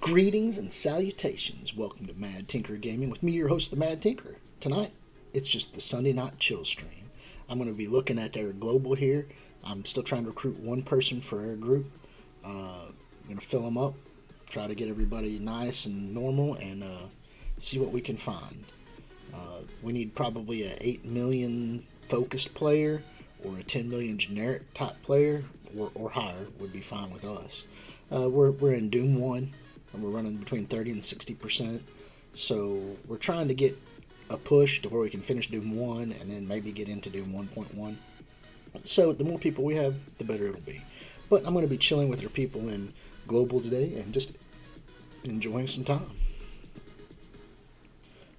Greetings and salutations. Welcome to Mad Tinker Gaming with me, your host, the Mad Tinker. Tonight, it's just the Sunday night chill stream. I'm going to be looking at our global here. I'm still trying to recruit one person for our group. I'm going to fill them up, try to get everybody nice and normal, and see what we can find. We need probably a 8 million focused player or a 10 million generic type player or higher would be fine with us. We're in Doom 1 and we're running between 30 and 60%. So we're trying to get a push to where we can finish Doom 1 and then maybe get into Doom 1.1. So the more people we have, the better it'll be. But I'm going to be chilling with your people in Global today and just enjoying some time.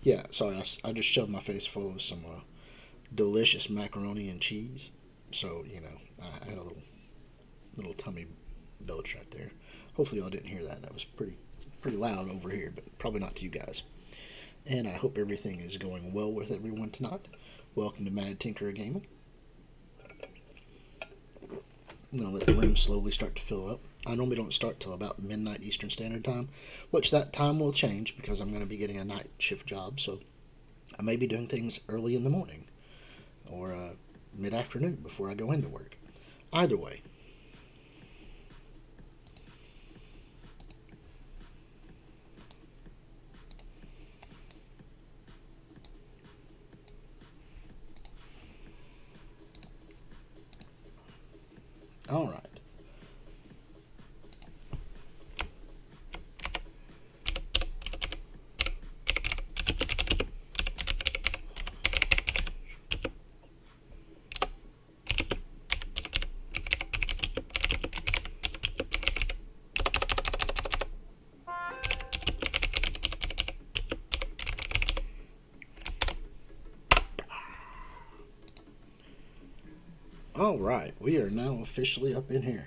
Yeah, sorry, I just shoved my face full of some delicious macaroni and cheese. So, I had a little tummy belch right there. Hopefully y'all didn't hear that. That was pretty loud over here, but probably not to you guys. And I hope everything is going well with everyone tonight. Welcome to Mad Tinker Gaming. I'm going to let the room slowly start to fill up. I normally don't start till about midnight Eastern Standard Time, which that time will change because I'm going to be getting a night shift job, so I may be doing things early in the morning or mid-afternoon before I go into work. Either way. All right. All right, we are now officially up in here.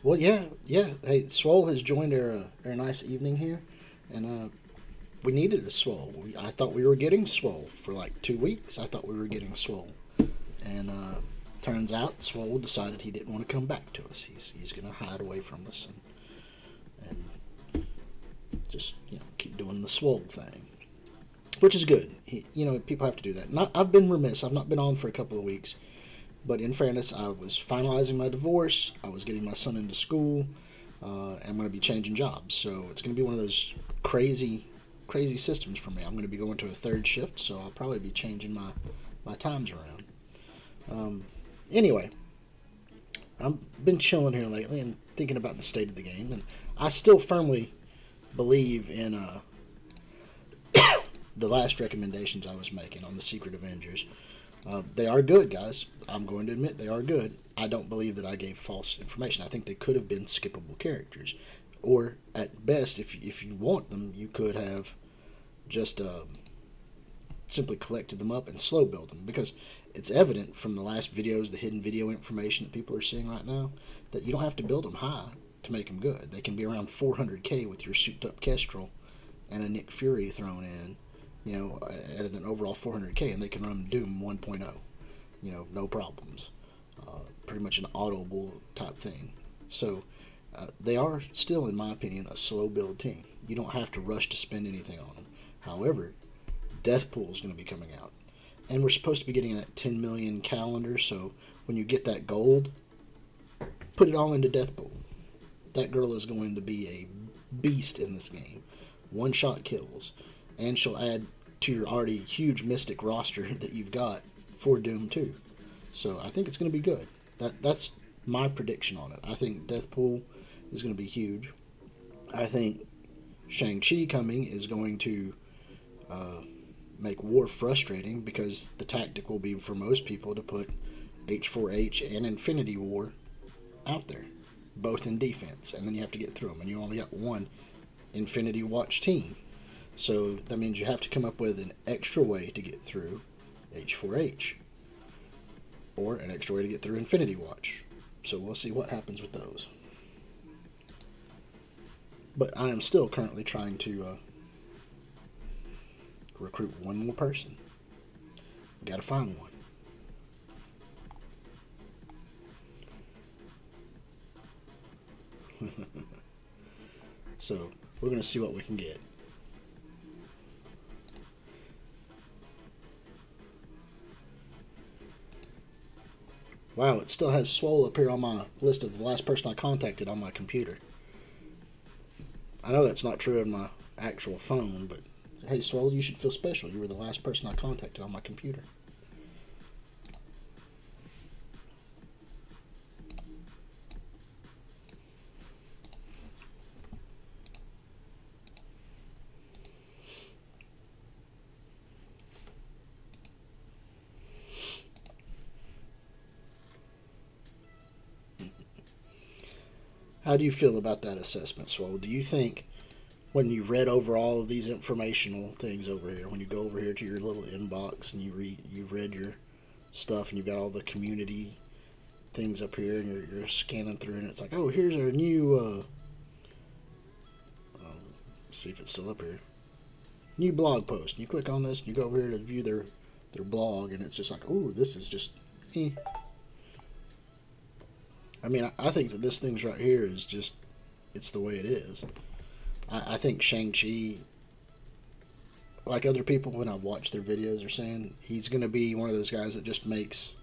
Well, yeah. Hey, Swole has joined our nice evening here, and we needed a Swole. I thought we were getting Swole for like 2 weeks. I thought we were getting Swole, and turns out Swole decided he didn't want to come back to us. He's gonna hide away from us and just keep doing the Swole thing, which is good. People have to do that. I've been remiss. I've not been on for a couple of weeks. But in fairness, I was finalizing my divorce. I was getting my son into school. And I'm going to be changing jobs. So it's going to be one of those crazy systems for me. I'm going to be going to a third shift, so I'll probably be changing my times around. Anyway, I've been chilling here lately and thinking about the state of the game. And I still firmly believe in the last recommendations I was making on the Secret Avengers. They are good, guys. I'm going to admit they are good. I don't believe that I gave false information. I think they could have been skippable characters. Or, at best, if you want them, you could have just simply collected them up and slow build them. Because it's evident from the last videos, the hidden video information that people are seeing right now, that you don't have to build them high to make them good. They can be around 400k with your souped-up Kestrel and a Nick Fury thrown in. At an overall 400k, and they can run Doom 1.0, no problems. Pretty much an audible type thing. So they are still, in my opinion, a slow build team. You don't have to rush to spend anything on them. However, Deathpool is going to be coming out, and we're supposed to be getting that 10 million calendar. So when you get that gold, put it all into Deathpool. That girl is going to be a beast in this game. One-shot kills. And she'll add to your already huge Mystic roster that you've got for Doom 2. So I think it's going to be good. That's my prediction on it. I think Deathpool is going to be huge. I think Shang-Chi coming is going to make war frustrating because the tactic will be for most people to put H4H and Infinity War out there, both in defense, and then you have to get through them, and you only got one Infinity Watch team. So that means you have to come up with an extra way to get through H4H. Or an extra way to get through Infinity Watch. So we'll see what happens with those. But I am still currently trying to recruit one more person. Gotta find one. So we're going to see what we can get. Wow, it still has Swole up here on my list of the last person I contacted on my computer. I know that's not true in my actual phone, but hey, Swole, you should feel special. You were the last person I contacted on my computer. How do you feel about that assessment, Swole? Do you think when you read over all of these informational things over here, when you go over here to your little inbox and you read your stuff and you've got all the community things up here and you're scanning through and it's like, oh, here's our new, see if it's still up here, new blog post. And you click on this and you go over here to view their blog and it's just like, oh, this is just, eh. I mean, I think that this thing's right here is just, it's the way it is. I think Shang-Chi, like other people when I've watched their videos are saying, he's going to be one of those guys that just makes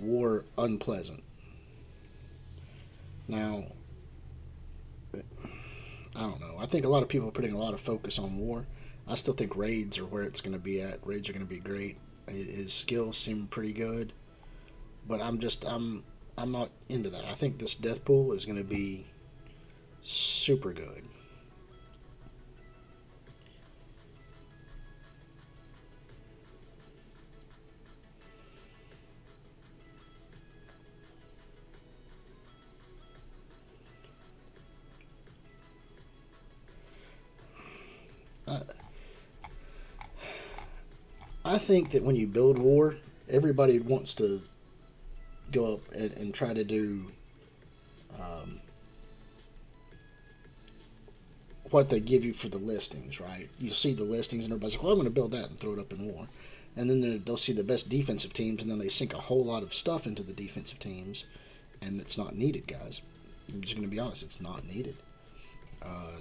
war unpleasant. Now, I don't know. I think a lot of people are putting a lot of focus on war. I still think raids are where it's going to be at. Raids are going to be great. His skills seem pretty good, but I'm not into that. I think this death pool is going to be super good. I, I think that when you build war, everybody wants to go up and try to do um, what they give you for the listings, right? You see the listings and everybody's like, well, I'm going to build that and throw it up in war. And then they'll see the best defensive teams and then they sink a whole lot of stuff into the defensive teams and it's not needed, guys. I'm just going to be honest, it's not needed. Uh,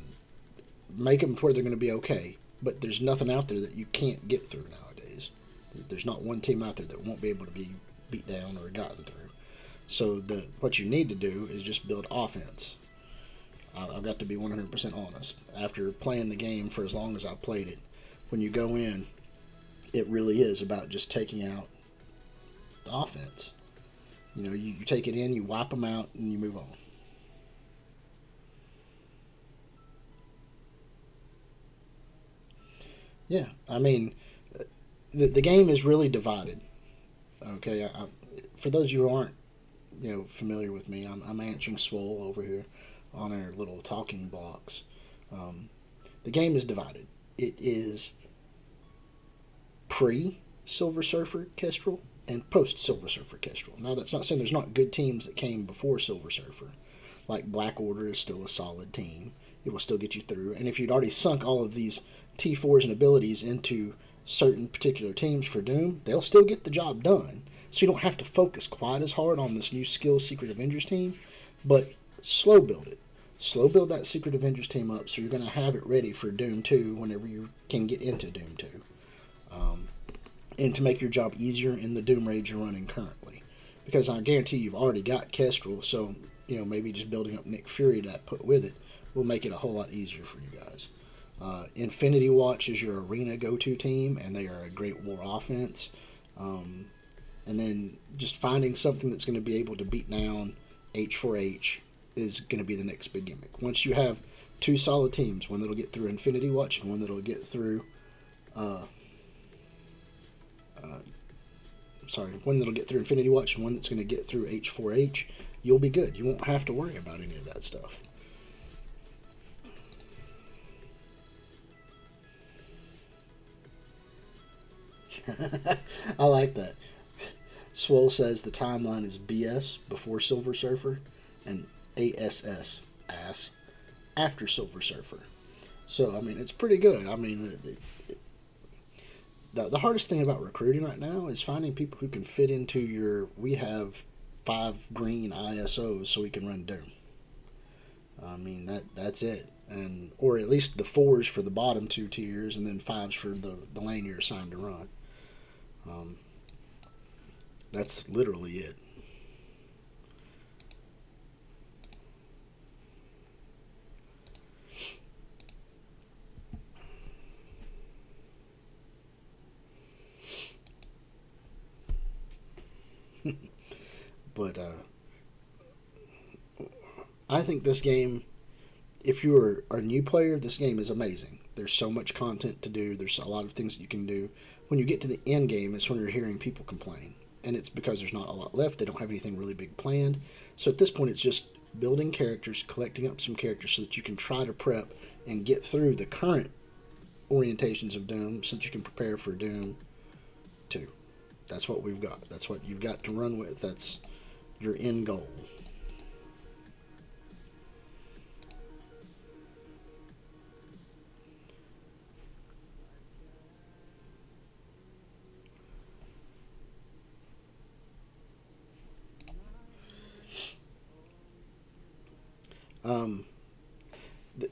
Make them to where they're going to be okay, but there's nothing out there that you can't get through nowadays. There's not one team out there that won't be able to be beat down or gotten through. So what you need to do is just build offense. I've got to be 100% honest. After playing the game for as long as I've played it, when you go in, it really is about just taking out the offense. You know, you take it in, you wipe them out, and you move on. Yeah, I mean, the game is really divided. Okay, for those of you who aren't familiar with me, I'm answering Swole over here on our little talking blocks. Um, the game is divided. It is pre Silver Surfer Kestrel and post Silver Surfer Kestrel. Now that's not saying there's not good teams that came before Silver Surfer. Like Black Order is still a solid team. It will still get you through. And if you'd already sunk all of these T4s and abilities into certain particular teams for Doom, they'll still get the job done. So you don't have to focus quite as hard on this new skill Secret Avengers team, but slow build it. Slow build that Secret Avengers team up so you're going to have it ready for Doom 2 whenever you can get into Doom 2. And to make your job easier in the Doom raid you're running currently. Because I guarantee you've already got Kestrel, so maybe just building up Nick Fury to put with it will make it a whole lot easier for you guys. Infinity Watch is your arena go-to team, and they are a great war offense. And then just finding something that's going to be able to beat down H4H is going to be the next big gimmick. Once you have two solid teams, one that'll get through Infinity Watch and one that'll get through one that'll get through Infinity Watch and one that's going to get through H4H, you'll be good. You won't have to worry about any of that stuff. I like that. Swole says the timeline is BS before Silver Surfer and ASS ass after Silver Surfer. So I mean, it's pretty good. I mean, the hardest thing about recruiting right now is finding people who can fit into your. We have 5 green ISOs, so we can run Doom. I mean that's it. and or at least the fours for the bottom two tiers, and then fives for the lane you're assigned to run. Um, that's literally it. But I think this game, if you're a new player, this game is amazing. There's so much content to do. There's a lot of things that you can do. When you get to the end game, it's when you're hearing people complain, and it's because there's not a lot left. They don't have anything really big planned. So at this point, it's just building characters, collecting up some characters so that you can try to prep and get through the current orientations of Doom, so that you can prepare for Doom 2. That's what we've got. That's what you've got to run with. That's your end goal. Um,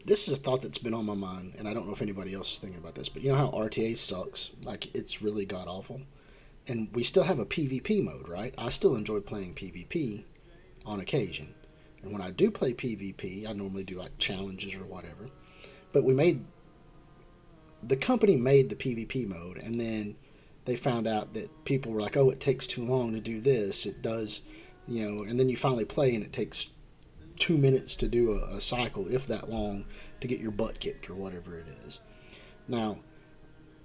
this is a thought that's been on my mind, and I don't know if anybody else is thinking about this, but you know how RTA sucks? Like, it's really god awful. And we still have a PvP mode, right? I still enjoy playing PvP on occasion. And when I do play PvP, I normally do like challenges or whatever. But the company made the PvP mode, and then they found out that people were like, oh, it takes too long to do this. It does, and then you finally play and it takes 2 minutes to do a cycle, if that long, to get your butt kicked or whatever it is. Now,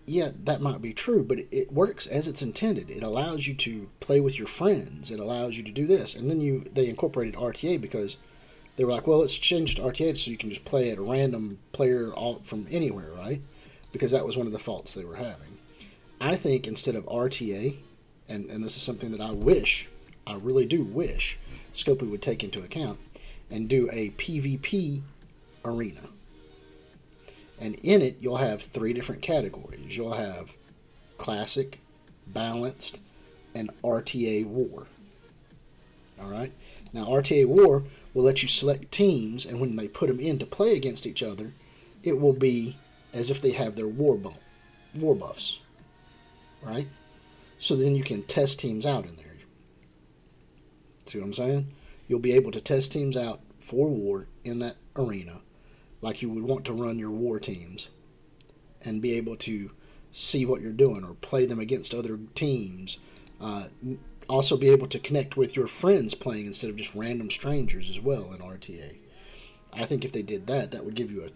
yeah, that might be true, but it works as it's intended. It allows you to play with your friends. It allows you to do this. And then they incorporated RTA because they were like, well, let's change to RTA so you can just play at a random player from anywhere, right? Because that was one of the faults they were having. I think instead of RTA, and this is something that I really do wish, Scopely would take into account, and do a PvP arena. And in it, you'll have 3 different categories. You'll have Classic, Balanced, and RTA War. All right? Now, RTA War will let you select teams, and when they put them in to play against each other, it will be as if they have their war buffs. Right? So then you can test teams out in there. See what I'm saying? You'll be able to test teams out for war in that arena, like you would want to run your war teams, and be able to see what you're doing or play them against other teams. Also be able to connect with your friends playing instead of just random strangers as well in RTA. I think if they did that, that would give you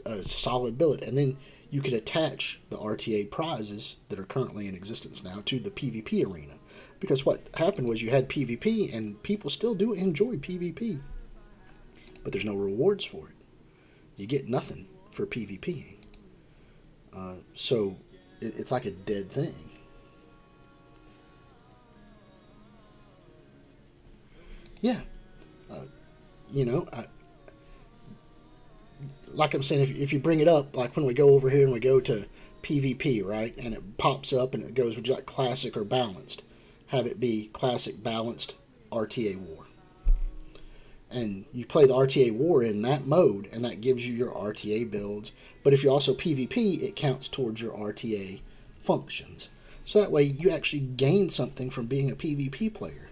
a solid billet. And then you could attach the RTA prizes that are currently in existence now to the PvP arena. Because what happened was you had PvP, and people still do enjoy PvP, but there's no rewards for it. You get nothing for PvPing. So it's like a dead thing. Yeah. Uh, like I'm saying, if you bring it up, like when we go over here and we go to PvP, right, and it pops up and it goes, would you like Classic or Balanced? Have it be Classic, Balanced, RTA War. And you play the RTA War in that mode, and that gives you your RTA builds. But if you also PvP, it counts towards your RTA functions. So that way you actually gain something from being a PvP player.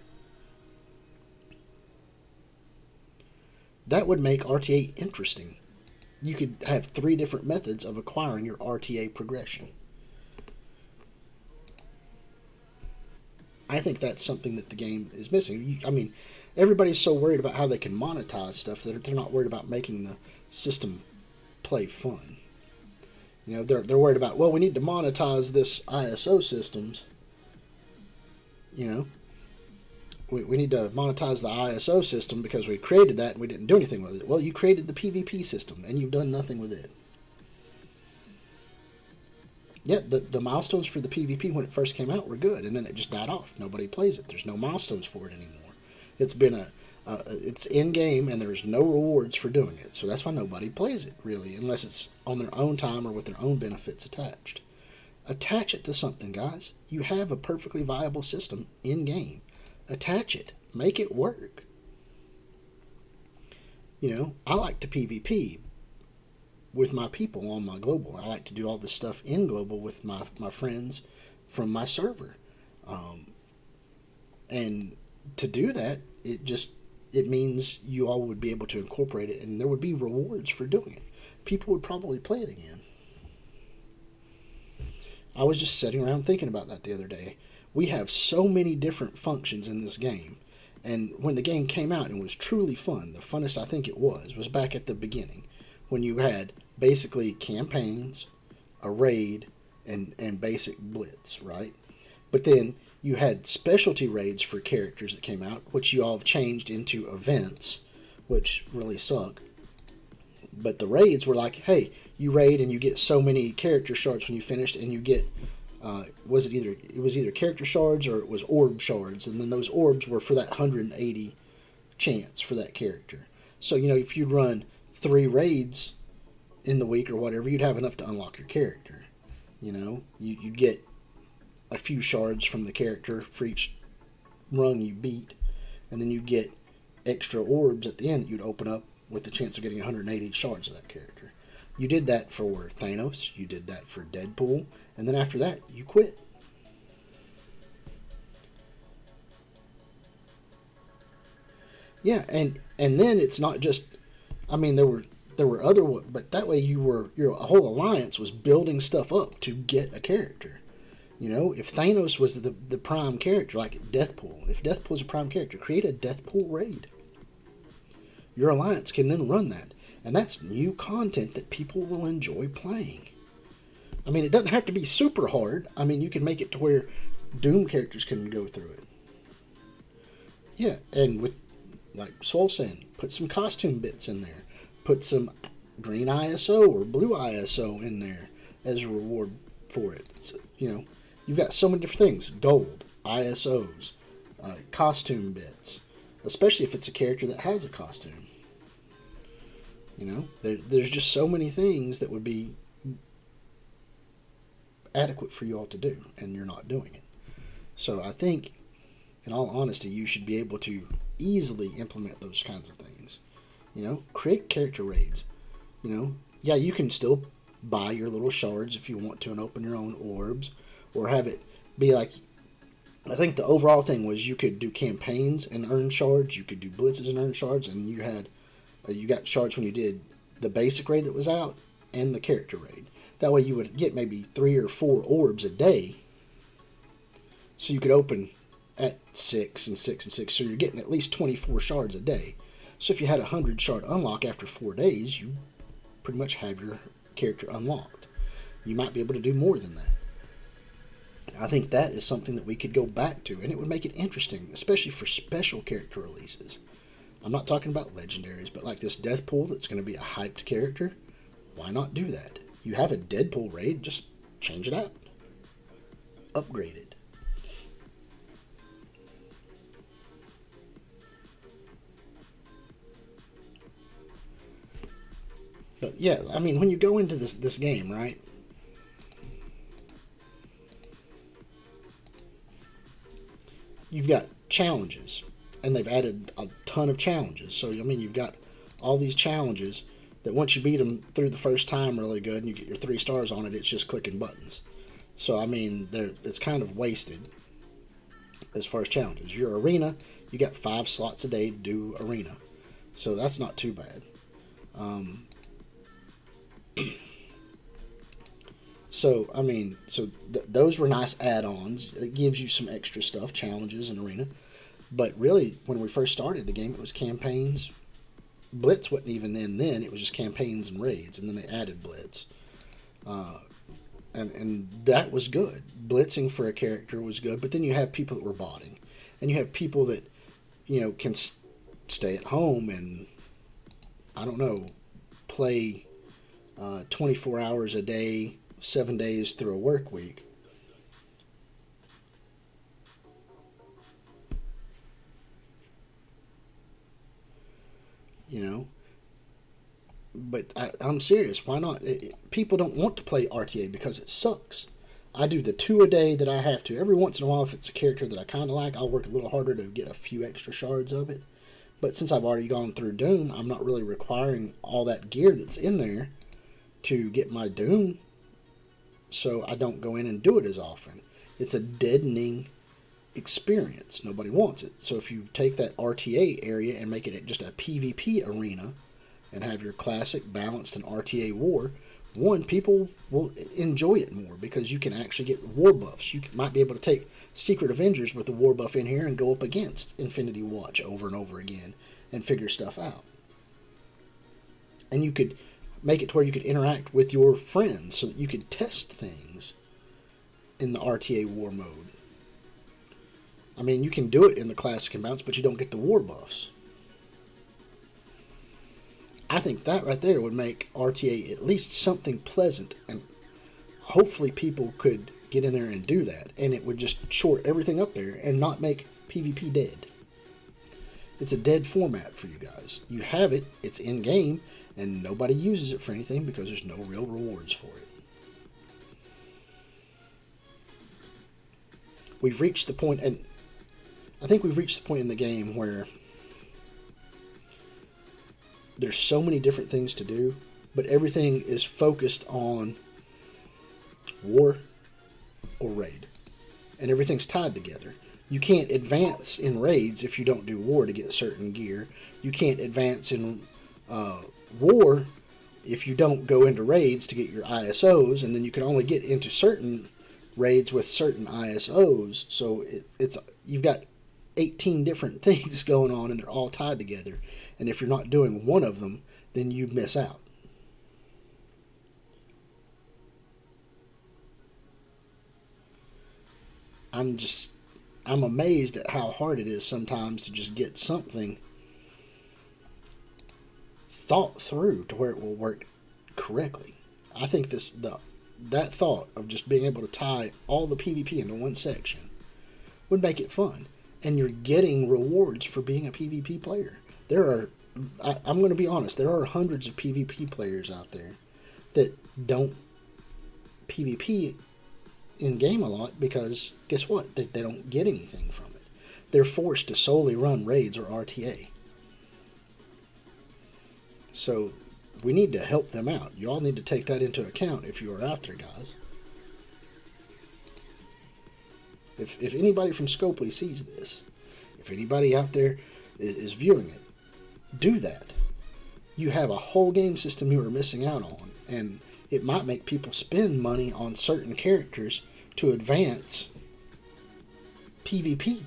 That would make RTA interesting. You could have 3 different methods of acquiring your RTA progression. I think that's something that the game is missing. I mean, everybody's so worried about how they can monetize stuff that they're not worried about making the system play fun. They're worried about, well, we need to monetize this ISO systems. We need to monetize the ISO system because we created that and we didn't do anything with it. Well, you created the PvP system and you've done nothing with it. Yeah, the milestones for the PvP when it first came out were good, and then it just died off. Nobody plays it. There's no milestones for it anymore. It's been it's in game, and there's no rewards for doing it. So that's why nobody plays it really, unless it's on their own time or with their own benefits attached. Attach it to something, guys. You have a perfectly viable system in game. Attach it. Make it work. I like to PvP, with my people on my global. I like to do all this stuff in global with my friends from my server. Um, and to do that, it means you all would be able to incorporate it, and there would be rewards for doing it. People would probably play it again. I was just sitting around thinking about that the other day. We have so many different functions in this game, and when the game came out and was truly fun, the funnest I think it was back at the beginning, when you had basically campaigns, a raid, and basic blitz, right? But then you had specialty raids for characters that came out, which you all have changed into events, which really suck. But the raids were like, hey, you raid and you get so many character shards when you finished, and you get it was either character shards or it was orb shards, and then those orbs were for that 180 chance for that character. So if you'd run 3 raids in the week or whatever, you'd have enough to unlock your character. You'd get a few shards from the character for each run you beat, and then you'd get extra orbs at the end that you'd open up with the chance of getting 180 shards of that character. You did that for Thanos, you did that for Deadpool, and then after that, you quit. Yeah, and then it's not just. I mean, there were other, but that way your whole alliance was building stuff up to get a character. If Thanos was the prime character, like Deathpool, if Deathpool's a prime character, create a Deathpool raid. Your alliance can then run that, and that's new content that people will enjoy playing. I mean, it doesn't have to be super hard. I mean, you can make it to where Doom characters can go through it. Yeah, and with, like Swole saying, put some costume bits in there. Put some green ISO or blue ISO in there as a reward for it. So, you've got so many different things. Gold, ISOs, costume bits. Especially if it's a character that has a costume. There's just so many things that would be adequate for you all to do, and you're not doing it. So I think, in all honesty, you should be able to easily implement those kinds of things. Create character raids. Yeah, you can still buy your little shards if you want to and open your own orbs, or have it be like, I think the overall thing was you could do campaigns and earn shards, you could do blitzes and earn shards, and you got shards when you did the basic raid that was out and the character raid. That way you would get maybe 3 or 4 orbs a day, so you could open at 6 and 6 and 6, so you're getting at least 24 shards a day. So if you had a 100 shard unlock after 4 days, you pretty much have your character unlocked. You might be able to do more than that. I think that is something that we could go back to, and it would make it interesting, especially for special character releases. I'm not talking about legendaries, but like this Deathpool that's going to be a hyped character, why not do that? You have a Deadpool raid, just change it out. Upgrade it. But yeah, I mean, when you go into this game, right? You've got challenges, and they've added a ton of challenges. So, I mean, you've got all these challenges that once you beat them through the first time really good and you get your 3 stars on it, it's just clicking buttons. So, I mean, it's kind of wasted as far as challenges. Your arena, you got 5 slots a day to do arena. So that's not too bad. So, I mean, those were nice add-ons. It gives you some extra stuff, challenges and arena. But really, when we first started the game, it was campaigns. Blitz wasn't even in then. It was just campaigns and raids, and then they added Blitz. And that was good. Blitzing for a character was good, but then you have people that were botting. And you have people that, can stay at home and, I don't know, play 24 hours a day, 7 days through a work week. But I'm serious. Why not? People don't want to play RTA because it sucks. I do the 2 a day that I have to. Every once in a while, if it's a character that I kind of like, I'll work a little harder to get a few extra shards of it. But since I've already gone through Doom, I'm not really requiring all that gear that's in there to get my Doom, so I don't go in and do it as often. It's a deadening experience. Nobody wants it. So if you take that RTA area and make it just a PvP arena and have your classic balanced and RTA war, one, people will enjoy it more because you can actually get war buffs. You might be able to take Secret Avengers with the war buff in here and go up against Infinity Watch over and over again and figure stuff out. And you could make it to where you could interact with your friends so that you could test things in the RTA war mode. I mean, you can do it in the classic and bounce, but you don't get the war buffs. I think that right there would make RTA at least something pleasant, and hopefully people could get in there and do that, and it would just short everything up there and not make PvP dead. It's a dead format for you guys. You have it, it's in game, and nobody uses it for anything because there's no real rewards for it. We've reached the point, and I think we've reached the point in the game where there's so many different things to do, but everything is focused on war or raid. And everything's tied together. You can't advance in raids if you don't do war to get certain gear. You can't advance in war if you don't go into raids to get your ISOs, and then you can only get into certain raids with certain ISOs. So you've got 18 different things going on, and they're all tied together. And if you're not doing one of them, then you miss out. I'm amazed at how hard it is sometimes to just get something thought through to where it will work correctly. I think that thought of just being able to tie all the PvP into one section would make it fun. And you're getting rewards for being a PvP player. I'm going to be honest, there are hundreds of PvP players out there that don't PvP in game a lot because guess what? They don't get anything from it. They're forced to solely run raids or RTA. So we need to help them out. You all need to take that into account if you are out there, guys. If anybody from Scopely sees this, if anybody out there is viewing it, do that. You have a whole game system you are missing out on, and it might make people spend money on certain characters to advance PvP.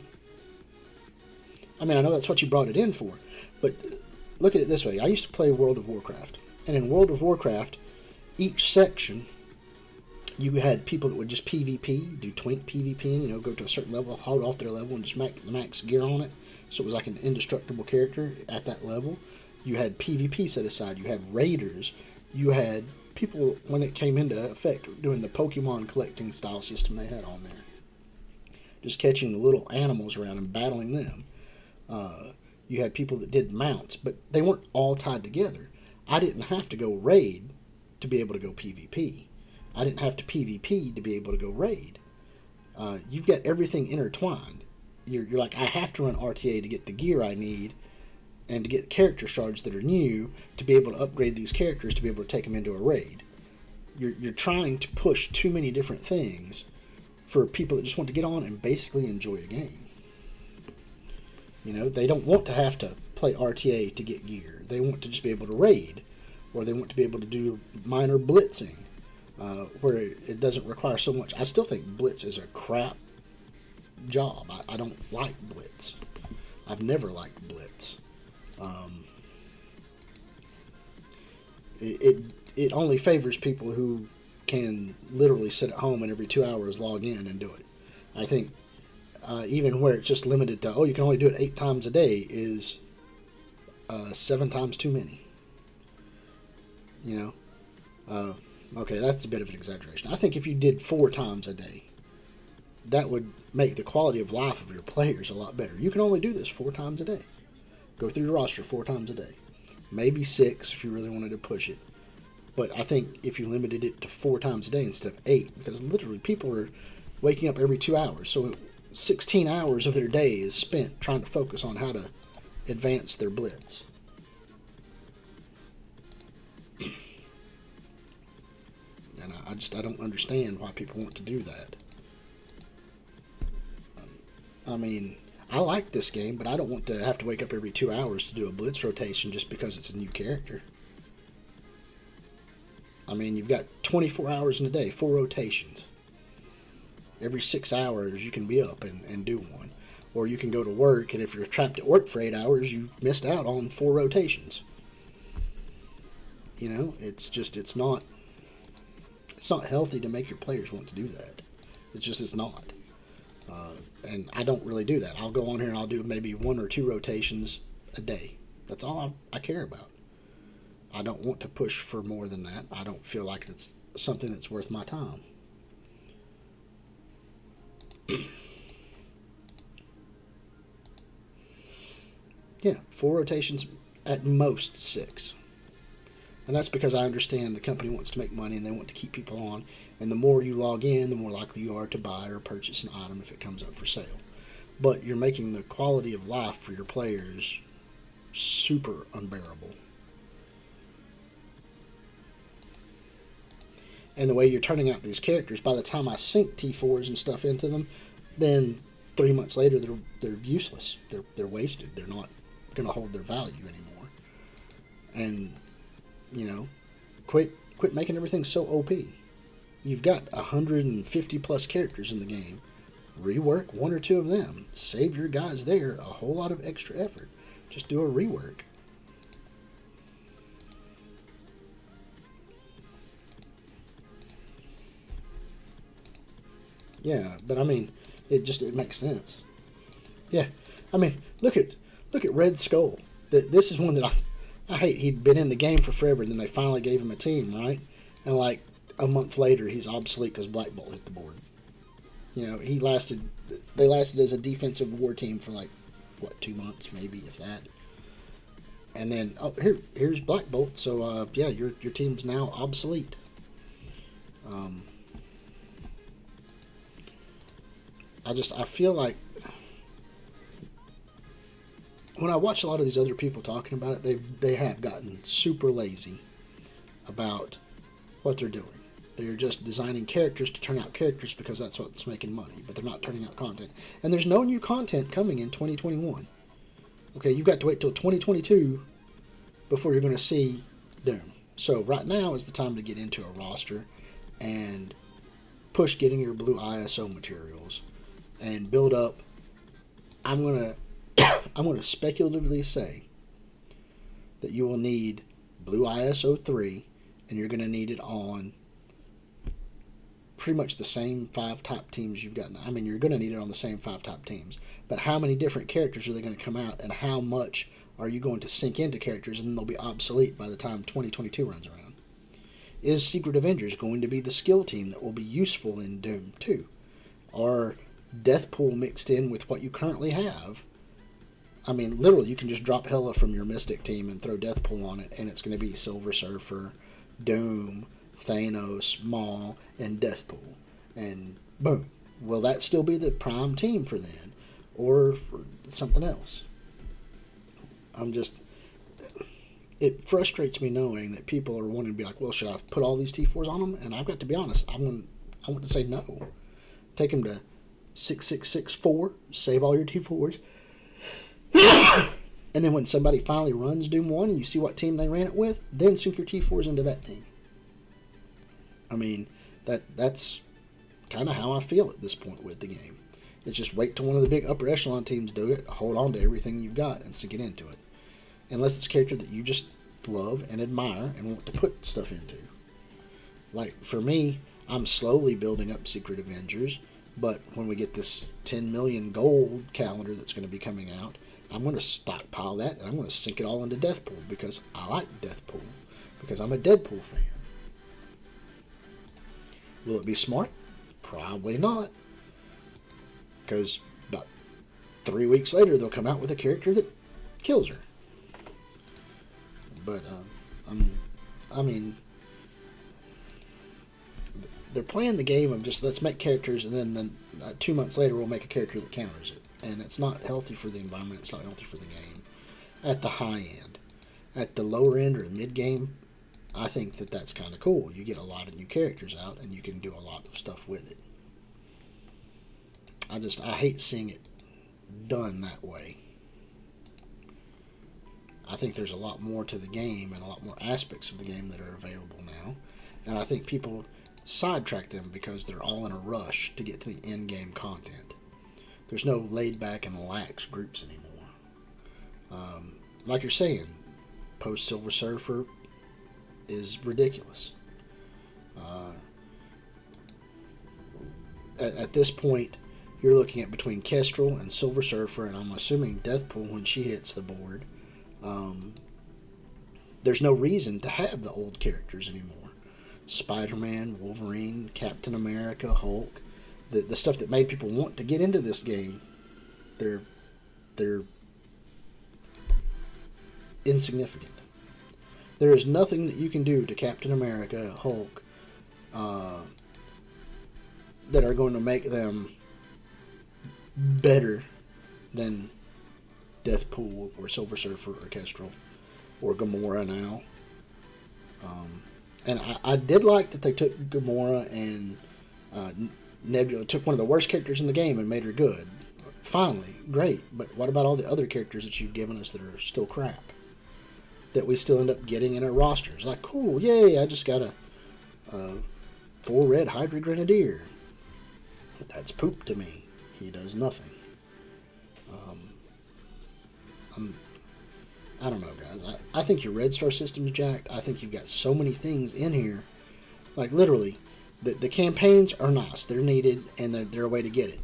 I mean, I know that's what you brought it in for, but look at it this way. I used to play World of Warcraft, and in World of Warcraft, each section, you had people that would just PvP, do twink PvP, go to a certain level, hold off their level, and just max gear on it. So it was like an indestructible character at that level. You had PvP set aside. You had raiders. You had people, when it came into effect, doing the Pokemon collecting style system they had on there. Just catching the little animals around and battling them. You had people that did mounts, but they weren't all tied together. I didn't have to go raid to be able to go PvP. I didn't have to PvP to be able to go raid. You've got everything intertwined. You're like, I have to run RTA to get the gear I need and to get character shards that are new to be able to upgrade these characters to be able to take them into a raid. You're trying to push too many different things for people that just want to get on and basically enjoy a game. They don't want to have to play RTA to get gear. They want to just be able to raid, or they want to be able to do minor blitzing, where it doesn't require so much. I still think blitz is a crap job. I don't like blitz. I've never liked blitz. It only favors people who can literally sit at home and every 2 hours log in and do it. I think even where it's just limited to, you can only do it 8 times a day is 7 times too many. Okay, that's a bit of an exaggeration. I think if you did 4 times a day, that would make the quality of life of your players a lot better. You can only do this 4 times a day. Go through your roster 4 times a day. Maybe 6 if you really wanted to push it. But I think if you limited it to 4 times a day instead of 8, because literally people are waking up every 2 hours. So 16 hours of their day is spent trying to focus on how to advance their blitz. I don't understand why people want to do that. I mean, I like this game, but I don't want to have to wake up every 2 hours to do a blitz rotation just because it's a new character. I mean, you've got 24 hours in a day, 4 rotations. Every 6 hours you can be up and do one. Or you can go to work, and if you're trapped at work for 8 hours, you've missed out on 4 rotations. You know, it's not healthy to make your players want to do that. It's not. And I don't really do that. I'll go on here and I'll do maybe 1 or 2 rotations a day. That's all I care about. I don't want to push for more than that. I don't feel like it's something that's worth my time. Yeah, 4 rotations, at most 6. And that's because I understand the company wants to make money and they want to keep people on. And the more you log in, the more likely you are to buy or purchase an item if it comes up for sale. But you're making the quality of life for your players super unbearable. And the way you're turning out these characters, by the time I sink T4s and stuff into them, then 3 months later they're useless. They're wasted. They're not going to hold their value anymore. And, you know, quit making everything so OP. You've got 150 plus characters in the game. Rework 1 or 2 of them. Save your guys there a whole lot of extra effort. Just do a rework. Yeah, but I mean, it makes sense. Yeah, I mean, look at Red Skull. This is one that I hate. He'd been in the game for forever, and then they finally gave him a team, right? And like a month later, he's obsolete because Black Bolt hit the board. You know, they lasted as a defensive war team for like, what, 2 months, maybe, if that. And then, oh, here's Black Bolt. So, yeah, your team's now obsolete. I feel like when I watch a lot of these other people talking about it, they have gotten super lazy about what they're doing. They're just designing characters to turn out characters because that's what's making money, but they're not turning out content. And there's no new content coming in 2021. Okay, you've got to wait till 2022 before you're going to see Doom. So right now is the time to get into a roster and push getting your blue ISO materials and build up. I'm gonna speculatively say that you will need blue ISO 3, and you're going to need it on pretty much the same 5 top teams you've got now. I mean, you're going to need it on the same 5 top teams. But how many different characters are they going to come out, and how much are you going to sink into characters, and then they'll be obsolete by the time 2022 runs around? Is Secret Avengers going to be the skill team that will be useful in Doom 2? Or Deathpool mixed in with what you currently have? I mean, literally, you can just drop Hela from your Mystic team and throw Deathpool on it, and it's going to be Silver Surfer, Doom, Thanos, Maw, and Deathpool. And boom. Will that still be the prime team for then? Or something else? It frustrates me knowing that people are wanting to be like, well, should I put all these T4s on them? And I've got to be honest, I want to say no. Take them to 6664, save all your T4s. And then when somebody finally runs Doom 1 and you see what team they ran it with, then sink your T4s into that team. I mean, that's kind of how I feel at this point with the game. It's just wait till one of the big upper echelon teams do it, hold on to everything you've got, and sink it into it. Unless it's a character that you just love and admire and want to put stuff into. Like, for me, I'm slowly building up Secret Avengers, but when we get this 10 million gold calendar that's going to be coming out, I'm going to stockpile that, and I'm going to sink it all into Deathpool, because I like Deathpool, because I'm a Deadpool fan. Will it be smart? Probably not. Because about 3 weeks later, they'll come out with a character that kills her. But, I mean, they're playing the game of just let's make characters, and then 2 months later we'll make a character that counters it. And it's not healthy for the environment. It's not healthy for the game. At the high end. At the lower end or mid game, I think that that's kind of cool. You get a lot of new characters out, and you can do a lot of stuff with it. I hate seeing it done that way. I think there's a lot more to the game and a lot more aspects of the game that are available now. And I think people sidetrack them because they're all in a rush to get to the end game content. There's no laid back and lax groups anymore. Like you're saying, post Silver Surfer is ridiculous. Uh, at this point, you're looking at between Kestrel and Silver Surfer, and I'm assuming Deathpool when she hits the board. There's no reason to have the old characters anymore. Spider-Man, Wolverine, Captain America, Hulk, the stuff that made people want to get into this game, they're insignificant. There is nothing that you can do to Captain America, Hulk, that are going to make them better than Deathpool or Silver Surfer or Kestrel or Gamora now. And I did like that they took Gamora and Nebula, took one of the worst characters in the game and made her good. Finally, great. But what about all the other characters that you've given us that are still crap? That we still end up getting in our rosters. Like, cool, yay, I just got a 4 red Hydra Grenadier. That's poop to me. He does nothing. I don't know, guys. I think your Red Star system's jacked. I think you've got so many things in here. Like, literally, the campaigns are nice. They're needed, and they're a way to get it.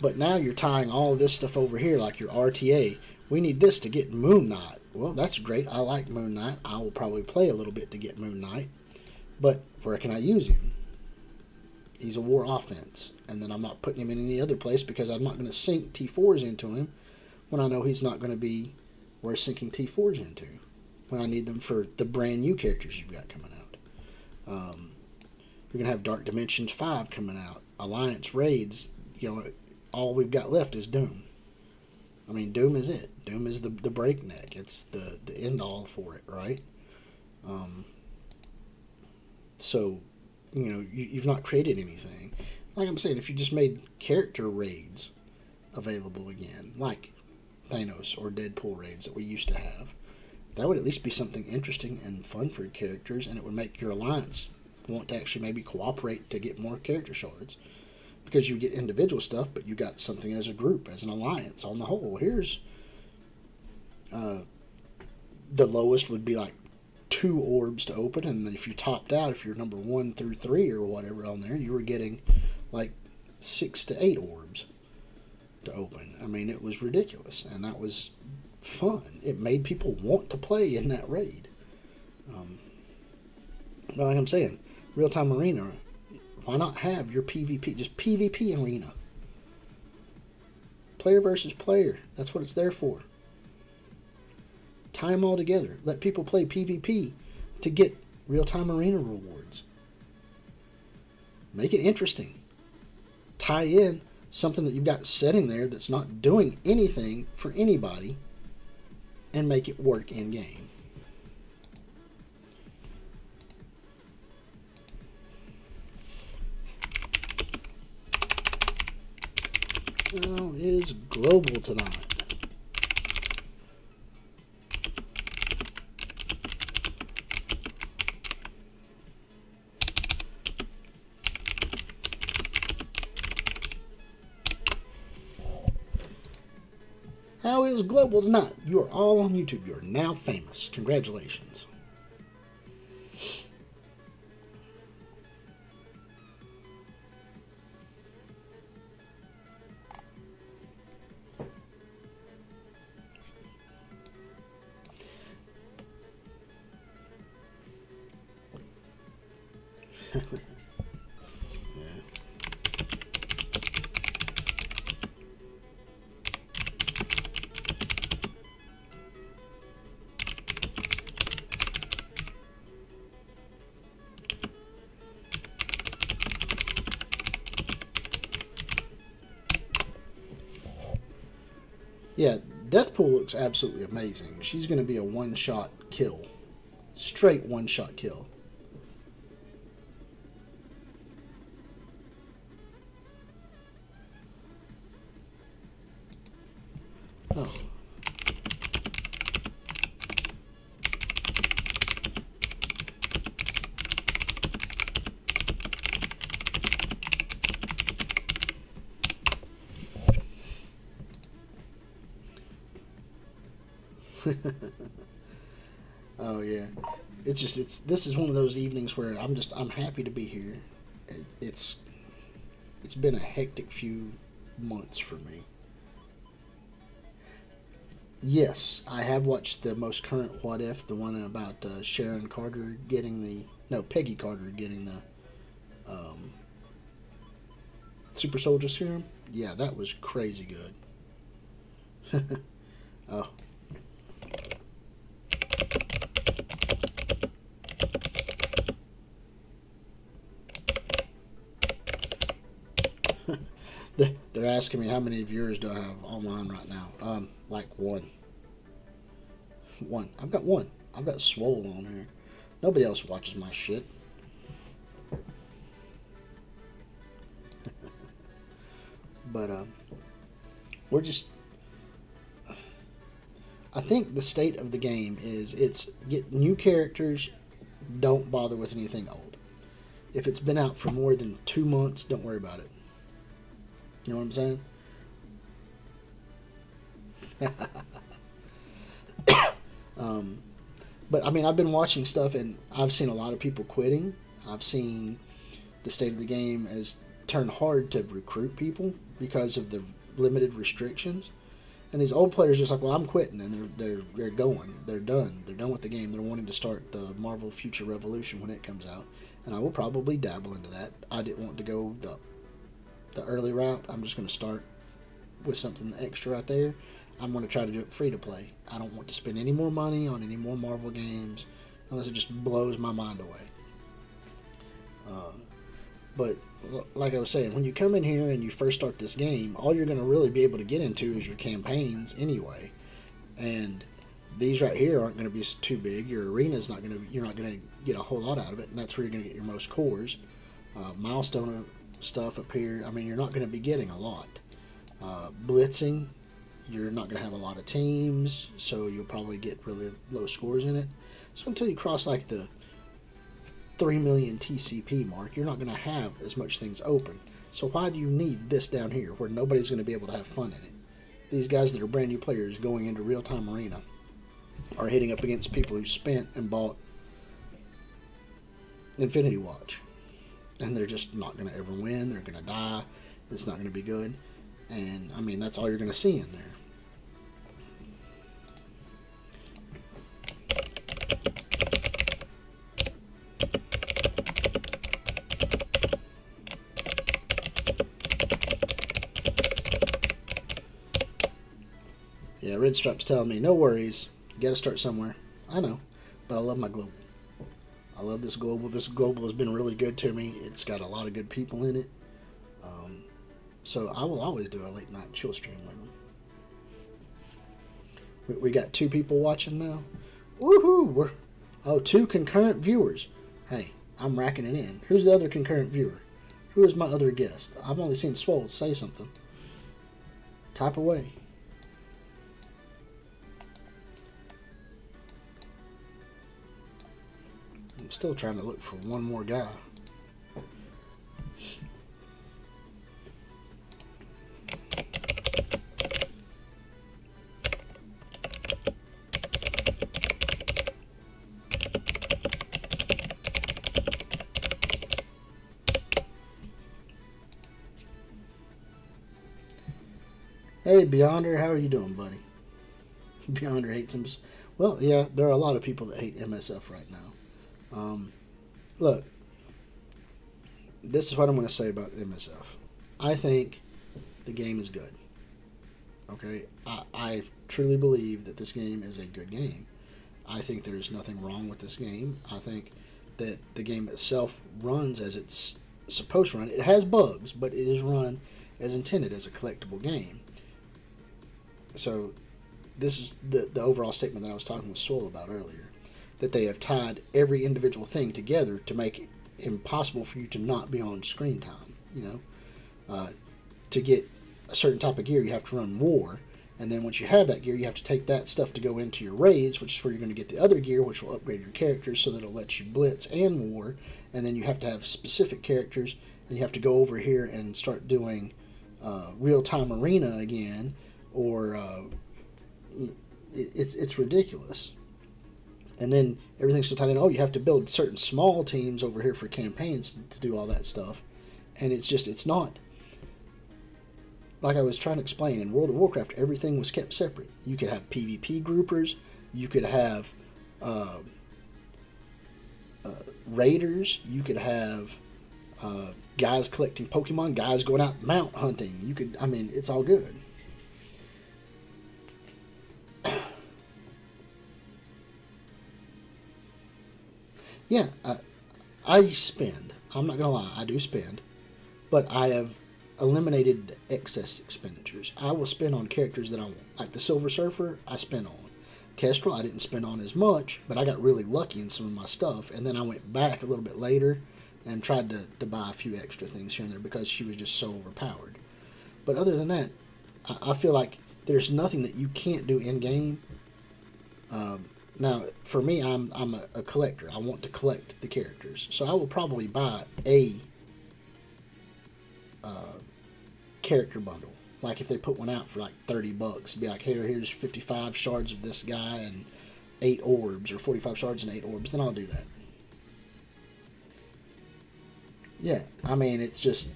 But now you're tying all of this stuff over here, like your RTA. We need this to get Moon Knight. Well, that's great. I like Moon Knight. I will probably play a little bit to get Moon Knight. But where can I use him? He's a war offense. And then I'm not putting him in any other place because I'm not going to sink T4s into him when I know he's not going to be where sinking T4s into when I need them for the brand new characters you've got coming out. You're going to have Dark Dimensions 5 coming out. Alliance Raids, all we've got left is Doom. I mean, Doom is it. Doom is the breakneck. It's the end all for it, right? So, you've not created anything. Like I'm saying, if you just made character raids available again, like Thanos or Deadpool raids that we used to have, that would at least be something interesting and fun for characters, and it would make your alliance want to actually maybe cooperate to get more character shards. Because you get individual stuff, but you got something as a group, as an alliance on the whole. Here's the lowest would be like 2 orbs to open, and then if you topped out, if you're number 1 through 3 or whatever on there, you were getting like 6 to 8 orbs to open. I mean, it was ridiculous, and that was fun. It made people want to play in that raid. But like I'm saying, real-time arena, why not have your PvP, just PvP arena? Player versus player, that's what it's there for. Tie them all together. Let people play PvP to get real-time arena rewards. Make it interesting. Tie in something that you've got sitting there that's not doing anything for anybody and make it work in-game. How is global tonight? How is global tonight? You are all on YouTube. You are now famous. Congratulations. Yeah, Deathpool looks absolutely amazing. She's going to be a one-shot kill. Straight one-shot kill. Oh yeah, this is one of those evenings where I'm happy to be here. It's it's been a hectic few months for me. Yes, I have watched the most current What If, the one about Sharon Carter getting the no Peggy Carter getting the um, super soldier serum. Yeah, that was crazy good. Oh, they're asking me how many viewers do I have online right now. Like one. One. I've got one. I've got Swole on here. Nobody else watches my shit. But we're just. I think the state of the game is it's get new characters. Don't bother with anything old. If it's been out for more than 2 months, don't worry about it. You know what I'm saying? um, but I mean, I've been watching stuff and I've seen a lot of people quitting. I've seen the state of the game has turned hard to recruit people because of the limited restrictions. And these old players are just like, well, I'm quitting, and they're going, they're done with the game. They're wanting to start the Marvel Future Revolution when it comes out, and I will probably dabble into that. I didn't want to go the early route. I'm just going to start with something extra right there. I'm going to try to do it free to play. I don't want to spend any more money on any more Marvel games unless it just blows my mind away. Uh, but like I was saying, when you come in here and you first start this game, all you're going to really be able to get into is your campaigns anyway. And these right here aren't going to be too big. Your arena's not going to. You're not going to get a whole lot out of it, and that's where you're going to get your most cores. Milestone stuff up here. I mean, you're not going to be getting a lot. Blitzing, you're not going to have a lot of teams, so you'll probably get really low scores in it. So until you cross like the 3 million TCP mark, you're not going to have as much things open. So why do you need this down here where nobody's going to be able to have fun in it? These guys that are brand new players going into real-time arena are hitting up against people who spent and bought Infinity Watch. And they're just not going to ever win. They're going to die. It's not going to be good. And, I mean, that's all you're going to see in there. Yeah, Red Stripe's telling me, no worries. You got to start somewhere. I know, but I love my global. I love this global. This global has been really good to me. It's got a lot of good people in it. So I will always do a late night chill stream with them. We got 2 people watching now. Woohoo! We're 2 concurrent viewers. Hey, I'm racking it in. Who's the other concurrent viewer? Who is my other guest? I've only seen Swole say something. Type away. I'm still trying to look for one more guy. Hey, Beyonder, how are you doing, buddy? Beyonder hates him. Well, yeah, there are a lot of people that hate MSF right now. Look, this is what I'm going to say about MSF. I think the game is good. Okay? I truly believe that this game is a good game. I think there is nothing wrong with this game. I think that the game itself runs as it's supposed to run. It has bugs, but it is run as intended as a collectible game. So this is the overall statement that I was talking with Soul about earlier, that they have tied every individual thing together to make it impossible for you to not be on screen time. To get a certain type of gear, you have to run war, and then once you have that gear, you have to take that stuff to go into your raids, which is where you're going to get the other gear, which will upgrade your characters so that it'll let you blitz and war, and then you have to have specific characters, and you have to go over here and start doing real-time arena again, or it's ridiculous. And then everything's so tied in. Oh, you have to build certain small teams over here for campaigns to do all that stuff, and it's not like I was trying to explain. In World of Warcraft, everything was kept separate. You could have PvP groupers, you could have uh, raiders, you could have guys collecting Pokemon, guys going out mount hunting. You could, I mean, it's all good. Yeah, I spend. I'm not gonna lie, I do spend, but I have eliminated the excess expenditures. I will spend on characters that I want. Like the Silver Surfer, I spent on. Kestrel, I didn't spend on as much, but I got really lucky in some of my stuff, and then I went back a little bit later and tried to buy a few extra things here and there because she was just so overpowered. But other than that, I feel like there's nothing that you can't do in game. Now, for me, I'm a collector. I want to collect the characters, so I will probably buy a character bundle. Like if they put one out for like $30, be like, here's 55 shards of this guy and 8 orbs, or 45 shards and 8 orbs. Then I'll do that. Yeah, I mean, it's just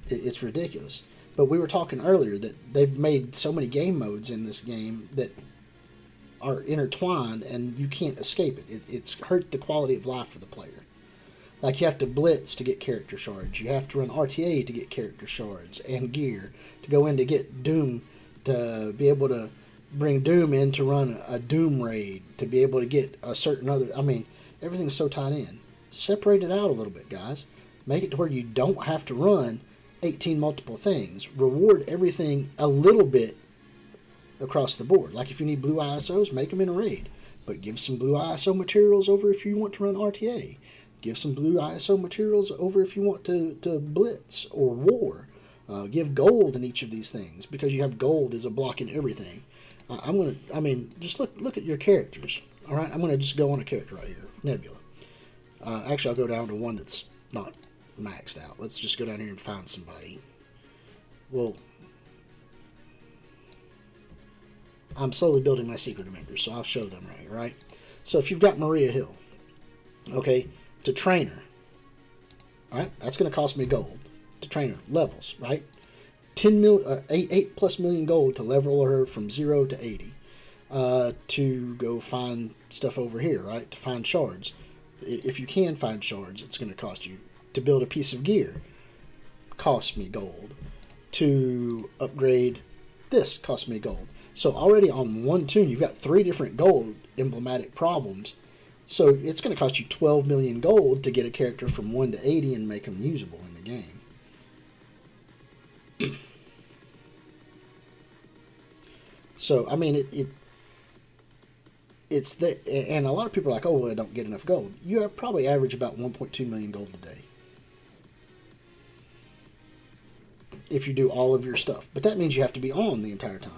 it's ridiculous. But we were talking earlier that they've made so many game modes in this game that are intertwined and you can't escape it. It's hurt the quality of life for the player. Like you have to blitz to get character shards. You have to run RTA to get character shards and gear. To go in to get Doom, to be able to bring Doom in to run a Doom raid, to be able to get a certain other... I mean, everything's so tied in. Separate it out a little bit, guys. Make it to where you don't have to run 18 multiple things. Reward everything a little bit across the board. Like if you need blue ISOs, make them in a raid. But give some blue ISO materials over if you want to run RTA. Give some blue ISO materials over if you want to blitz or war. Give gold in each of these things because you have gold as a block in everything. Just look at your characters. All right, I'm gonna just go on a character right here, Nebula. Actually, I'll go down to one that's not maxed out. Let's just go down here and find somebody. Well, I'm slowly building my secret Avengers, so I'll show them right here, right? So if you've got Maria Hill, okay, to train her, all right, that's going to cost me gold to train her. Levels, right? 8 plus million gold to level her from 0 to 80. To go find stuff over here, right? To find shards. If you can find shards, it's going to cost you. To build a piece of gear costs me gold. To upgrade this costs me gold. So already on one toon, you've got 3 different gold emblematic problems. So it's going to cost you 12 million gold to get a character from 1 to 80 and make them usable in the game. So, I mean, it's the, and a lot of people are like, oh, well, I don't get enough gold. You probably average about 1.2 million gold a day if you do all of your stuff. But that means you have to be on the entire time.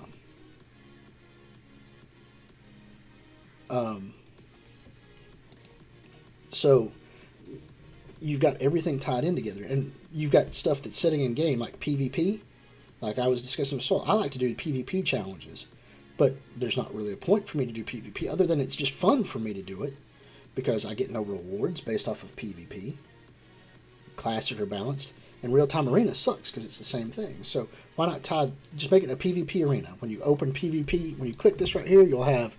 So you've got everything tied in together, and you've got stuff that's sitting in game like PvP. Like I was discussing with Saul, I like to do PvP challenges, but there's not really a point for me to do PvP other than it's just fun for me to do it because I get no rewards based off of PvP. Classic or balanced. And real-time arena sucks because it's the same thing. So why not just make it a PvP arena? When you open PvP, when you click this right here, you'll have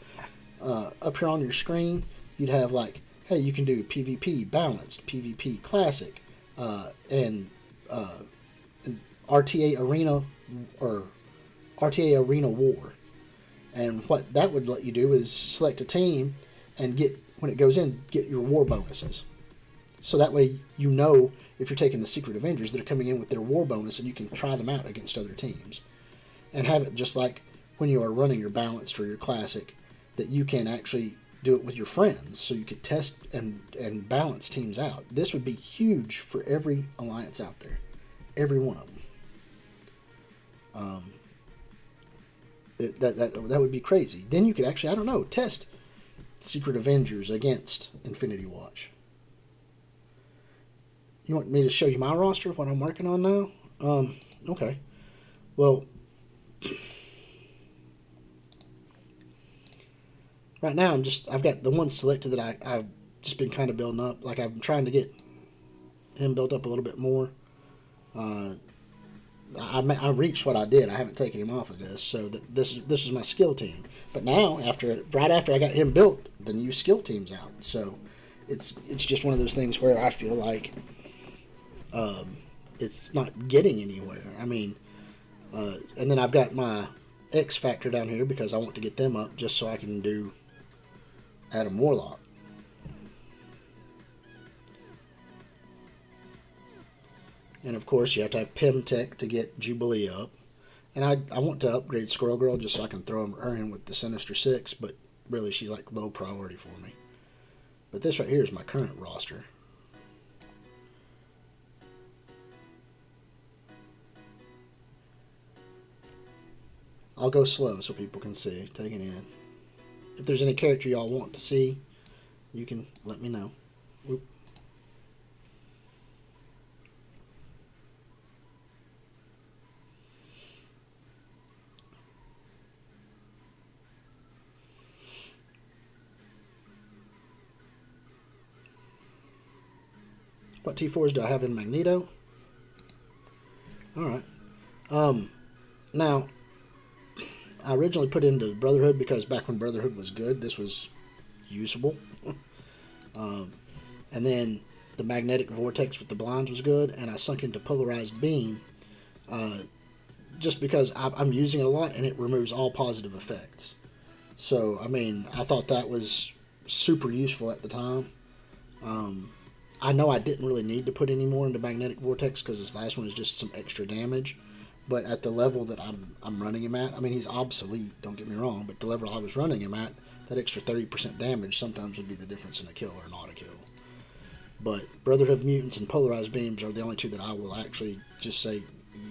up here on your screen, you'd have like, hey, you can do PvP balanced, PvP classic, and RTA arena or RTA arena war. And what that would let you do is select a team and get, when it goes in, get your war bonuses. So that way you know if you're taking the Secret Avengers that are coming in with their war bonus and you can try them out against other teams. And have it just like when you are running your balanced or your classic, that you can actually do it with your friends so you could test and balance teams out. This would be huge for every alliance out there. Every one of them. That would be crazy. Then you could actually, I don't know, test Secret Avengers against Infinity Watch. You want me to show you my roster, what I'm working on now? Okay. Well, Right now, I've got the one selected that I've just been kind of building up. Like I'm trying to get him built up a little bit more. Uh, I reached what I did. I haven't taken him off of this, so this is my skill team. But now, right after I got him built, the new skill team's out. So it's just one of those things where I feel like it's not getting anywhere. I mean, and then I've got my X Factor down here because I want to get them up just so I can do Adam Warlock. And of course, you have to have Pimtech to get Jubilee up. And I want to upgrade Squirrel Girl just so I can throw her in with the Sinister Six, but really she's like low priority for me. But this right here is my current roster. I'll go slow so people can see, take it in. If there's any character y'all want to see, you can let me know. Whoop. What T4s do I have in Magneto? Alright. Now, I originally put into Brotherhood because back when Brotherhood was good, this was usable. And then the Magnetic Vortex with the blinds was good, and I sunk into Polarized Beam just because I'm using it a lot and it removes all positive effects. So, I mean, I thought that was super useful at the time. I know I didn't really need to put any more into Magnetic Vortex because this last one is just some extra damage. But at the level that I'm running him at, I mean, he's obsolete, don't get me wrong, but the level I was running him at, that extra 30% damage sometimes would be the difference in a kill or not a kill. But Brotherhood of Mutants and Polarized Beams are the only two that I will actually just say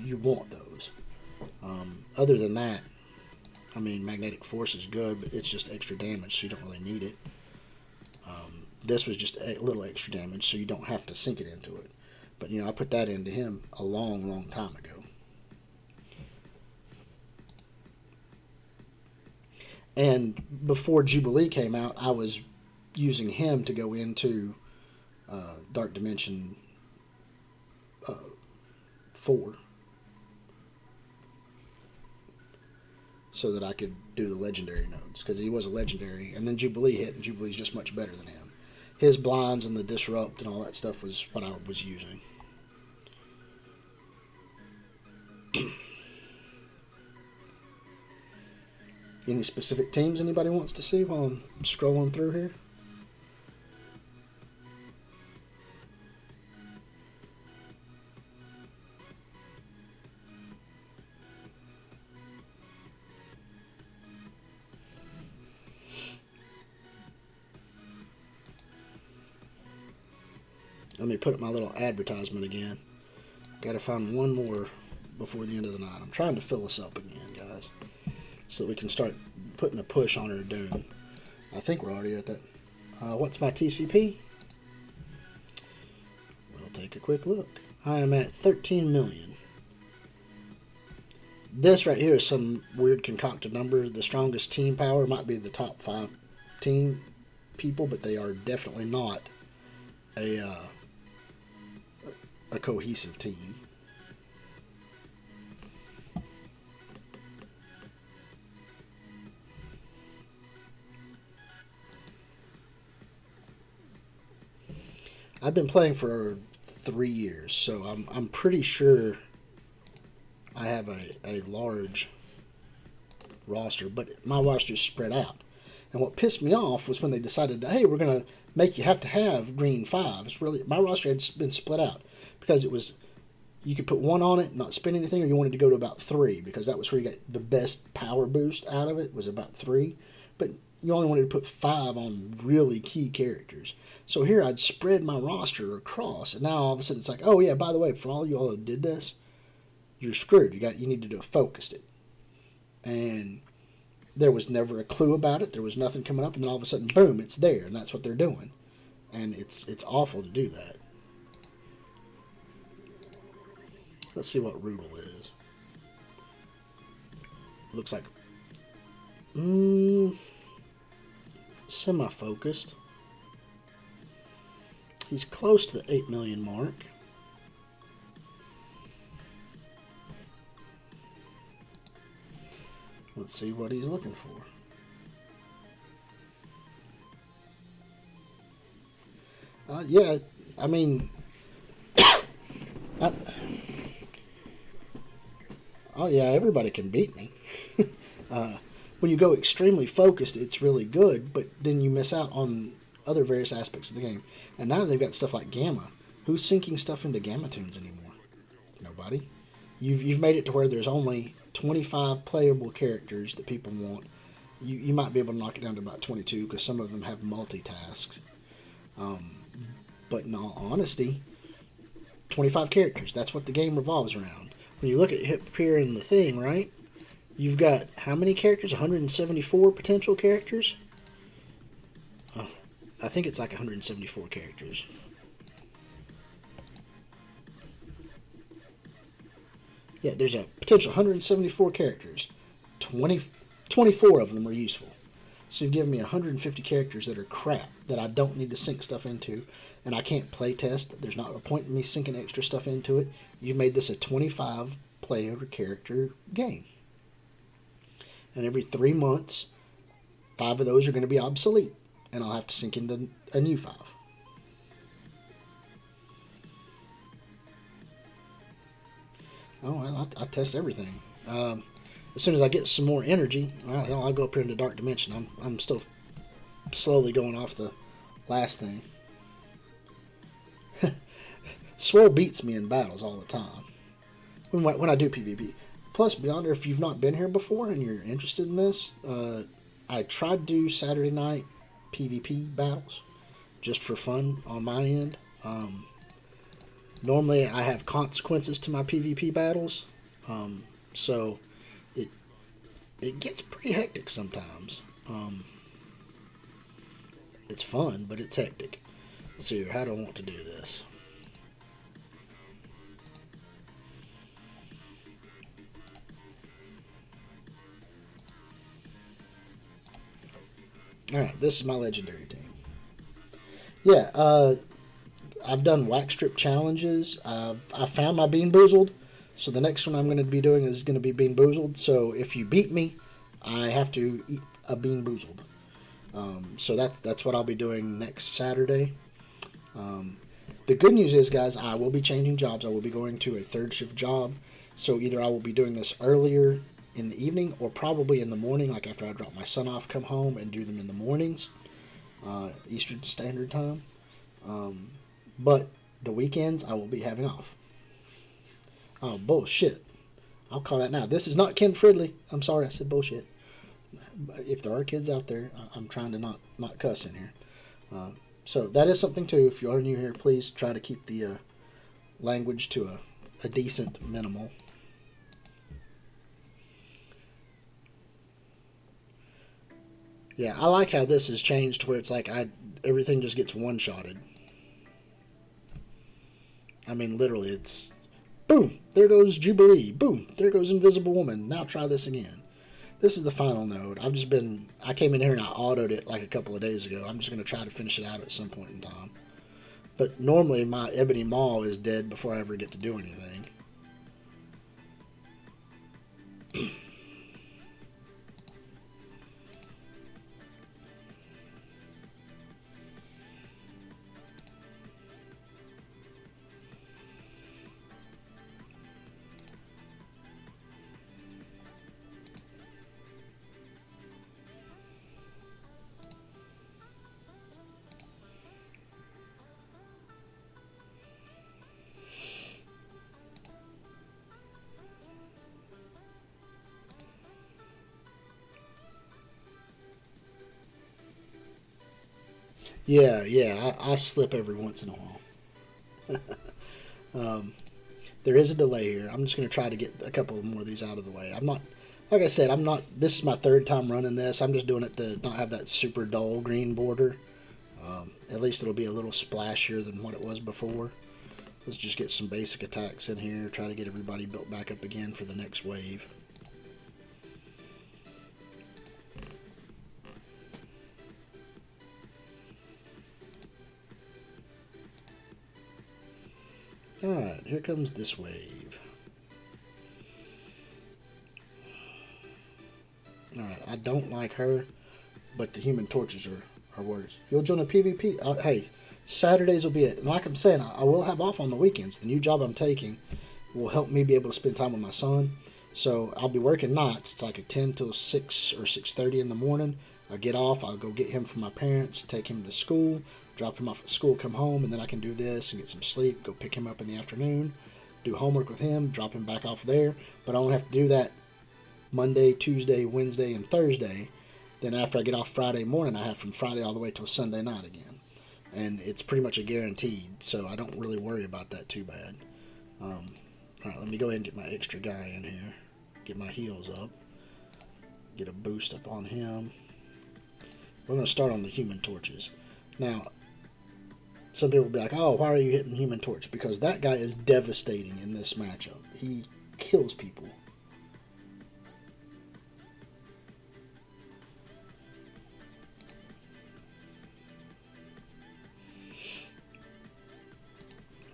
you want those. Other than that, I mean, Magnetic Force is good, but it's just extra damage, so you don't really need it. This was just a little extra damage, so you don't have to sink it into it. But, you know, I put that into him a long, long time ago. And before Jubilee came out, I was using him to go into Dark Dimension 4. So that I could do the legendary nodes, because he was a legendary. And then Jubilee hit, and Jubilee's just much better than him. His blinds and the disrupt and all that stuff was what I was using. Any specific teams anybody wants to see while I'm scrolling through here? Let me put up my little advertisement again. Got to find one more before the end of the night. I'm trying to fill this up again, guys, so that we can start putting a push on our Doom. I think we're already at that. What's my TCP? We'll take a quick look. I am at 13 million. This right here is some weird concocted number. The strongest team power might be the top 5 team people, but they are definitely not a cohesive team. I've been playing for 3 years, so I'm pretty sure I have a large roster, but my roster is spread out. And what pissed me off was when they decided, hey, we're going to make you have to have green 5. It's really, my roster had been split out because it was, you could put 1 on it, not spend anything, or you wanted to go to about 3 because that was where you got the best power boost out of it, was about 3. But you only wanted to put 5 on really key characters. So here I'd spread my roster across, and now all of a sudden it's like, oh yeah, by the way, for all you all that did this, you're screwed. You need to do a focused it. And there was never a clue about it. There was nothing coming up, and then all of a sudden, boom, it's there, and that's what they're doing. And it's awful to do that. Let's see what Rudel is. Looks like semi-focused. He's close to the 8 million mark. Let's see what he's looking for. Yeah, I mean, oh yeah, everybody can beat me. When you go extremely focused, it's really good, but then you miss out on other various aspects of the game. And now they've got stuff like Gamma. Who's syncing stuff into Gamma Tunes anymore? Nobody. You've made it to where there's only 25 playable characters that people want. You might be able to knock it down to about 22 because some of them have multitasks. But in all honesty, 25 characters. That's what the game revolves around. When you look at Hip here in the thing, right? You've got how many characters? 174 potential characters? Oh, I think it's like 174 characters. Yeah, there's a potential 174 characters. 24 of them are useful. So you've given me 150 characters that are crap that I don't need to sync stuff into, and I can't play test. There's not a point in me syncing extra stuff into it. You've made this a 25 player character game. And every 3 months, 5 of those are going to be obsolete, and I'll have to sync into a new 5. Oh, I test everything. As soon as I get some more energy, well, I'll go up here into Dark Dimension. I'm still slowly going off the last thing. Swole beats me in battles all the time when I do PvP. Plus, Beyonder, if you've not been here before and you're interested in this, I tried to do Saturday night PvP battles just for fun on my end. Normally, I have consequences to my PvP battles, so it gets pretty hectic sometimes. It's fun, but it's hectic. Let's see here, how do I want to do this? Alright, this is my legendary team. Yeah, I've done wax strip challenges. I found my Bean Boozled, so the next one I'm going to be doing is going to be Bean Boozled. So if you beat me, I have to eat a Bean Boozled. So that's what I'll be doing next Saturday. The good news is, guys, I will be changing jobs. I will be going to a third shift job. So either I will be doing this earlier in the evening or probably in the morning, like after I drop my son off, come home and do them in the mornings, Eastern Standard Time. But the weekends I will be having off. Oh, bullshit. I'll call that now. This is not Ken Fridley. I'm sorry I said bullshit. If there are kids out there, I'm trying to not cuss in here. So that is something too. If you are new here, please try to keep the language to a decent minimal. Yeah, I like how this has changed to where it's like everything just gets one-shotted. I mean, literally, it's boom, there goes Jubilee. Boom, there goes Invisible Woman. Now try this again. This is the final node. I came in here and I autoed it like a couple of days ago. I'm just going to try to finish it out at some point in time. But normally my Ebony Maw is dead before I ever get to do anything. Yeah, I slip every once in a while. There is a delay here. I'm just going to try to get a couple more of these out of the way. I'm not, like I said, this is my third time running this. I'm just doing it to not have that super dull green border. At least it'll be a little splashier than what it was before. Let's just get some basic attacks in here. Try to get everybody built back up again for the next wave. Alright, here comes this wave. Alright, I don't like her, but the Human Torches are worse. You'll join a PvP? Hey, Saturdays will be it. And like I'm saying, I will have off on the weekends. The new job I'm taking will help me be able to spend time with my son. So I'll be working nights. It's like a 10 till 6 or 6:30 in the morning. I get off. I'll go get him from my parents, take him to school, drop him off at school, come home, and then I can do this and get some sleep, go pick him up in the afternoon, do homework with him, drop him back off there. But I only have to do that Monday, Tuesday, Wednesday, and Thursday. Then after I get off Friday morning, I have from Friday all the way till Sunday night again. And it's pretty much a guaranteed, so I don't really worry about that too bad. Alright, let me go ahead and get my extra guy in here. Get my heals up. Get a boost up on him. We're going to start on the Human Torches. Now, some people will be like, oh, why are you hitting Human Torch? Because that guy is devastating in this matchup. He kills people.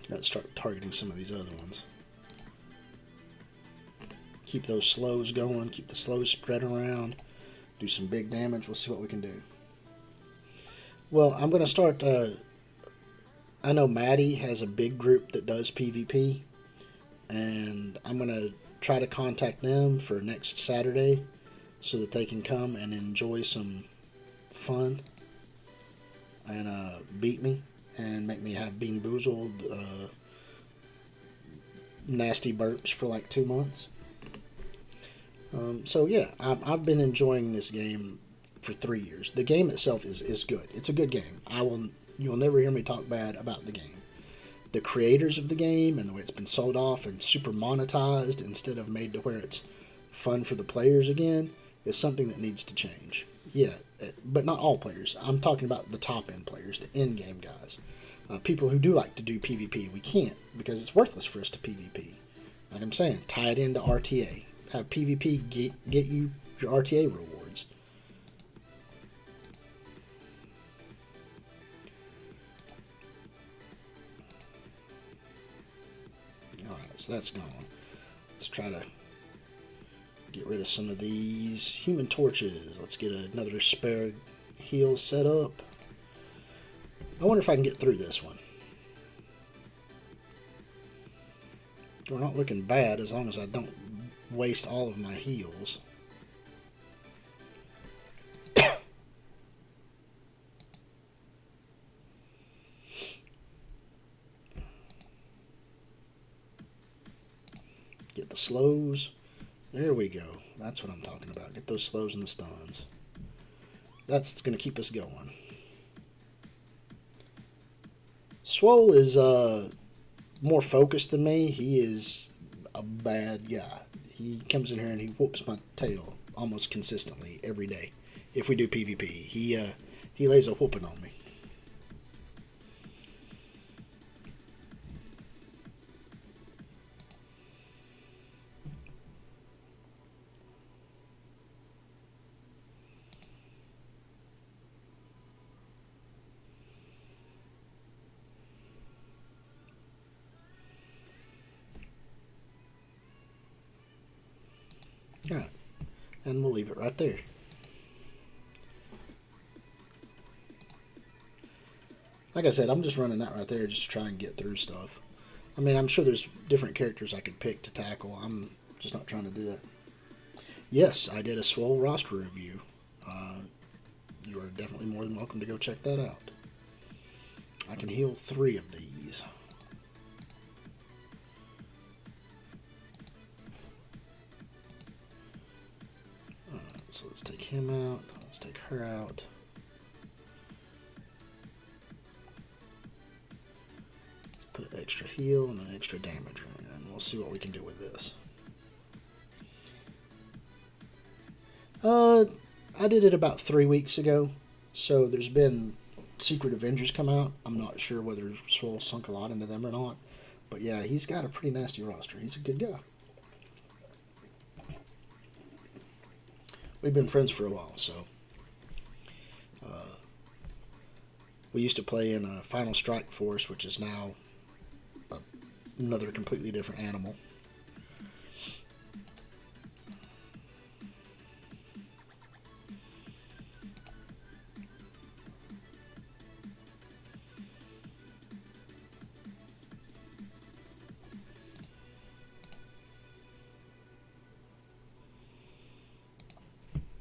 Let's start targeting some of these other ones. Keep those slows going. Keep the slows spread around. Do some big damage. We'll see what we can do. Well, I'm going to start... I know Maddie has a big group that does PvP. And I'm going to try to contact them for next Saturday so that they can come and enjoy some fun and beat me and make me have Bean Boozled nasty burps for like 2 months. So yeah, I've been enjoying this game for 3 years. The game itself is good. It's a good game. You'll never hear me talk bad about the game. The creators of the game and the way it's been sold off and super monetized instead of made to where it's fun for the players again is something that needs to change. Yeah, but not all players. I'm talking about the top end players, the end game guys. People who do like to do PvP, we can't because it's worthless for us to PvP. Like I'm saying, tie it into RTA. Have PvP get you your RTA rewards. Alright, so that's gone. Let's try to get rid of some of these Human Torches. Let's get another spare heal set up. I wonder if I can get through this one. We're not looking bad as long as I don't waste all of my heals. Get the slows. There we go. That's what I'm talking about. Get those slows and the stuns. That's going to keep us going. Swole is more focused than me. He is a bad guy. He comes in here and he whoops my tail almost consistently every day. If we do PvP, he lays a whooping on me. Alright, and we'll leave it right there. Like I said, I'm just running that right there just to try and get through stuff. I mean, I'm sure there's different characters I could pick to tackle. I'm just not trying to do that. Yes, I did a Swole roster review. You are definitely more than welcome to go check that out. I can heal 3 of these. So let's take him out. Let's take her out. Let's put an extra heal and an extra damage in, and we'll see what we can do with this. I did it about 3 weeks ago, so there's been Secret Avengers come out. I'm not sure whether Swole sunk a lot into them or not, but yeah, he's got a pretty nasty roster. He's a good guy. We've been friends for a while, so we used to play in Final Strike Force, which is now a another completely different animal.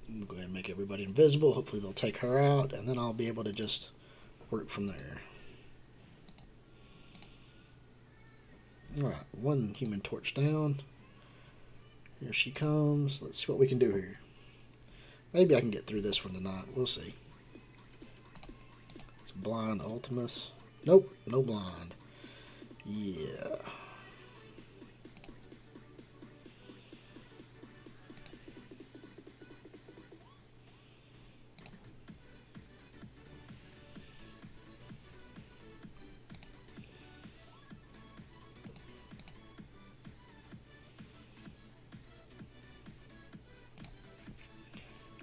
We'll go ahead and make everybody invisible. Hopefully they'll take her out, and then I'll be able to just work from there. Alright, one Human Torch down. Here she comes. Let's see what we can do here. Maybe I can get through this one tonight. We'll see. It's Blind Ultimus. Nope, no blind. Yeah.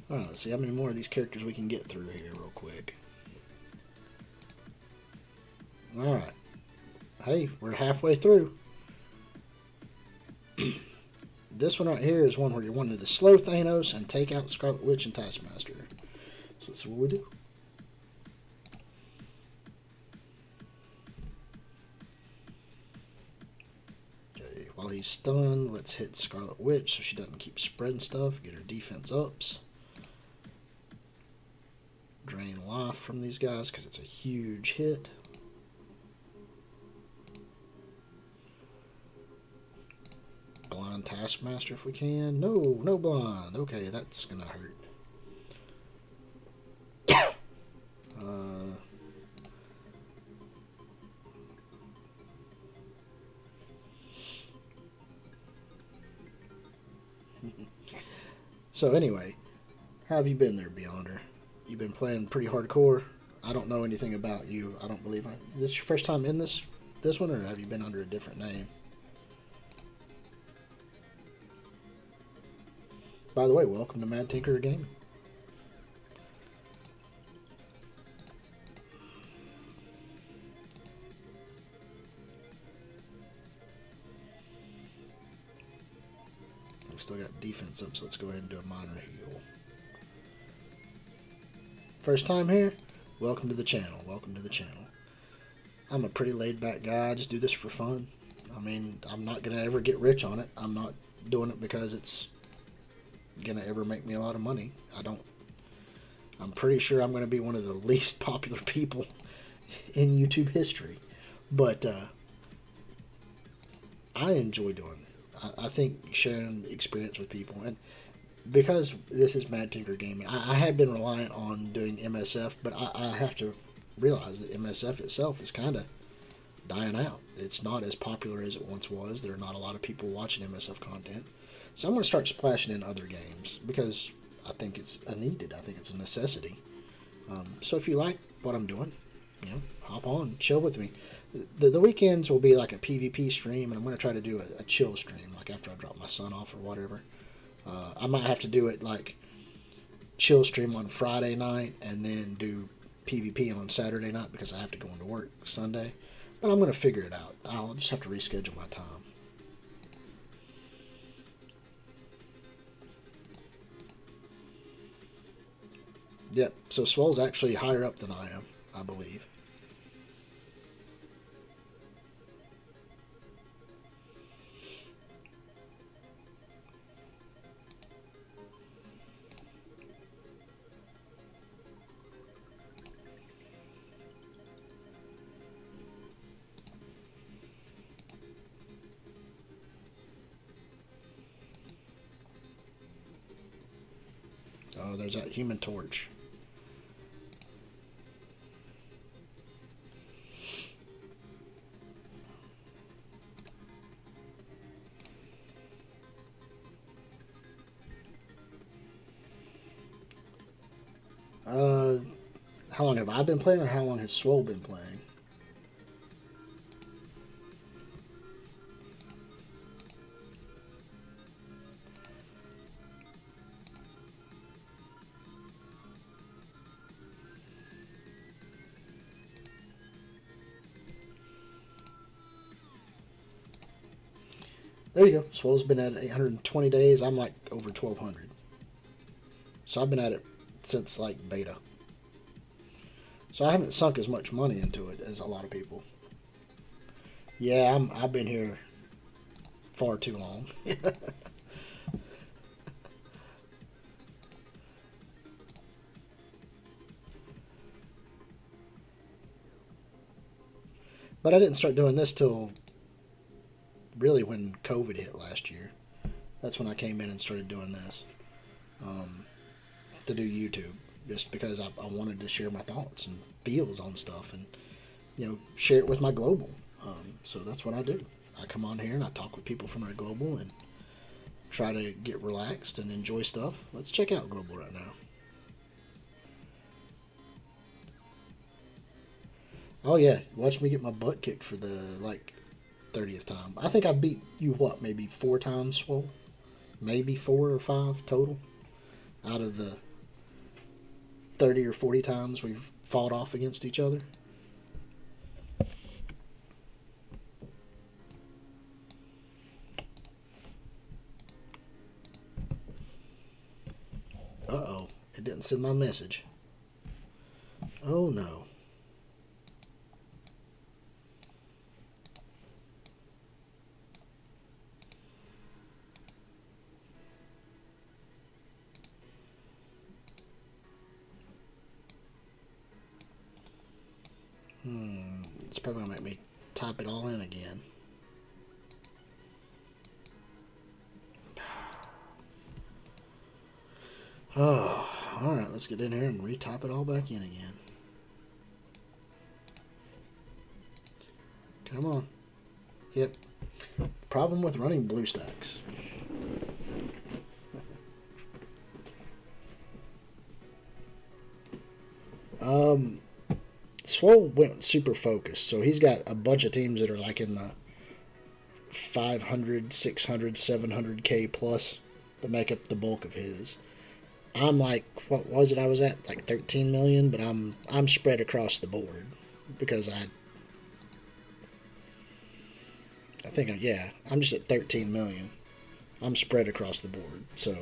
Alright, let's see how many more of these characters we can get through here real quick. Alright. Hey, we're halfway through. This one right here is one where you wanted to slow Thanos and take out Scarlet Witch and Taskmaster. So that's what we do. Okay, while he's stunned, let's hit Scarlet Witch so she doesn't keep spreading stuff. Get her defense ups. Drain life from these guys because it's a huge hit. Blind Taskmaster if we can. No, no blind. Okay, that's gonna hurt. So anyway, how have you been there, Beyonder? You've been playing pretty hardcore. I don't know anything about you. I don't believe Is this your first time in this one, or have you been under a different name? By the way, welcome to Mad Tinker Gaming. We've still got defense up, so let's go ahead and do a minor heal. First time here? Welcome to the channel. Welcome to the channel. I'm a pretty laid-back guy. I just do this for fun. I mean, I'm not going to ever get rich on it. I'm not doing it because it's going to ever make me a lot of money. I'm pretty sure I'm going to be one of the least popular people in YouTube history. But I enjoy doing it. I think sharing experience with people. And because this is Mad Tinker Gaming, I have been reliant on doing MSF, but I have to realize that MSF itself is kind of dying out. It's not as popular as it once was. There are not a lot of people watching MSF content. So I'm going to start splashing in other games because I think it's needed. I think it's a necessity. So if you like what I'm doing, hop on, chill with me. The weekends will be like a PvP stream, and I'm going to try to do a chill stream, like after I drop my son off or whatever. I might have to do it like chill stream on Friday night and then do PvP on Saturday night because I have to go into work Sunday. But I'm going to figure it out. I'll just have to reschedule my time. Yep, so Swell's actually higher up than I am, I believe. Oh, there's that Human Torch. How long have I been playing, or how long has Swole been playing? There you go. Swole's been at 820 days. I'm like over 1,200. So I've been at it since like beta. So I haven't sunk as much money into it as a lot of people. Yeah, I've been here far too long. But I didn't start doing this till really when COVID hit last year. That's when I came in and started doing this um, to do YouTube, just because I wanted to share my thoughts and feels on stuff, and share it with my global. So that's what I do. I come on here and I talk with people from our global and try to get relaxed and enjoy stuff. Let's check out global right now. Oh yeah, watch me get my butt kicked for the like 30th time. I think I beat you what, maybe 4 times, Swole? Maybe 4 or 5 total out of the 30 or 40 times we've fought off against each other. Uh oh, it didn't send my message. Oh no. It's probably gonna make me type it all in again. Oh, alright, let's get in here and retype it all back in again. Come on. Yep. Problem with running BlueStacks. um, Swole went super focused, so he's got a bunch of teams that are like in the 500, 600, 700K plus that make up the bulk of his. I'm like, what was it I was at? Like 13 million, but I'm spread across the board because I think, yeah, I'm just at 13 million. I'm spread across the board, so.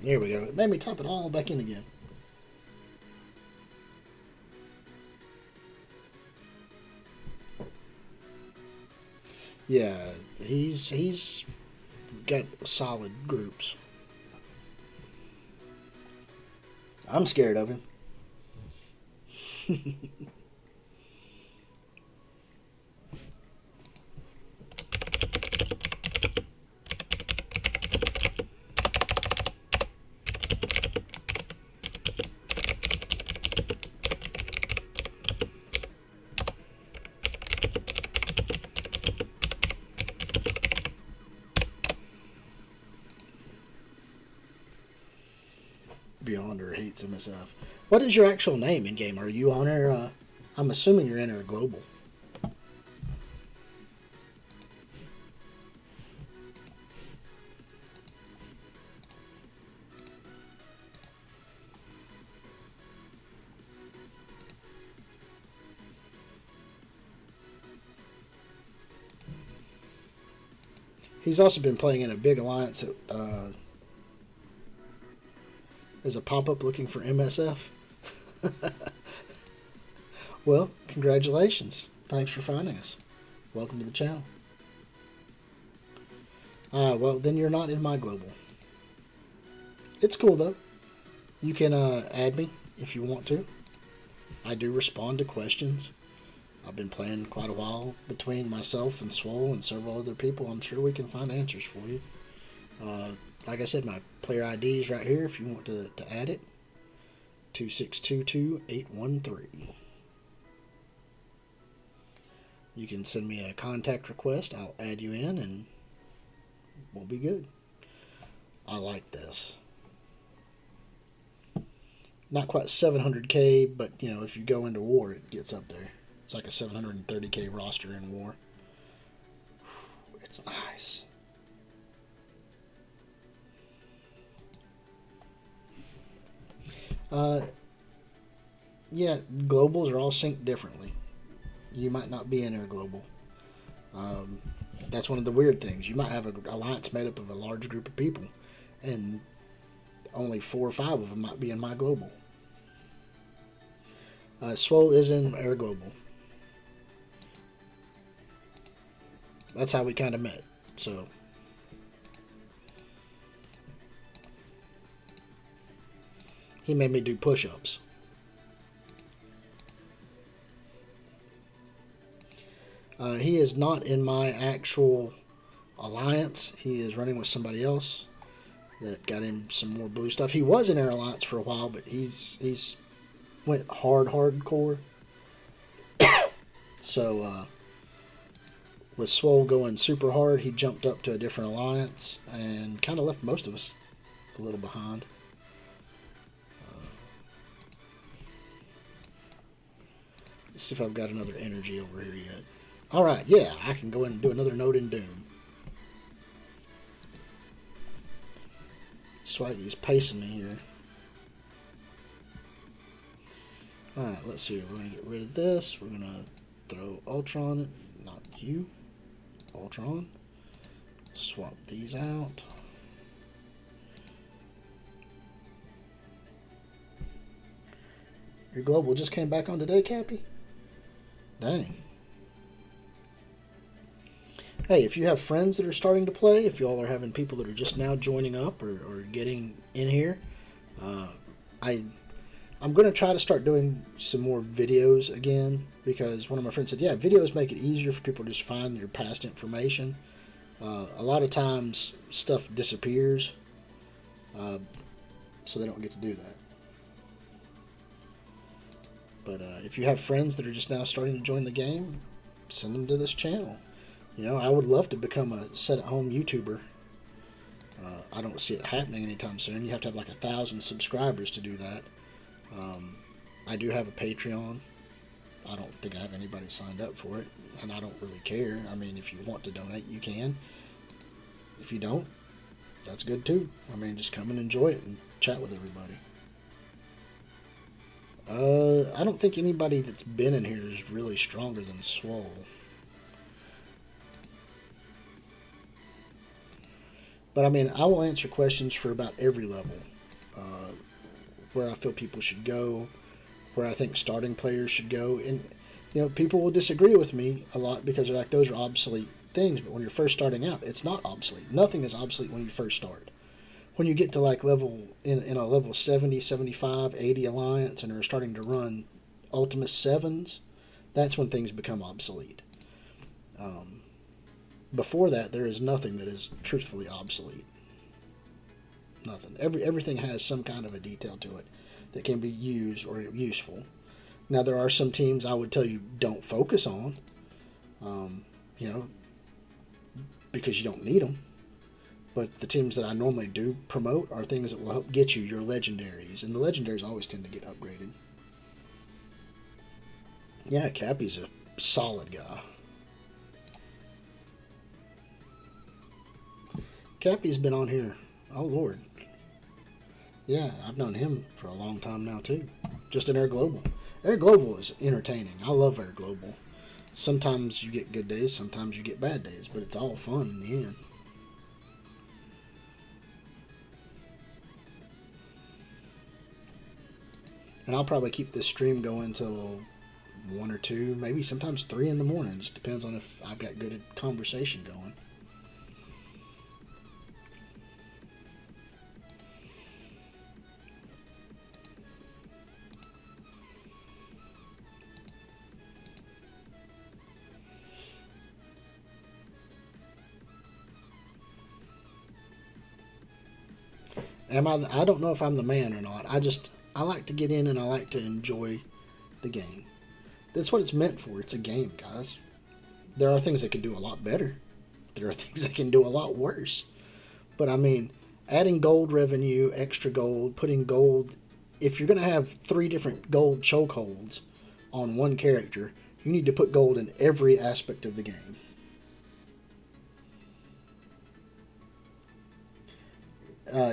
There we go. It made me type it all back in again. Yeah, he's got solid groups. I'm scared of him. Beyonder hates MSF. What is your actual name in game? Are you on our? I'm assuming you're in our global. He's also been playing in a big alliance that is a pop up looking for MSF. Well, congratulations. Thanks for finding us. Welcome to the channel. Well, then you're not in my global. It's cool, though. You can add me if you want to. I do respond to questions. I've been playing quite a while between myself and Swole and several other people. I'm sure we can find answers for you. Like I said, my player ID is right here if you want to add it. 2622813. You can send me a contact request. I'll add you in and we'll be good. I like this. Not quite 700k, but you know, if you go into war, it gets up there. It's like a 730k roster in war. It's nice. Yeah, globals are all synced differently. You might not be in Air Global. That's one of the weird things. You might have an alliance made up of a large group of people, and only 4 or 5 of them might be in my global. Swole is in Air Global. That's how we kind of met. So he made me do push-ups. He is not in my actual alliance. He is running with somebody else that got him some more blue stuff. He was in Air Alliance for a while, but he's went hardcore. So with Swole going super hard, he jumped up to a different alliance and kind of left most of us a little behind. Let's see if I've got another energy over here yet. Alright, yeah, I can go in and do another node in Doom. Swaggy's pacing me here. Alright, let's see. We're going to get rid of this. We're going to throw Ultron. Not you. Ultron. Swap these out. Your global just came back on today, Cappy? Dang. Hey, if you have friends that are starting to play, if y'all are having people that are just now joining up or getting in here, I'm going to try to start doing some more videos again, because one of my friends said, yeah, videos make it easier for people to just find your past information. A lot of times stuff disappears, so they don't get to do that. But if you have friends that are just now starting to join the game, send them to this channel. You know, I would love to become a set-at-home YouTuber. I don't see it happening anytime soon. You have to have like 1,000 subscribers to do that. I do have a Patreon. I don't think I have anybody signed up for it, and I don't really care. I mean, if you want to donate, you can. If you don't, that's good too. I mean, just come and enjoy it and chat with everybody. I don't think anybody that's been in here is really stronger than Swole. But I mean, I will answer questions for about every level. Where I feel people should go, where I think starting players should go. And, you know, people will disagree with me a lot because they're like, those are obsolete things. But when you're first starting out, it's not obsolete. Nothing is obsolete when you first start. When you get to like in a level 70, 75, 80 alliance and are starting to run Ultimate 7s, that's when things become obsolete. Before that, there is nothing that is truthfully obsolete. Nothing. Everything has some kind of a detail to it that can be used or useful. Now, there are some teams I would tell you don't focus on, you know, because you don't need them. But the teams that I normally do promote are things that will help get you your legendaries. And the legendaries always tend to get upgraded. Yeah, Cappy's a solid guy. Cappy's been on here. Oh, Lord. Yeah, I've known him for a long time now, too. Just in Air Global. Air Global is entertaining. I love Air Global. Sometimes you get good days, sometimes you get bad days, but it's all fun in the end. And I'll probably keep this stream going till 1 or 2, maybe sometimes 3 in the morning. It just depends on if I've got good conversation going. I don't know if I'm the man or not. I like to get in and I like to enjoy the game. That's what it's meant for. It's a game, guys. There are things that can do a lot better. There are things that can do a lot worse. But I mean, adding gold revenue, extra gold, putting gold. If you're going to have 3 different gold chokeholds on one character, you need to put gold in every aspect of the game.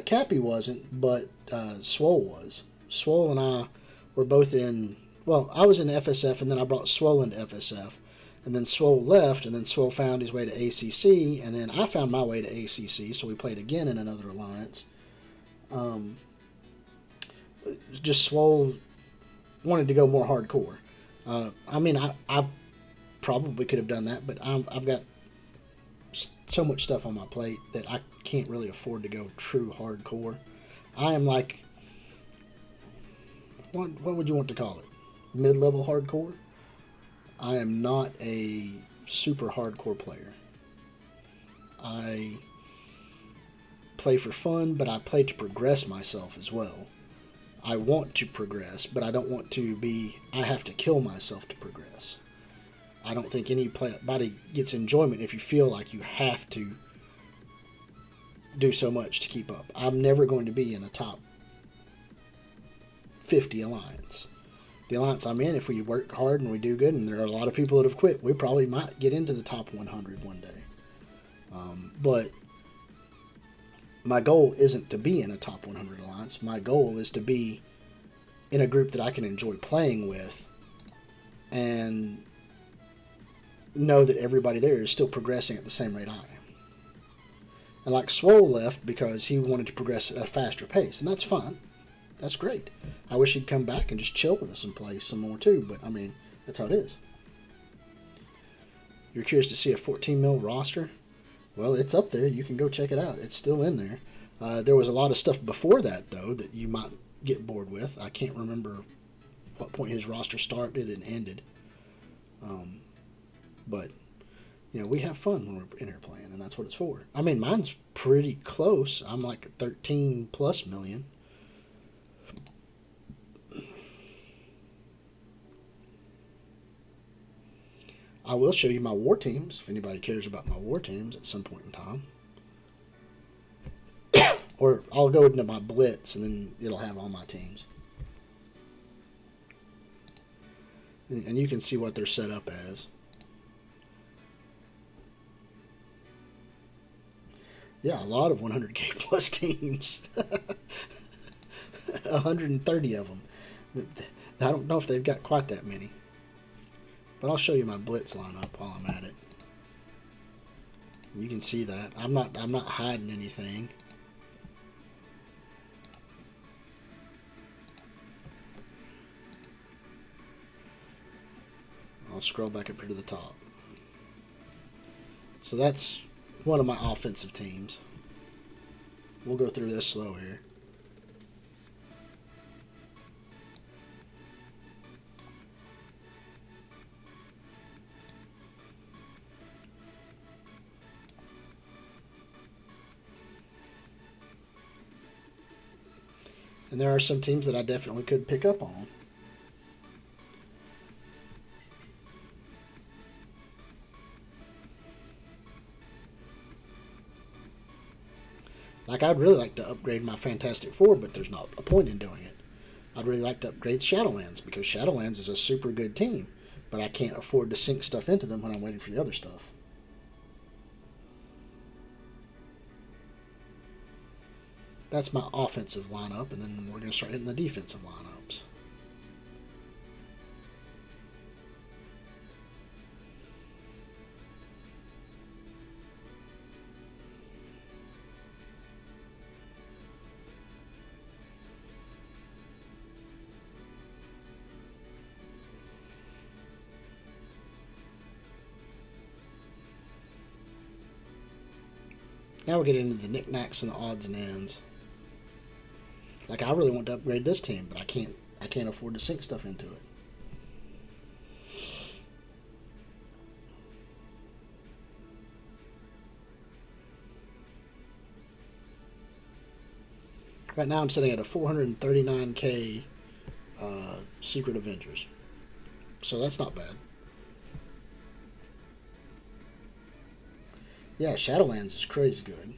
Cappy wasn't, but Swole was. Swole and I were both in. Well, I was in FSF, and then I brought Swole into FSF, and then Swole left, and then Swole found his way to ACC, and then I found my way to ACC, so we played again in another alliance. Just Swole wanted to go more hardcore. I mean, I probably could have done that, but I've got so much stuff on my plate that I can't really afford to go true hardcore. I am like, what would you want to call it? Mid-level hardcore? I am not a super hardcore player. I play for fun, but I play to progress myself as well. I want to progress, but I don't want to be, I have to kill myself to progress. I don't think anybody gets enjoyment if you feel like you have to do so much to keep up. I'm never going to be in a top 50 alliance. The alliance I'm in, if we work hard and we do good, and there are a lot of people that have quit, we probably might get into the top 100 one day. But my goal isn't to be in a top 100 alliance. My goal is to be in a group that I can enjoy playing with and know that everybody there is still progressing at the same rate I am. And like Swole left because he wanted to progress at a faster pace, and that's fine. That's great. I wish he'd come back and just chill with us and play some more too, but I mean, that's how it is. You're curious to see a 14 mil roster? Well, it's up there. You can go check it out. It's still in there. There was a lot of stuff before that, though, that you might get bored with. I can't remember what point his roster started and ended. But, you know, we have fun when we're in here playing, and that's what it's for. I mean, mine's pretty close. I'm like 13 plus million. I will show you my war teams if anybody cares about my war teams at some point in time. Or I'll go into my blitz and then it'll have all my teams. And you can see what they're set up as. Yeah, a lot of 100K plus teams. 130 of them. I don't know if they've got quite that many. But I'll show you my blitz lineup while I'm at it. You can see that. I'm not hiding anything. I'll scroll back up here to the top. So that's one of my offensive teams. We'll go through this slow here. And there are some teams that I definitely could pick up on. Like, I'd really like to upgrade my Fantastic Four, but there's not a point in doing it. I'd really like to upgrade Shadowlands, because Shadowlands is a super good team, but I can't afford to sink stuff into them when I'm waiting for the other stuff. That's my offensive lineup, and then we're going to start hitting the defensive lineups. Now we're getting into the knickknacks and the odds and ends. Like, I really want to upgrade this team, but I can't afford to sink stuff into it. Right now I'm sitting at a 439k Secret Avengers. So that's not bad. Yeah, Shadowlands is crazy good.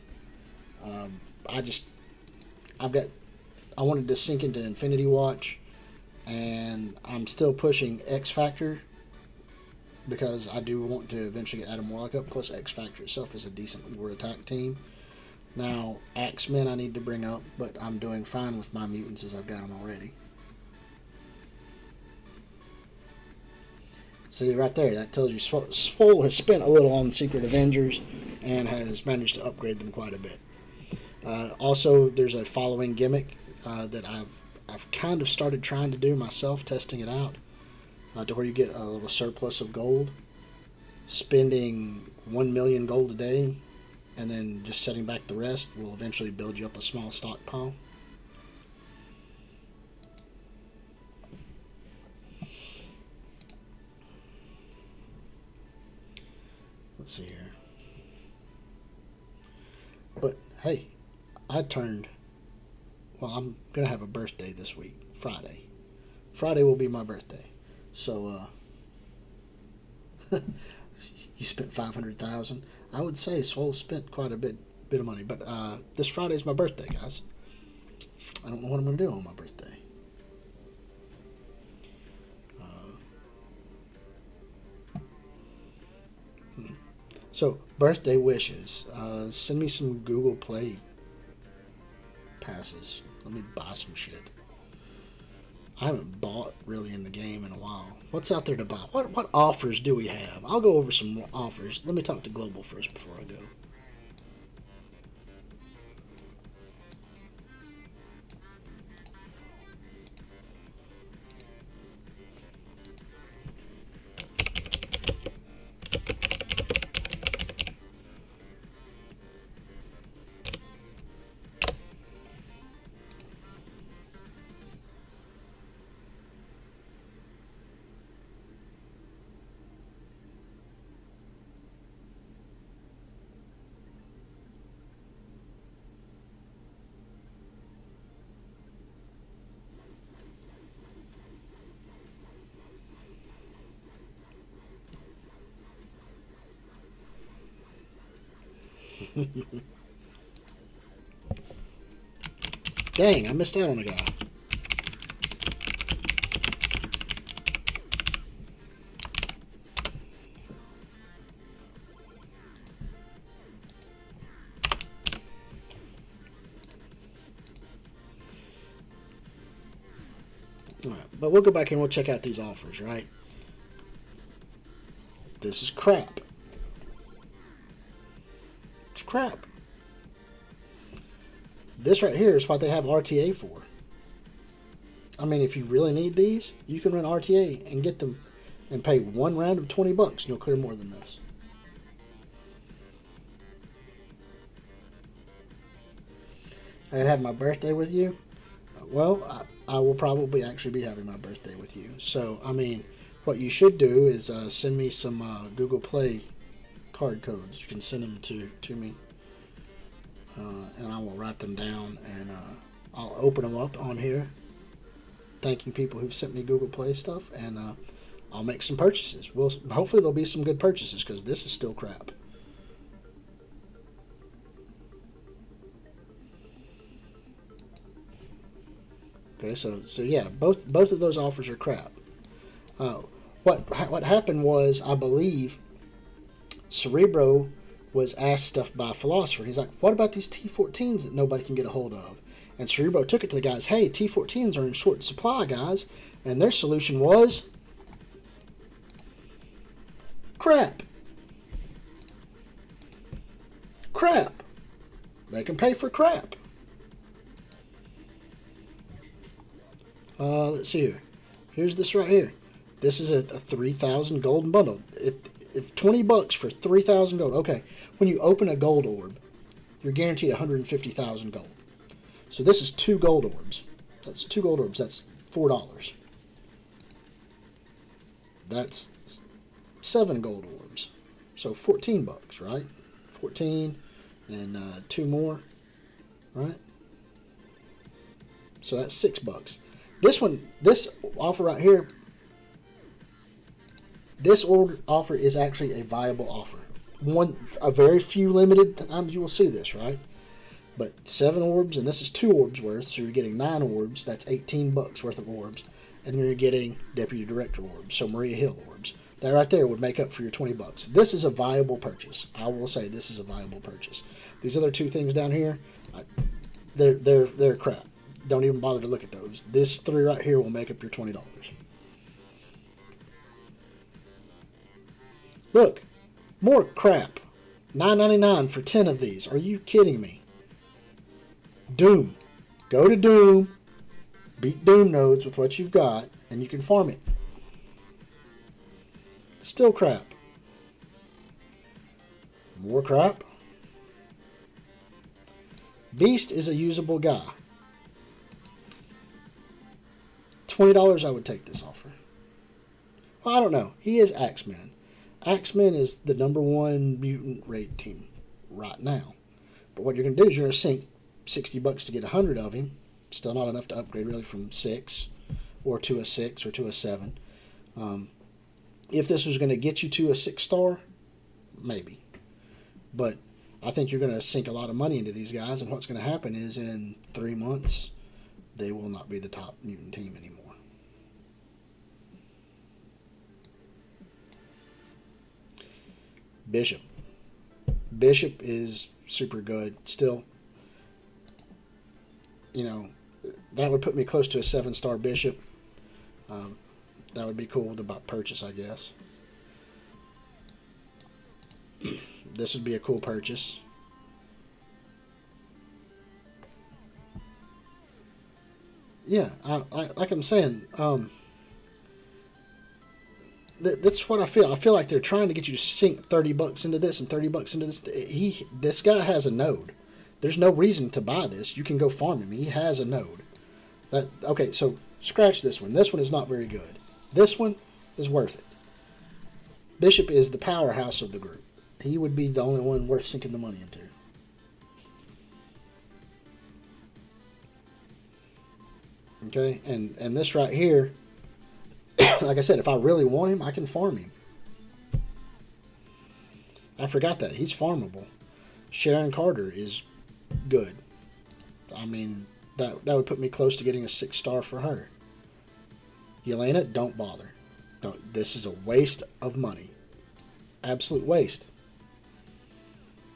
I wanted to sink into Infinity Watch, and I'm still pushing X Factor because I do want to eventually get Adam Warlock up. Plus, X Factor itself is a decent war attack team. Now, Axemen I need to bring up, but I'm doing fine with my mutants as I've got them already. See, right there, that tells you Swole has spent a little on Secret Avengers and has managed to upgrade them quite a bit. Also, there's a following gimmick that I've kind of started trying to do myself, testing it out, to where you get a little surplus of gold, spending 1 million gold a day, and then just setting back the rest will eventually build you up a small stockpile. Let's see here. But hey, I'm going to have a birthday this week, Friday. Friday will be my birthday. So, you spent 500,000. I would say Swole spent quite a bit of money, but this Friday is my birthday, guys. I don't know what I'm going to do on my birthday. So, birthday wishes. Send me some Google Play passes. Let me buy some shit. I haven't bought really in the game in a while. What's out there to buy? What offers do we have? I'll go over some offers. Let me talk to Global first before I go. Dang, I missed out on a guy. Alright, but we'll go back and we'll check out these offers, right? This is crap. It's crap. This right here is what they have RTA for. I mean, if you really need these, you can run RTA and get them and pay one round of $20 and you'll clear more than this. I had my birthday with you. Well, I will probably actually be having my birthday with you. So, I mean, what you should do is send me some Google Play card codes. You can send them to me. And I will write them down and I'll open them up on here, thanking people who've sent me Google Play stuff, and I'll make some purchases. Hopefully there'll be some good purchases because this is still crap. Okay, so yeah, both of those offers are crap. What happened was, I believe Cerebro was asked stuff by Philosopher. He's like, what about these T14s that nobody can get a hold of? And Cerebro took it to the guys, hey, T14s are in short supply, guys. And their solution was crap. Crap. They can pay for crap. Let's see here. Here's this right here. This is a 3,000 golden bundle. If $20 for 3,000 gold. Okay, when you open a gold orb, you're guaranteed 150,000 gold. So this is 2 gold orbs. That's 2 gold orbs. That's $4. That's 7 gold orbs. So 14 bucks, right? 14 and 2 more, right? So that's $6. This offer right here, this offer is actually a viable offer. A very few limited times you will see this, right? But 7 orbs, and this is 2 orbs worth, so you're getting 9 orbs. That's $18 worth of orbs, and then you're getting Deputy Director orbs, so Maria Hill orbs. That right there would make up for your $20. This is a viable purchase. I will say this is a viable purchase. These other 2 things down here, they're crap. Don't even bother to look at those. This 3 right here will make up your $20. Look, more crap. $9.99 for 10 of these. Are you kidding me? Doom. Go to Doom. Beat Doom nodes with what you've got, and you can farm it. Still crap. More crap. Beast is a usable guy. $20 I would take this offer. Well, I don't know. He is Axeman. Axeman is the #1 mutant raid team right now. But what you're going to do is you're going to sink $60 to get 100 of him. Still not enough to upgrade really from 6 or to a 6 or to a 7. If this was going to get you to a 6-star, maybe. But I think you're going to sink a lot of money into these guys, and what's going to happen is in 3 months, they will not be the top mutant team anymore. Bishop. Bishop is super good. Still, you know, that would put me close to a 7-star Bishop. That would be cool to purchase, I guess. This would be a cool purchase. Yeah, like I'm saying, that's what I feel. I feel like they're trying to get you to sink $30 into this and $30 into this. This guy has a node. There's no reason to buy this. You can go farm him. He has a node. Okay, so scratch this one. This one is not very good. This one is worth it. Bishop is the powerhouse of the group. He would be the only one worth sinking the money into. Okay, and this right here, like I said, if I really want him, I can farm him. I forgot that. He's farmable. Sharon Carter is good. I mean, that would put me close to getting a 6-star for her. Yelena, don't bother. Don't. This is a waste of money. Absolute waste.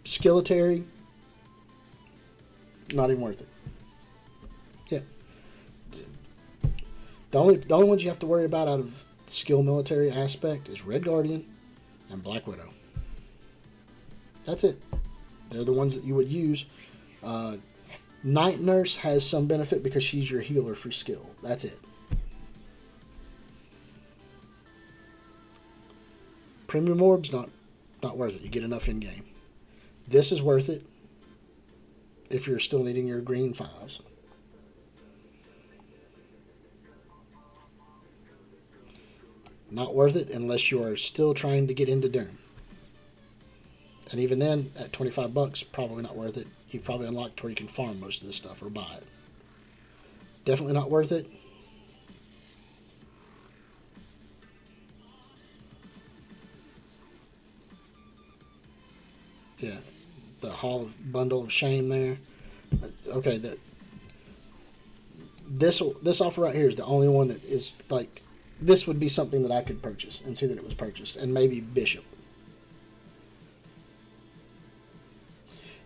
Skilletary, not even worth it. Yeah. The only ones you have to worry about out of the skill military aspect is Red Guardian and Black Widow. That's it. They're the ones that you would use. Night Nurse has some benefit because she's your healer for skill. That's it. Premium orbs, not worth it. You get enough in game. This is worth it if you're still needing your green 5s. Not worth it unless you are still trying to get into Doom. And even then, at $25, probably not worth it. You've probably unlocked where you can farm most of this stuff or buy it. Definitely not worth it. Yeah, the bundle of shame there. Okay, this offer right here is the only one that is like, this would be something that I could purchase and see that it was purchased, and maybe Bishop.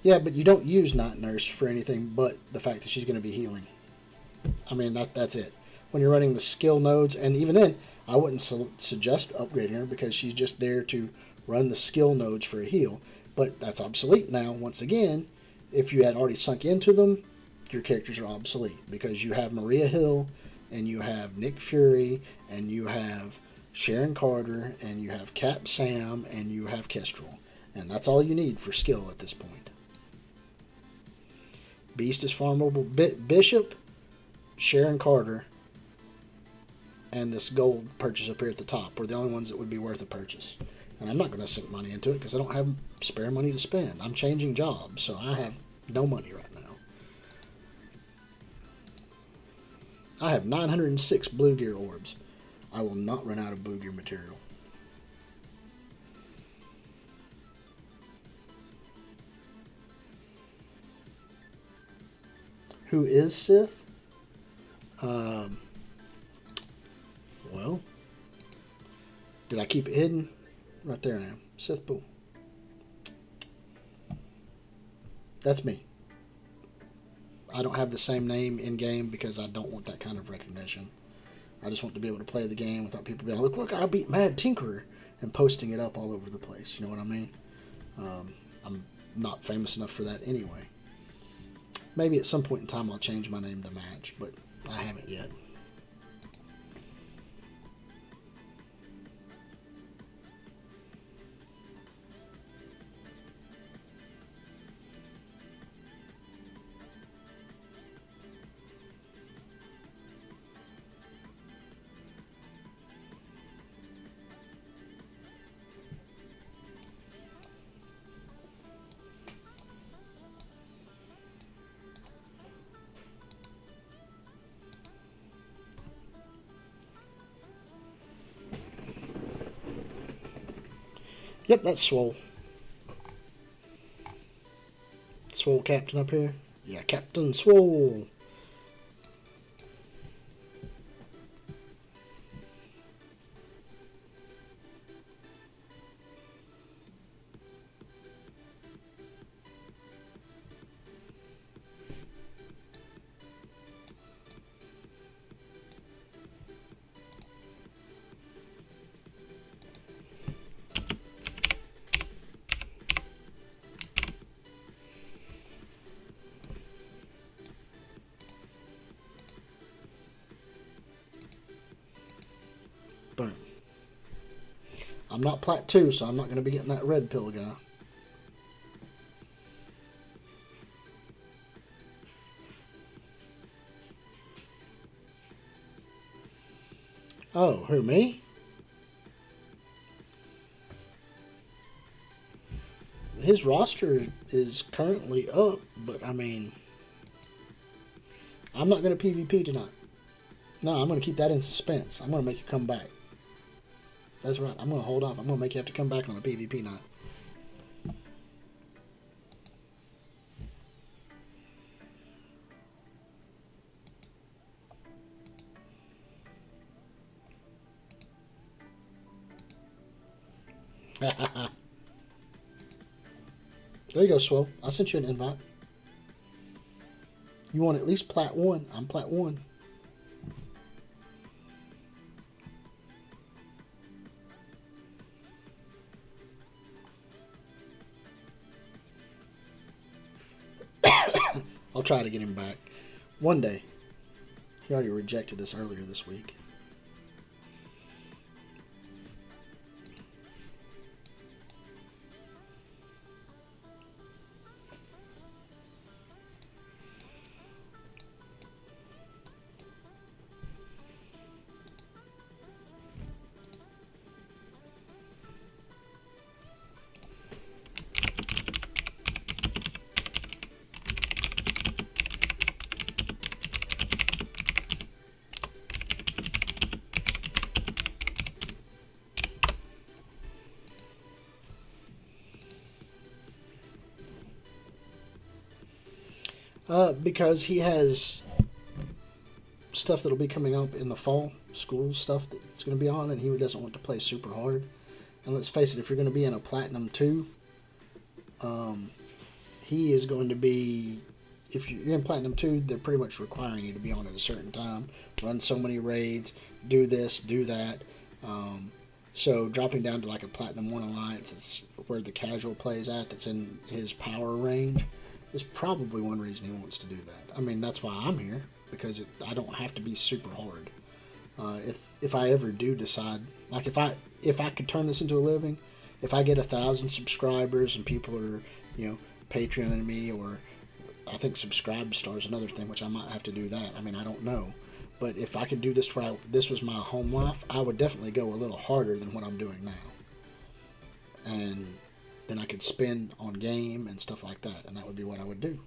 Yeah, but you don't use Night Nurse for anything but the fact that she's going to be healing. I mean, that's it. When you're running the skill nodes, and even then, I wouldn't suggest upgrading her because she's just there to run the skill nodes for a heal. But that's obsolete now. Once again, if you had already sunk into them, your characters are obsolete because you have Maria Hill, and you have Nick Fury, and you have Sharon Carter, and you have Cap Sam, and you have Kestrel. And that's all you need for skill at this point. Beast is farmable. Bishop, Sharon Carter, and this gold purchase up here at the top are the only ones that would be worth a purchase. And I'm not going to sink money into it because I don't have spare money to spend. I'm changing jobs, so I have no money right now. I have 906 Blue Gear orbs. I will not run out of Blue Gear material. Who is Sith? Well, did I keep it hidden? Right there I am. Sith Pool. That's me. I don't have the same name in game because I don't want that kind of recognition. I just want to be able to play the game without people being like, look, I beat Mad Tinkerer, and posting it up all over the place. You know what I mean? I'm not famous enough for that anyway. Maybe at some point in time I'll change my name to match, but I haven't yet. Yep, that's Swole. Swole Captain up here. Yeah, Captain Swole. Boom. I'm not Plat 2, so I'm not going to be getting that red pill guy. Oh, who, me? His roster is currently up, but I mean, I'm not going to PvP tonight. No, I'm going to keep that in suspense. I'm going to make you come back. That's right. I'm going to hold off. I'm going to make you have to come back on a PvP night. There you go, Swell. I sent you an invite. You want at least Plat 1. I'm Plat 1. I'll try to get him back. One day. He already rejected us earlier this week. Because he has stuff that'll be coming up in the fall, school stuff that's going to be on, and he doesn't want to play super hard. And let's face it, if you're going to be in a Platinum 2, he is going to be, if you're in Platinum 2, they're pretty much requiring you to be on at a certain time, run so many raids, do this, do that. So dropping down to like a Platinum 1 Alliance, it's where the casual plays at, that's in his power range, is probably one reason he wants to do that. I mean, that's why I'm here, because I don't have to be super hard. If I ever do decide, like if I could turn this into a living, if I get 1,000 subscribers and people are, Patreoning me, or I think Subscribe Star is another thing, which I might have to do that. I mean, I don't know. But if I could do this where this was my home life, I would definitely go a little harder than what I'm doing now. And then I could spend on game and stuff like that, and that would be what I would do.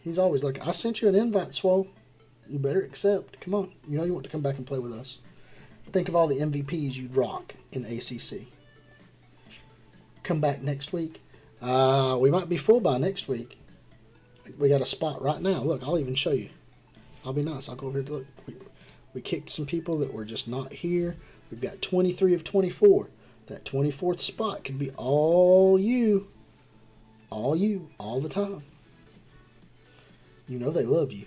He's always like, I sent you an invite, Swole. You better accept. Come on. You know you want to come back and play with us. Think of all the MVPs you'd rock in ACC. Come back next week. We might be full by next week. We got a spot right now. Look, I'll even show you. I'll be nice. I'll go over here to look. We kicked some people that were just not here. We've got 23 of 24. That 24th spot could be all you. All you. All the time. You know they love you.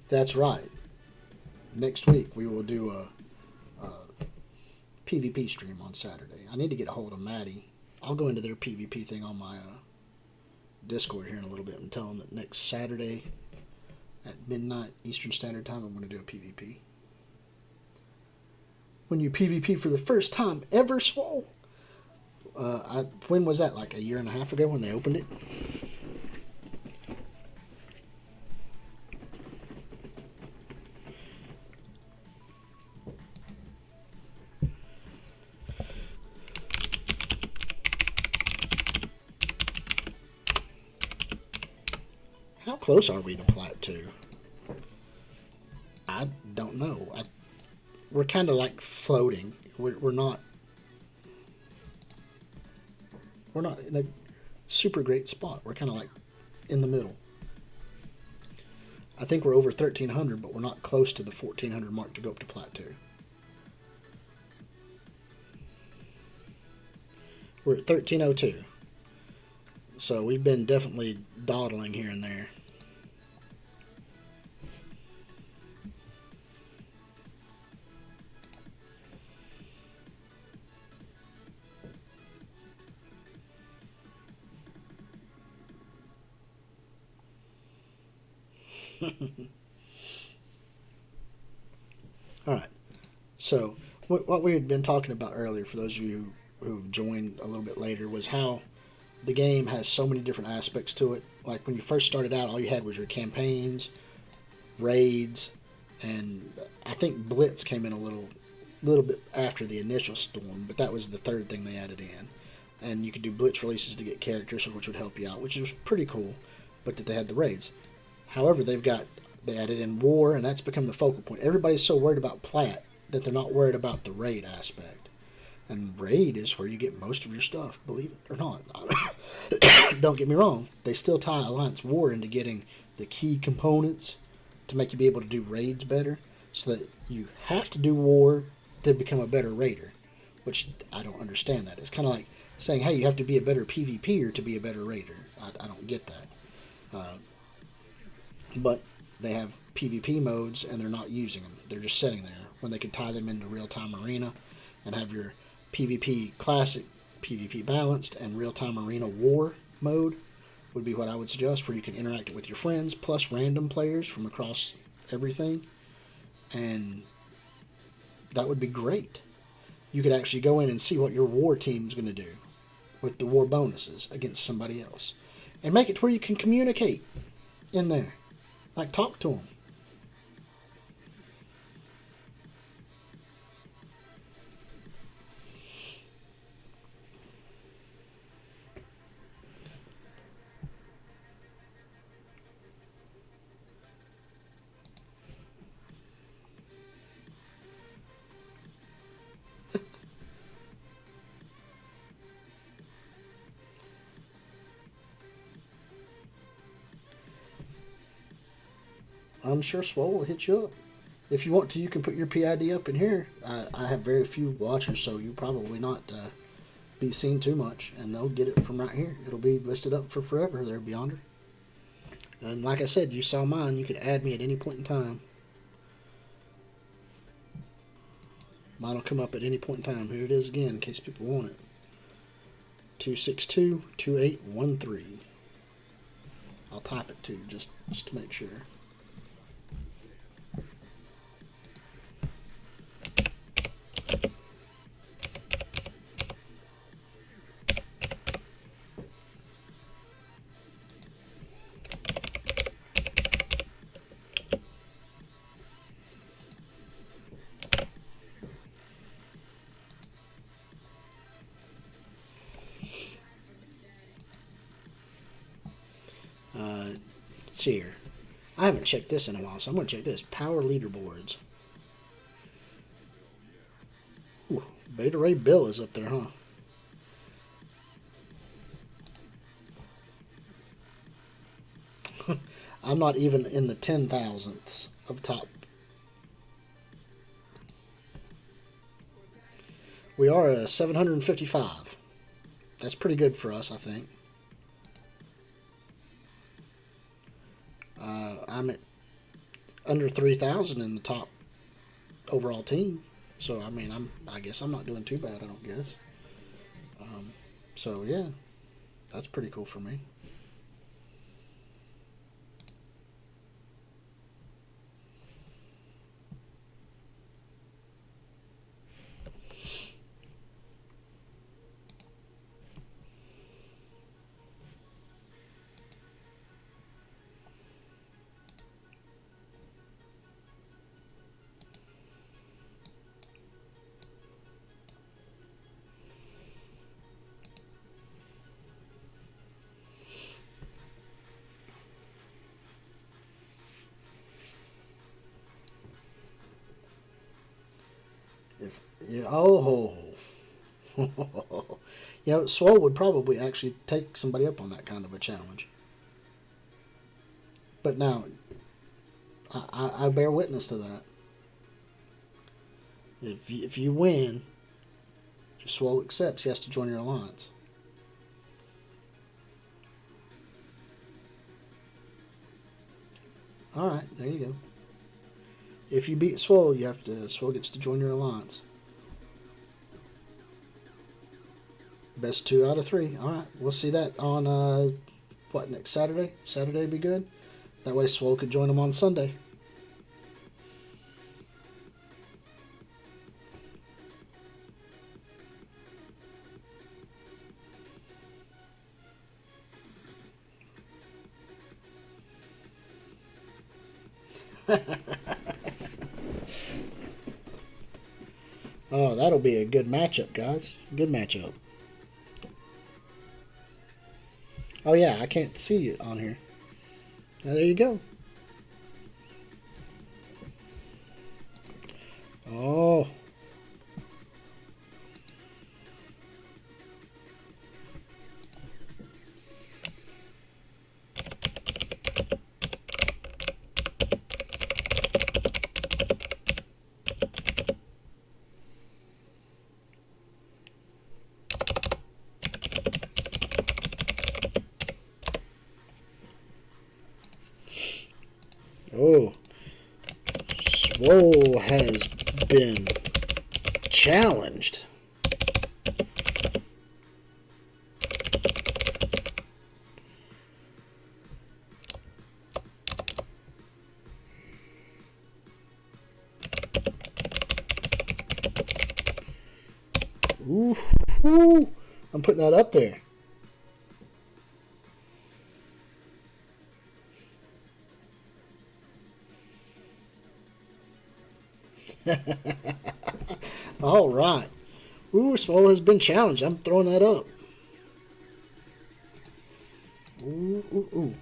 That's right. Next week we will do a PvP stream on Saturday. I need to get a hold of Maddie. I'll go into their PvP thing on my Discord here in a little bit and tell them that next Saturday at midnight Eastern Standard Time I'm going to do a PvP. When you PvP for the first time ever, Swole? When was that? Like a year and a half ago when they opened it? How close are we to Plat 2? I don't know. We're kind of like floating. We're not in a super great spot. We're kind of like in the middle. I think we're over 1,300, but we're not close to the 1,400 mark to go up to Plat 2. We're at 1,302. So we've been definitely dawdling here and there. All right. So what we had been talking about earlier, for those of you who joined a little bit later, was how the game has so many different aspects to it. Like when you first started out, all you had was your campaigns, raids, and I think Blitz came in a little bit after the initial storm, but that was the third thing they added in. And you could do Blitz releases to get characters, which would help you out, which was pretty cool. But that they had the raids. However, they added in war, and that's become the focal point. Everybody's so worried about Plat that they're not worried about the raid aspect. And raid is where you get most of your stuff, believe it or not. Don't get me wrong. They still tie Alliance War into getting the key components to make you be able to do raids better, so that you have to do war to become a better raider, which I don't understand that. It's kind of like saying, hey, you have to be a better PvPer to be a better raider. I don't get that. But they have PvP modes and they're not using them. They're just sitting there when they could tie them into real-time arena and have your PvP classic, PvP balanced, and real-time arena war mode would be what I would suggest, where you can interact with your friends plus random players from across everything. And that would be great. You could actually go in and see what your war team's going to do with the war bonuses against somebody else. And make it to where you can communicate in there. Like, talk to them. I'm sure Swole will hit you up. If you want to, you can put your PID up in here. I have very few watchers, so you probably not be seen too much, and they'll get it from right here. It'll be listed up for forever there, Beyonder. And like I said, you saw mine. You could add me at any point in time. Mine will come up at any point in time. Here it is again, in case people want it. 262-2813. I'll type it too, just to make sure. Let's see here. I haven't checked this in a while, so I'm going to check this. Power leaderboards. Ooh, Beta Ray Bill is up there, huh? I'm not even in the 10,000ths of top. We are a 755. That's pretty good for us, I think. I'm at under 3,000 in the top overall team. So, I mean, I guess I'm not doing too bad, I don't guess. So, yeah, that's pretty cool for me. Yeah, oh, Swole would probably actually take somebody up on that kind of a challenge. But now, I bear witness to that. If you win, if Swole accepts, he has to join your alliance. All right, there you go. If you beat Swole, Swole gets to join your alliance. Best 2 out of 3. All right, we'll see that on what, next Saturday? Saturday would be good. That way Swole could join them on Sunday. Oh, that'll be a good matchup, guys. Good matchup. Oh yeah, I can't see it on here. Now, there you go. Oh. Oh, Swole has been challenged. Ooh, I'm putting that up there. All right. Ooh, Swole has been challenged. I'm throwing that up. Ooh, ooh, ooh.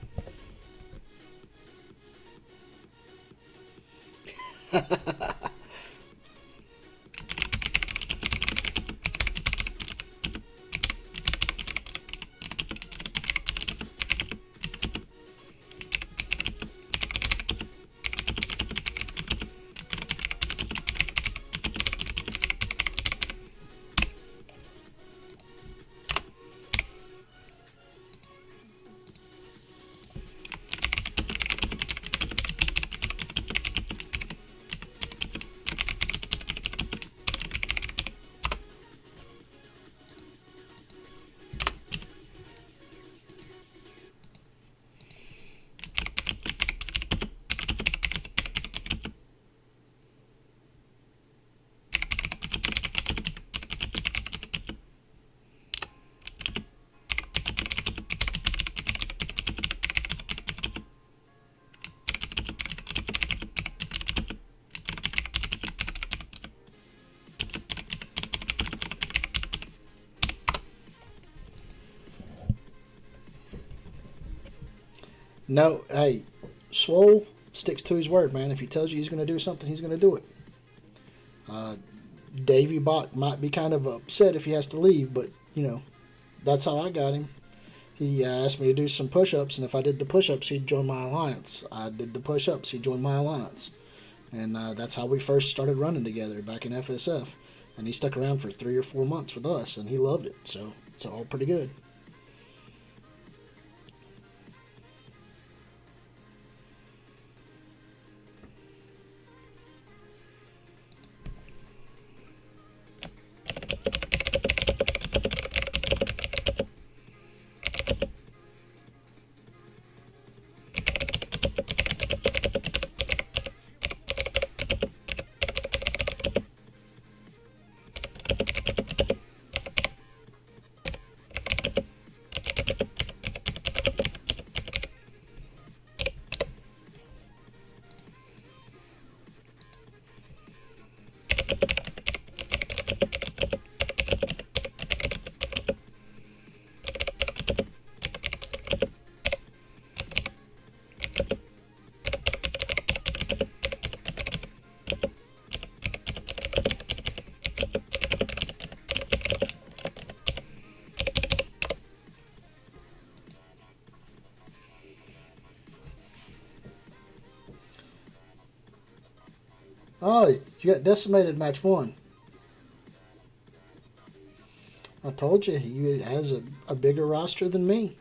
No, hey, Swole sticks to his word, man. If he tells you he's going to do something, he's going to do it. Uh, Davy Bach might be kind of upset if he has to leave, but that's how I got him. He asked me to do some push-ups, and if I did the push-ups, he'd join my alliance. I did the push-ups, he joined my alliance, and that's how we first started running together back in FSF. And he stuck around for 3 or 4 months with us, and he loved it. So it's all pretty good. Oh, you got decimated match one. I told you he has a bigger roster than me.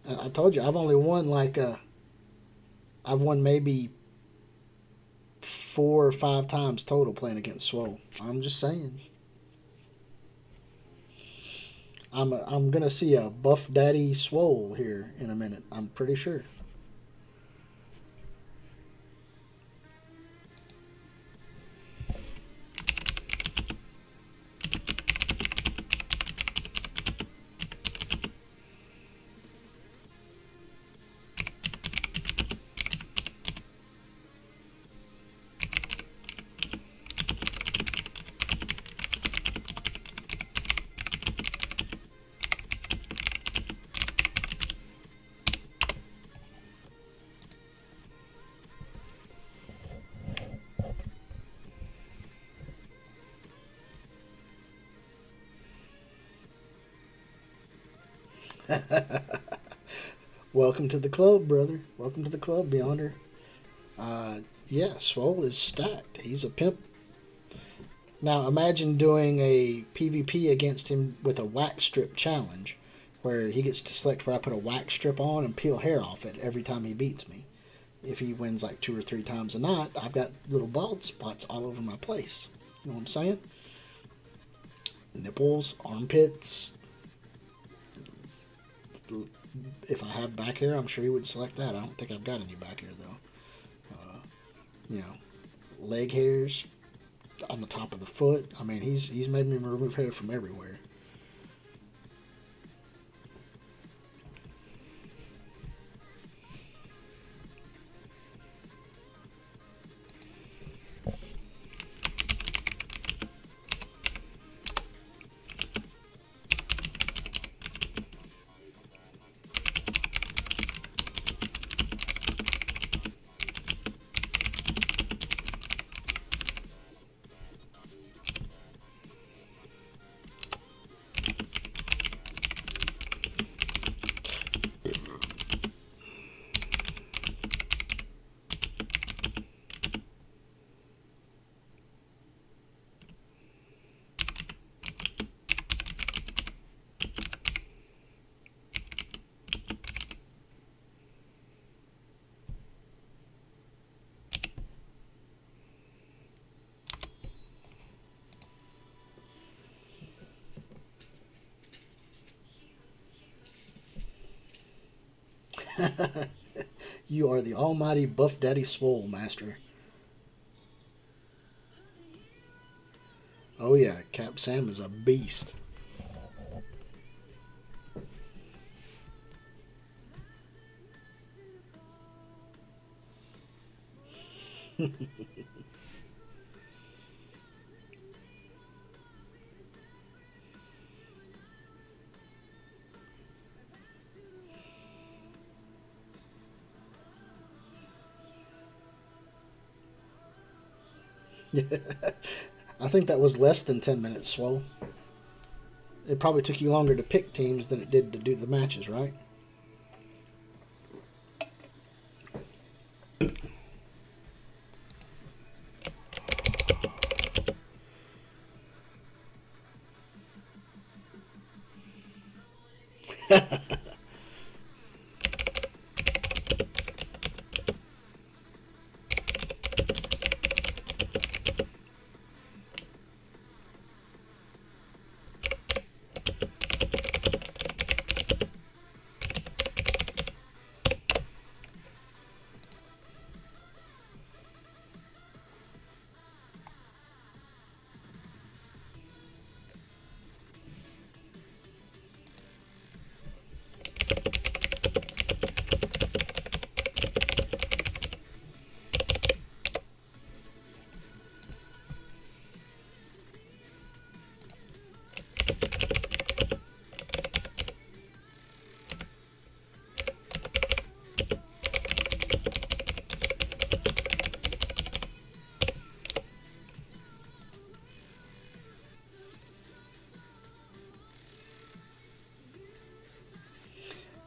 I told you I've only won I've won maybe 4 or 5 times total playing against Swole. I'm just saying. I'm gonna see a Buff Daddy Swole here in a minute. I'm pretty sure. Welcome to the club, brother. Welcome to the club, Beyonder. Yeah, Swole is stacked. He's a pimp. Now imagine doing a PvP against him with a wax strip challenge, where he gets to select where I put a wax strip on and peel hair off it every time he beats me. If he wins like 2 or 3 times a night, I've got little bald spots all over my place. You know what I'm saying? Nipples, armpits. If I have back hair, I'm sure he would select that. I don't think I've got any back hair though. You know, leg hairs on the top of the foot. I mean, he's made me remove hair from everywhere. You are the almighty Buff Daddy Swole, master. Oh yeah, Cap Sam is a beast. I think that was less than 10 minutes, Swole. It probably took you longer to pick teams than it did to do the matches, right?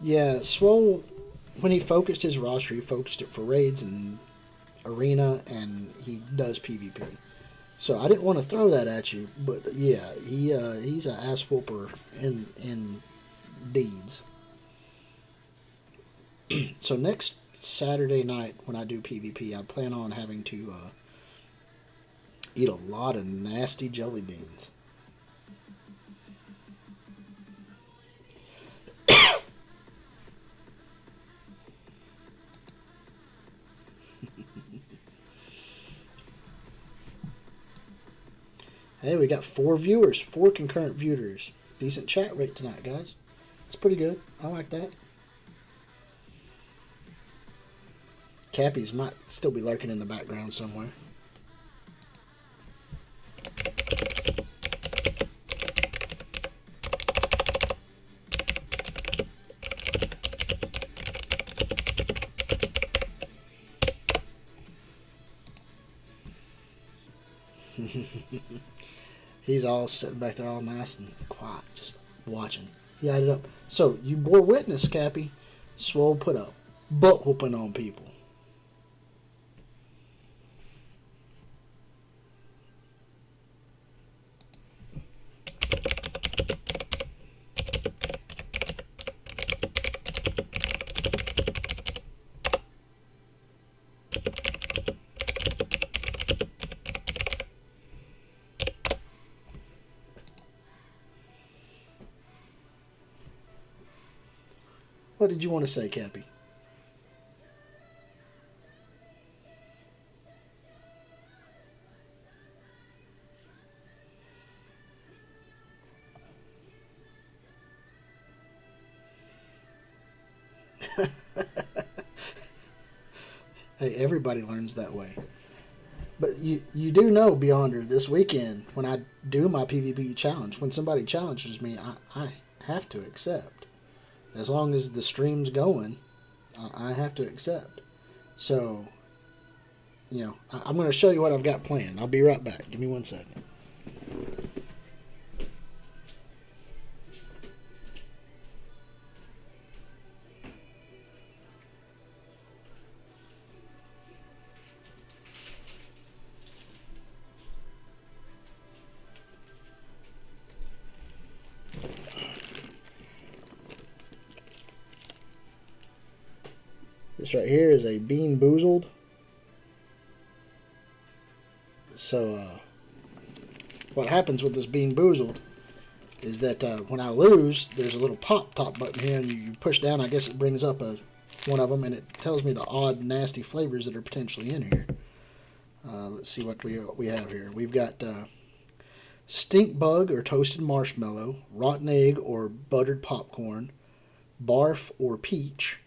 Yeah, Swole, when he focused his roster, he focused it for raids and arena, and he does PvP. So I didn't want to throw that at you, but yeah, he's an ass whooper in deeds. So next Saturday night when I do PvP, I plan on having to eat a lot of nasty jelly beans. Hey, we got 4 viewers, 4 concurrent viewers. Decent chat rate tonight, guys. It's pretty good. I like that. Cappies might still be lurking in the background somewhere. He's all sitting back there all nice and quiet, just watching. He added up. So, you bore witness, Cappy. Swole put up butt whooping on people. What did you want to say, Cappy? Hey, everybody learns that way. But you do know, Beyonder, this weekend, when I do my PvP challenge, when somebody challenges me, I have to accept. As long as the stream's going, I have to accept. So, I'm going to show you what I've got planned. I'll be right back. Give me 1 second. This right here is a Bean Boozled. So, what happens with this Bean Boozled is that when I lose, there's a little pop top button here, and you push down. I guess it brings up one of them, and it tells me the odd, nasty flavors that are potentially in here. Let's see what we have here. We've got stink bug or toasted marshmallow, rotten egg or buttered popcorn, barf or peach,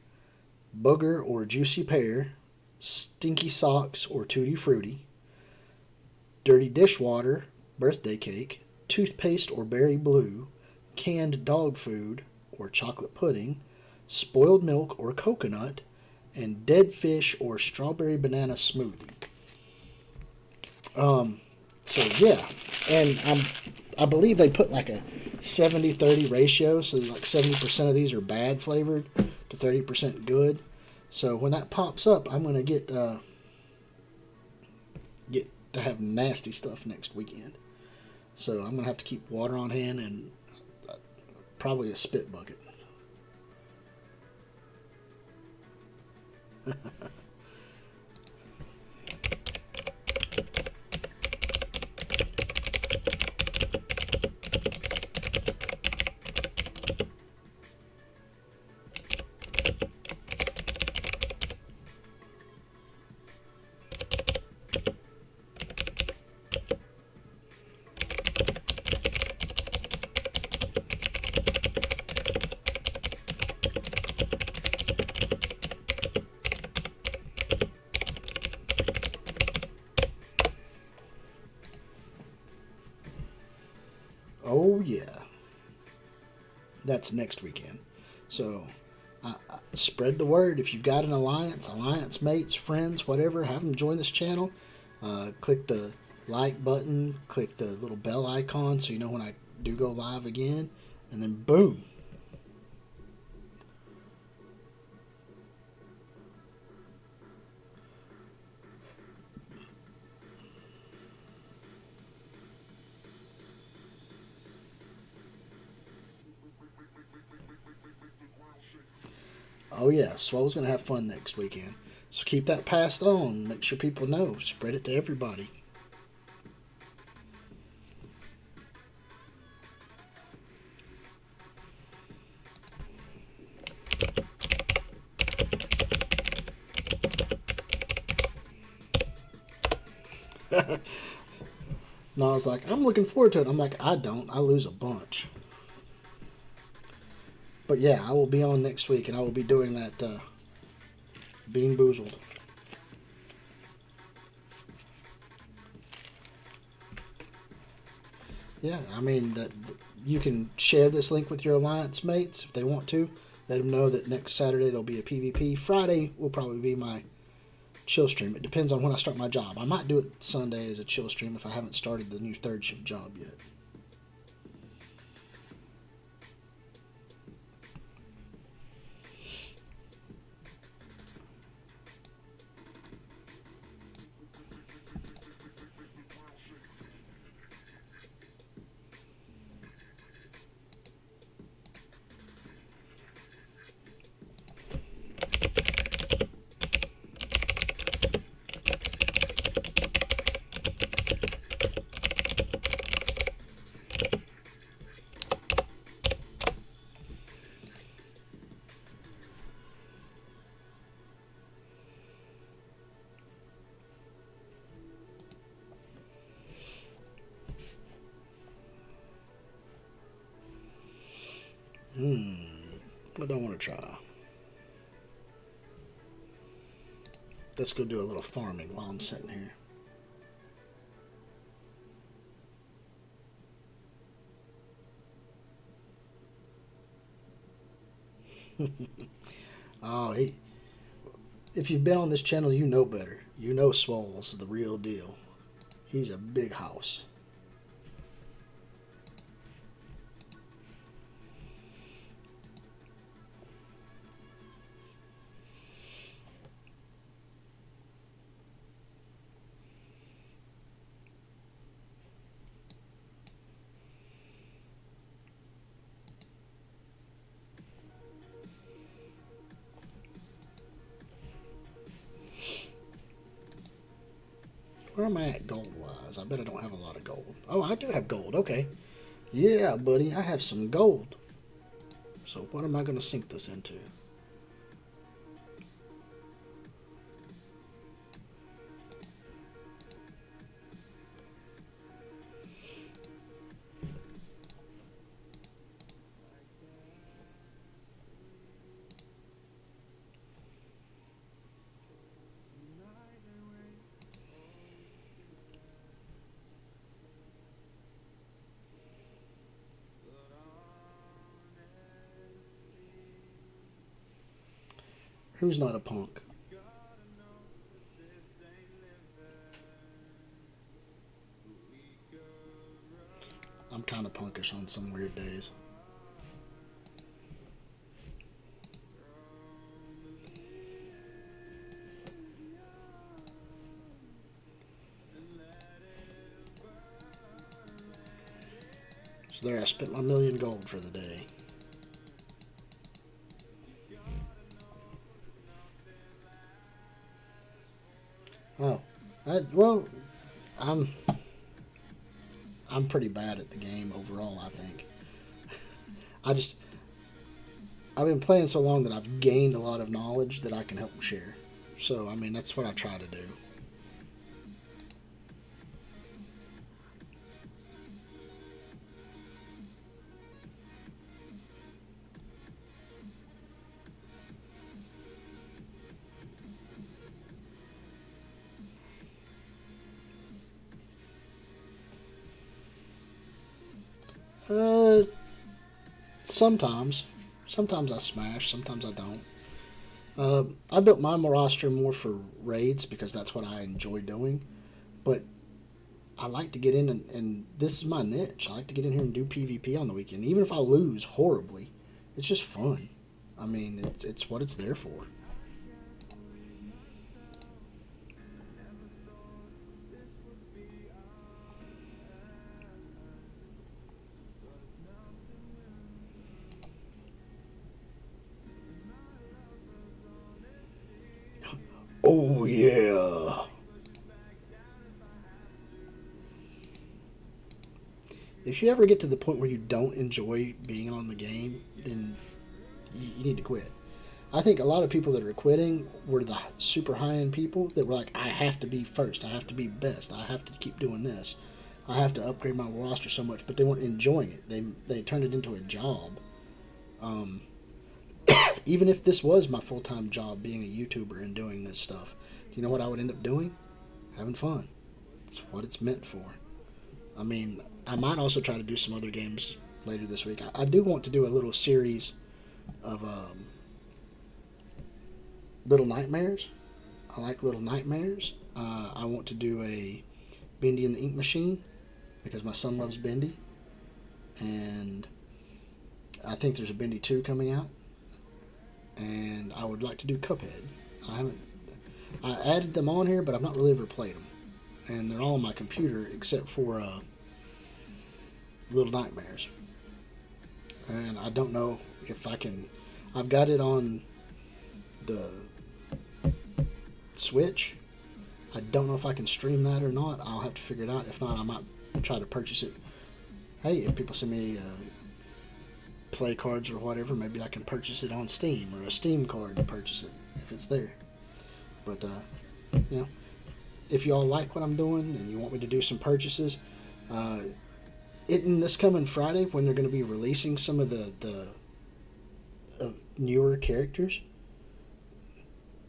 booger or juicy pear, stinky socks or tutti frutti, dirty dishwater, birthday cake, toothpaste or berry blue, canned dog food or chocolate pudding, spoiled milk or coconut, and dead fish or strawberry banana smoothie. So yeah, and I believe they put like a 70-30 ratio, so like 70% of these are bad flavored to 30% good. So when that pops up, I'm gonna get to have nasty stuff next weekend. So I'm gonna have to keep water on hand and probably a spit bucket. Oh yeah, that's next weekend. So spread the word. If you've got an alliance mates, friends, whatever, have them join this channel. Click the like button, click the little bell icon so you know when I do go live again, and then boom. Oh yeah, Swole's gonna have fun next weekend. So keep that passed on. Make sure people know. Spread it to everybody. No, I was like, I'm looking forward to it. I'm like, I don't. I lose a bunch. But yeah, I will be on next week, and I will be doing that Bean Boozled. Yeah, I mean, you can share this link with your alliance mates if they want to. Let them know that next Saturday there'll be a PvP. Friday will probably be my chill stream. It depends on when I start my job. I might do it Sunday as a chill stream if I haven't started the new third shift job yet. What do I want to try? Let's go do a little farming while I'm sitting here. Oh, if you've been on this channel, you know better. You know Swole's the real deal. He's a big house. Where am I at gold wise? I bet I don't have a lot of gold. Oh, I do have gold. Okay. Yeah, buddy, I have some gold. So what am I going to sink this into? Who's not a punk? kind of punkish on some weird days. So there, I spent my million gold for the day. Oh, well, I'm I'm pretty bad at the game overall, I think. I just I've been playing so long that I've gained a lot of knowledge that I can help share. So, I mean, that's what I try to do. Uh, sometimes. Sometimes I smash, sometimes I don't. I built my roster more for raids because that's what I enjoy doing. But I like to get in and this is my niche. I like to get in here and do PvP on the weekend. Even if I lose horribly, it's just fun. I mean, it's what it's there for. Oh, yeah. If you ever get to the point where you don't enjoy being on the game, then you need to quit. I think a lot of people that are quitting were the super high end people that were like, I have to be first, I have to be best, I have to keep doing this, I have to upgrade my roster so much, but they weren't enjoying it. They turned it into a job. Um, Even if this was my full time job, being a YouTuber and doing this stuff, you know what I would end up doing? Having fun. It's what it's meant for. I mean, I might also try to do some other games later this week. I do want to do a little series of Little Nightmares. I like Little Nightmares. I want to do a Bendy and the Ink Machine because my son loves Bendy. And I think there's a Bendy 2 coming out. And I would like to do Cuphead. I added them on here, but I've not really ever played them. And they're all on my computer except for Little Nightmares. And I don't know if I can. I've got it on the Switch. I don't know if I can stream that or not. I'll have to figure it out. If not, I might try to purchase it. Hey, if people send me play cards or whatever, maybe I can purchase it on Steam or a Steam card to purchase it if it's there. But, you know, if y'all like what I'm doing and you want me to do some purchases, in this coming Friday when they're going to be releasing some of the newer characters,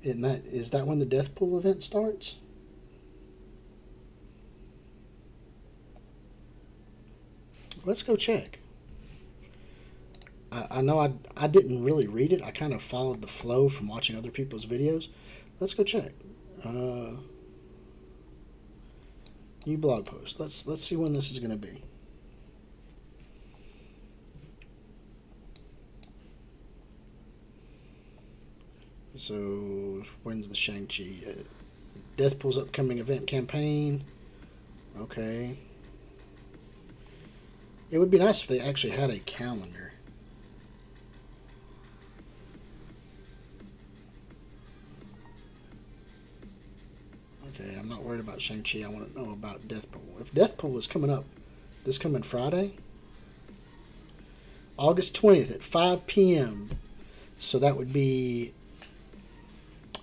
is that when the Deathpool event starts? Let's go check. I know I didn't really read it. I kind of followed the flow from watching other people's videos. Let's go check. New blog post. Let's see when this is going to be. So when's the Shang-Chi? Deathpool's upcoming event campaign. Okay. It would be nice if they actually had a calendar. Okay, I'm not worried about Shang-Chi. I want to know about Deathpool. If Deathpool is coming up this coming Friday, August 20th at 5 p.m., so that would be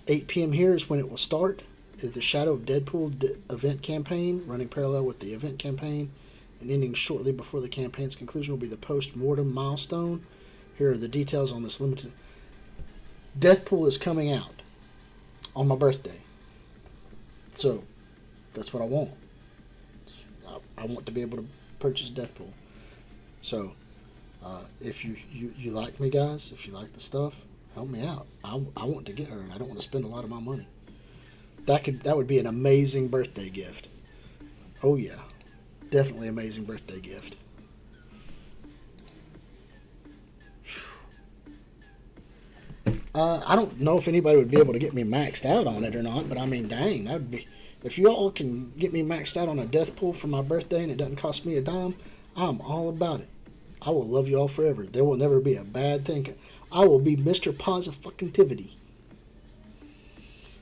8 p.m. here is when it will start, is the Shadow of Deadpool event campaign, running parallel with the event campaign, and ending shortly before the campaign's conclusion will be the post-mortem milestone. Here are the details on this limited... Deathpool is coming out on my birthday. So, that's what I want. I want to be able to purchase Deathpool. So, if you like me, guys, if you like the stuff, help me out. I want to get her, and I don't want to spend a lot of my money. That would be an amazing birthday gift. Oh yeah, definitely amazing birthday gift. I don't know if anybody would be able to get me maxed out on it or not, but I mean, dang, that would be. If you all can get me maxed out on a death pool for my birthday and it doesn't cost me a dime, I'm all about it. I will love you all forever. There will never be a bad thing. I will be Mr. Positivity.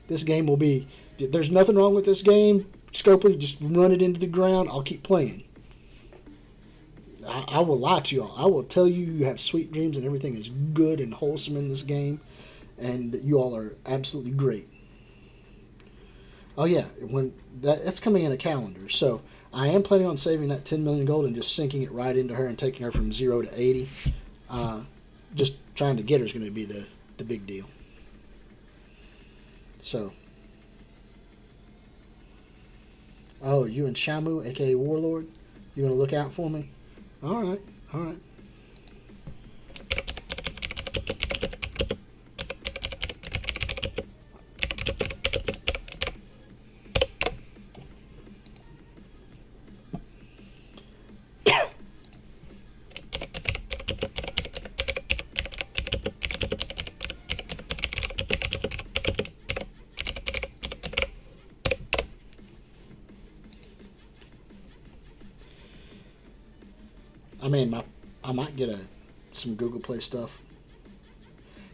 This game will be. There's nothing wrong with this game. Scopely, just run it into the ground. I'll keep playing. I will lie to you all. I will tell you you have sweet dreams and everything is good and wholesome in this game, and that you all are absolutely great. Oh yeah, when that's coming in a calendar. So I am planning on saving that 10 million gold and just sinking it right into her and taking her from 0 to 80. Just trying to get her is going to be the big deal. So, oh, you and Shamu, aka Warlord, you want to look out for me? All right, all right. I mean, I might get some Google Play stuff.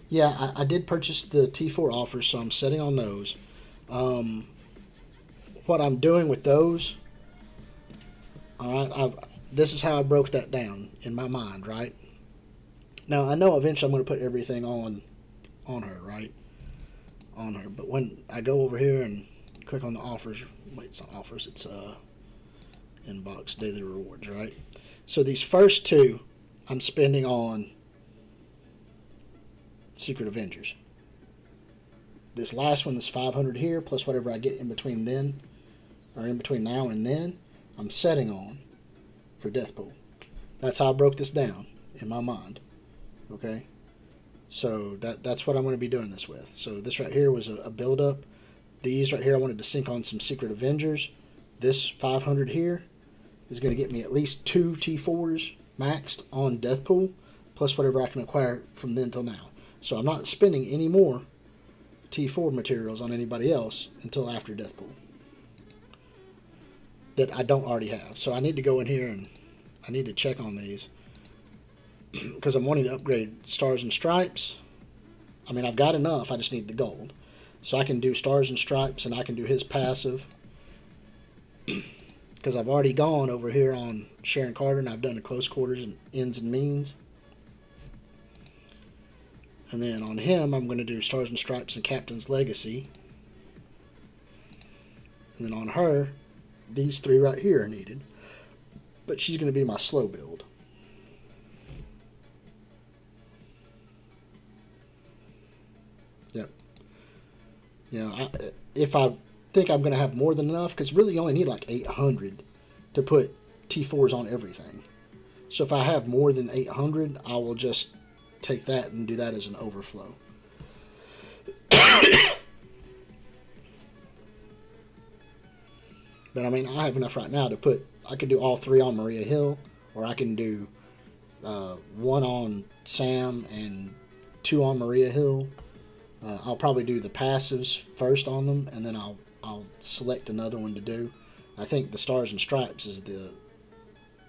Yeah, I did purchase the T4 offers, so I'm setting on those. Um, what I'm doing with those, all right, this is how I broke that down in my mind, right? Now, I know eventually I'm going to put everything on her, right? On her. But when I go over here and click on the offers, wait, it's not offers, it's inbox daily rewards, right? So these first two I'm spending on Secret Avengers. This last one, this 500 here, plus whatever I get in between then, or in between now and then, I'm setting on for Deathpool. That's how I broke this down in my mind. Okay? So that's what I'm going to be doing this with. So this right here was a build-up. These right here I wanted to sink on some Secret Avengers. This 500 here is going to get me at least 2 T4s maxed on Deathpool, plus whatever I can acquire from then till now. So I'm not spending any more T4 materials on anybody else until after Deathpool that I don't already have. So I need to go in here and I need to check on these because I'm wanting to upgrade Stars and Stripes. I mean, I've got enough. I just need the gold. So I can do Stars and Stripes and I can do his passive because I've already gone over here on Sharon Carter and I've done the close quarters and ends and means. And then on him, I'm going to do Stars and Stripes and Captain's Legacy. And then on her, these 3 right here are needed. But she's going to be my slow build. Yep. You know, if I think I'm going to have more than enough, because really you only need like 800 to put T4s on everything. So if I have more than 800, I will just take that and do that as an overflow. But I mean, I have enough right now to put, I could do all 3 on Maria Hill, or I can do 1 on Sam and 2 on Maria Hill. I'll probably do the passives first on them, and then I'll select another one to do. I think the Stars and Stripes is the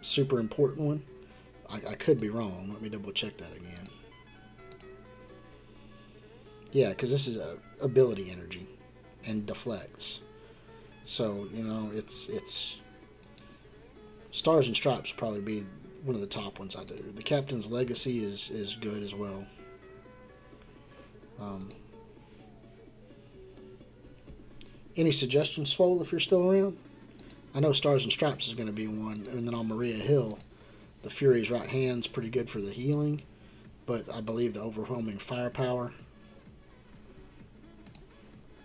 super important one. I could be wrong. Let me double check that again. Yeah, because this is ability energy and deflects. So, you know, it's Stars and Stripes will probably be one of the top ones I do. The Captain's Legacy is good as well. Any suggestions, Swole, if you're still around? I know Stars and Stripes is going to be one. And then on Maria Hill, the Fury's right hand's pretty good for the healing. But I believe the overwhelming firepower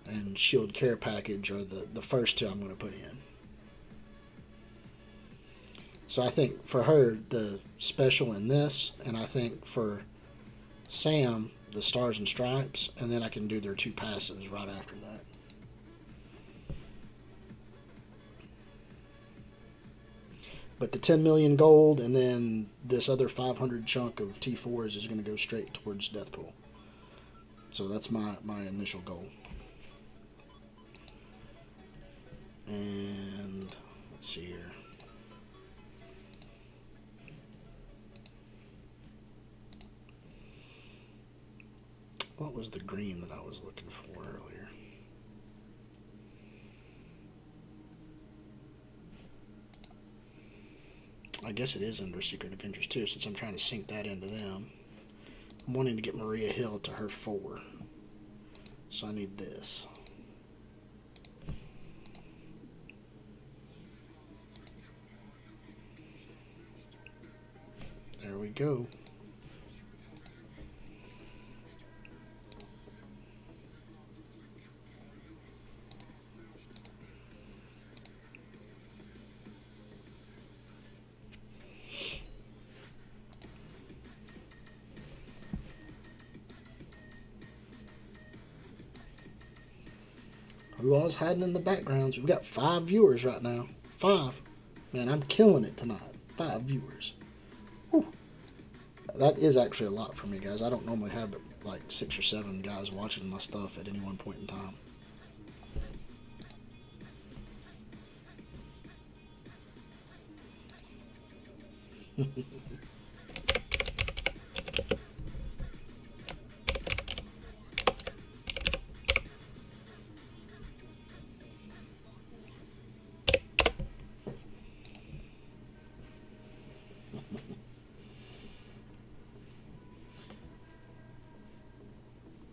and shield care package are the first 2 I'm going to put in. So I think for her, the special in this, and I think for Sam, the Stars and Stripes, and then I can do their 2 passives right after that. But the 10 million gold and then this other 500 chunk of T4s is going to go straight towards Deathpool. So that's my initial goal. And let's see here. What was the green that I was looking for earlier? I guess it is under Secret Avengers 2, since I'm trying to sync that into them. I'm wanting to get Maria Hill to her 4. So I need this. There we go. Who all's hiding in the backgrounds? We've got 5 viewers right now. 5. Man, I'm killing it tonight. 5 viewers. Whew. That is actually a lot for me, guys. I don't normally have like 6 or 7 guys watching my stuff at any one point in time.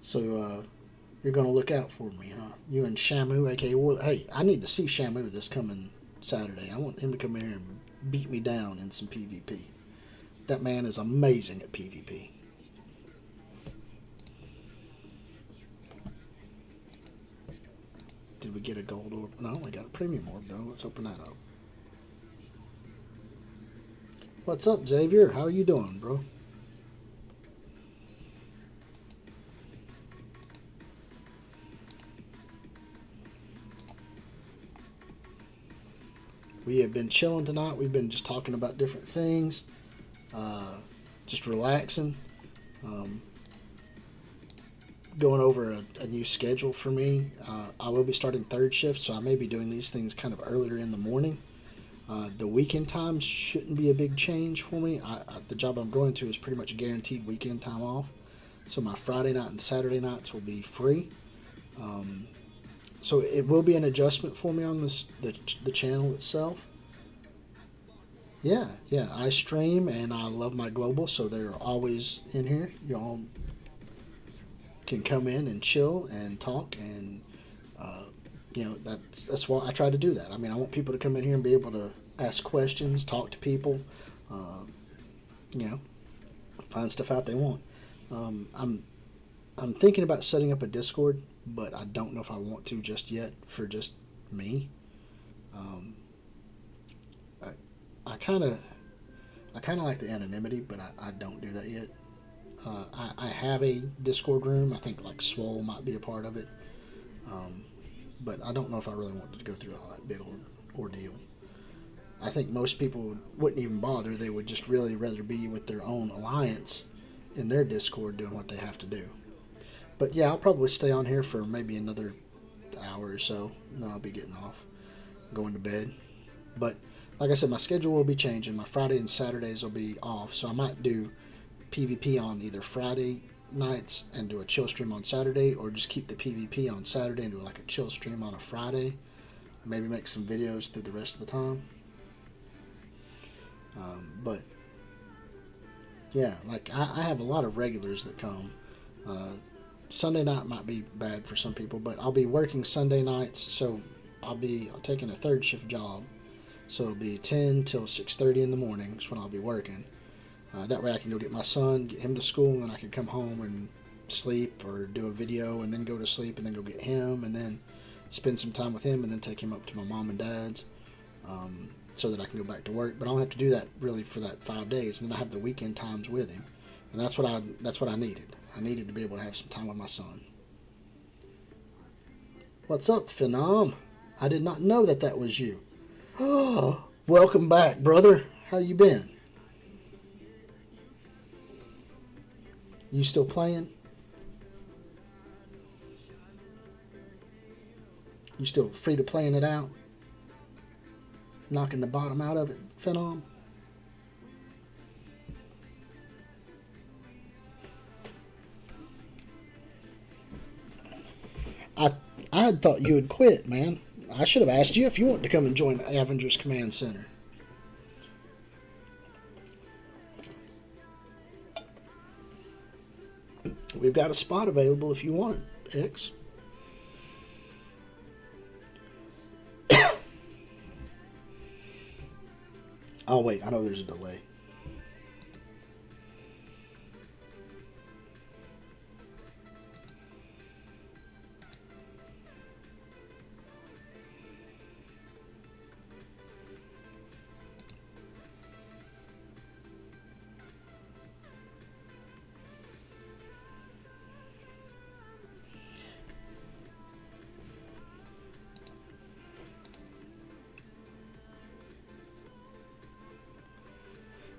So, you're going to look out for me, huh? You and Shamu, aka War. Hey, I need to see Shamu this coming Saturday. I want him to come in here and beat me down in some PvP. That man is amazing at PvP. Did we get a gold orb? No, we got a premium orb, though. Let's open that up. What's up, Xavier? How are you doing, bro? We have been chilling tonight. We've been just talking about different things, just relaxing, going over a new schedule for me. I will be starting 3rd shift, so I may be doing these things kind of earlier in the morning. The weekend times shouldn't be a big change for me. The job I'm going to is pretty much guaranteed weekend time off, so my Friday night and Saturday nights will be free. So it will be an adjustment for me on the channel itself. Yeah, I stream and I love my global, so they're always in here. Y'all can come in and chill and talk, and that's why I try to do that. I mean, I want people to come in here and be able to ask questions, talk to people, find stuff out they want. I'm thinking about setting up a Discord, but I don't know if I want to just yet for just me. I kind of like the anonymity, but I don't do that yet. I have a Discord room. I think like Swole might be a part of it, but I don't know if I really wanted to go through all that big ordeal. I think most people wouldn't even bother. They would just really rather be with their own alliance in their Discord doing what they have to do. But yeah, I'll probably stay on here for maybe another hour or so, and then I'll be getting off, going to bed. But like I said, my schedule will be changing. My Friday and Saturdays will be off, so I might do PvP on either Friday nights and do a chill stream on Saturday, or just keep the PvP on Saturday and do like a chill stream on a Friday. Maybe make some videos through the rest of the time. But yeah, like I have a lot of regulars that come. Sunday night might be bad for some people, but I'll be working Sunday nights, so I'll be taking a 3rd shift job. So it'll be 10 till 6:30 in the mornings when I'll be working. That way I can go get my son, get him to school, and then I can come home and sleep or do a video and then go to sleep and then go get him and then spend some time with him and then take him up to my mom and dad's so that I can go back to work. But I don't have to do that really for that 5 days, and then I have the weekend times with him. And that's what I needed. I needed to be able to have some time with my son. What's up, Phenom? I did not know that was you. Oh, welcome back, brother. How you been? You still playing? You still free to playing it out? Knocking the bottom out of it, Phenom? I I had thought you had quit, man. I should have asked you if you want to come and join Avengers Command Center. We've got a spot available if you want it, X. Oh, wait, I know there's a delay.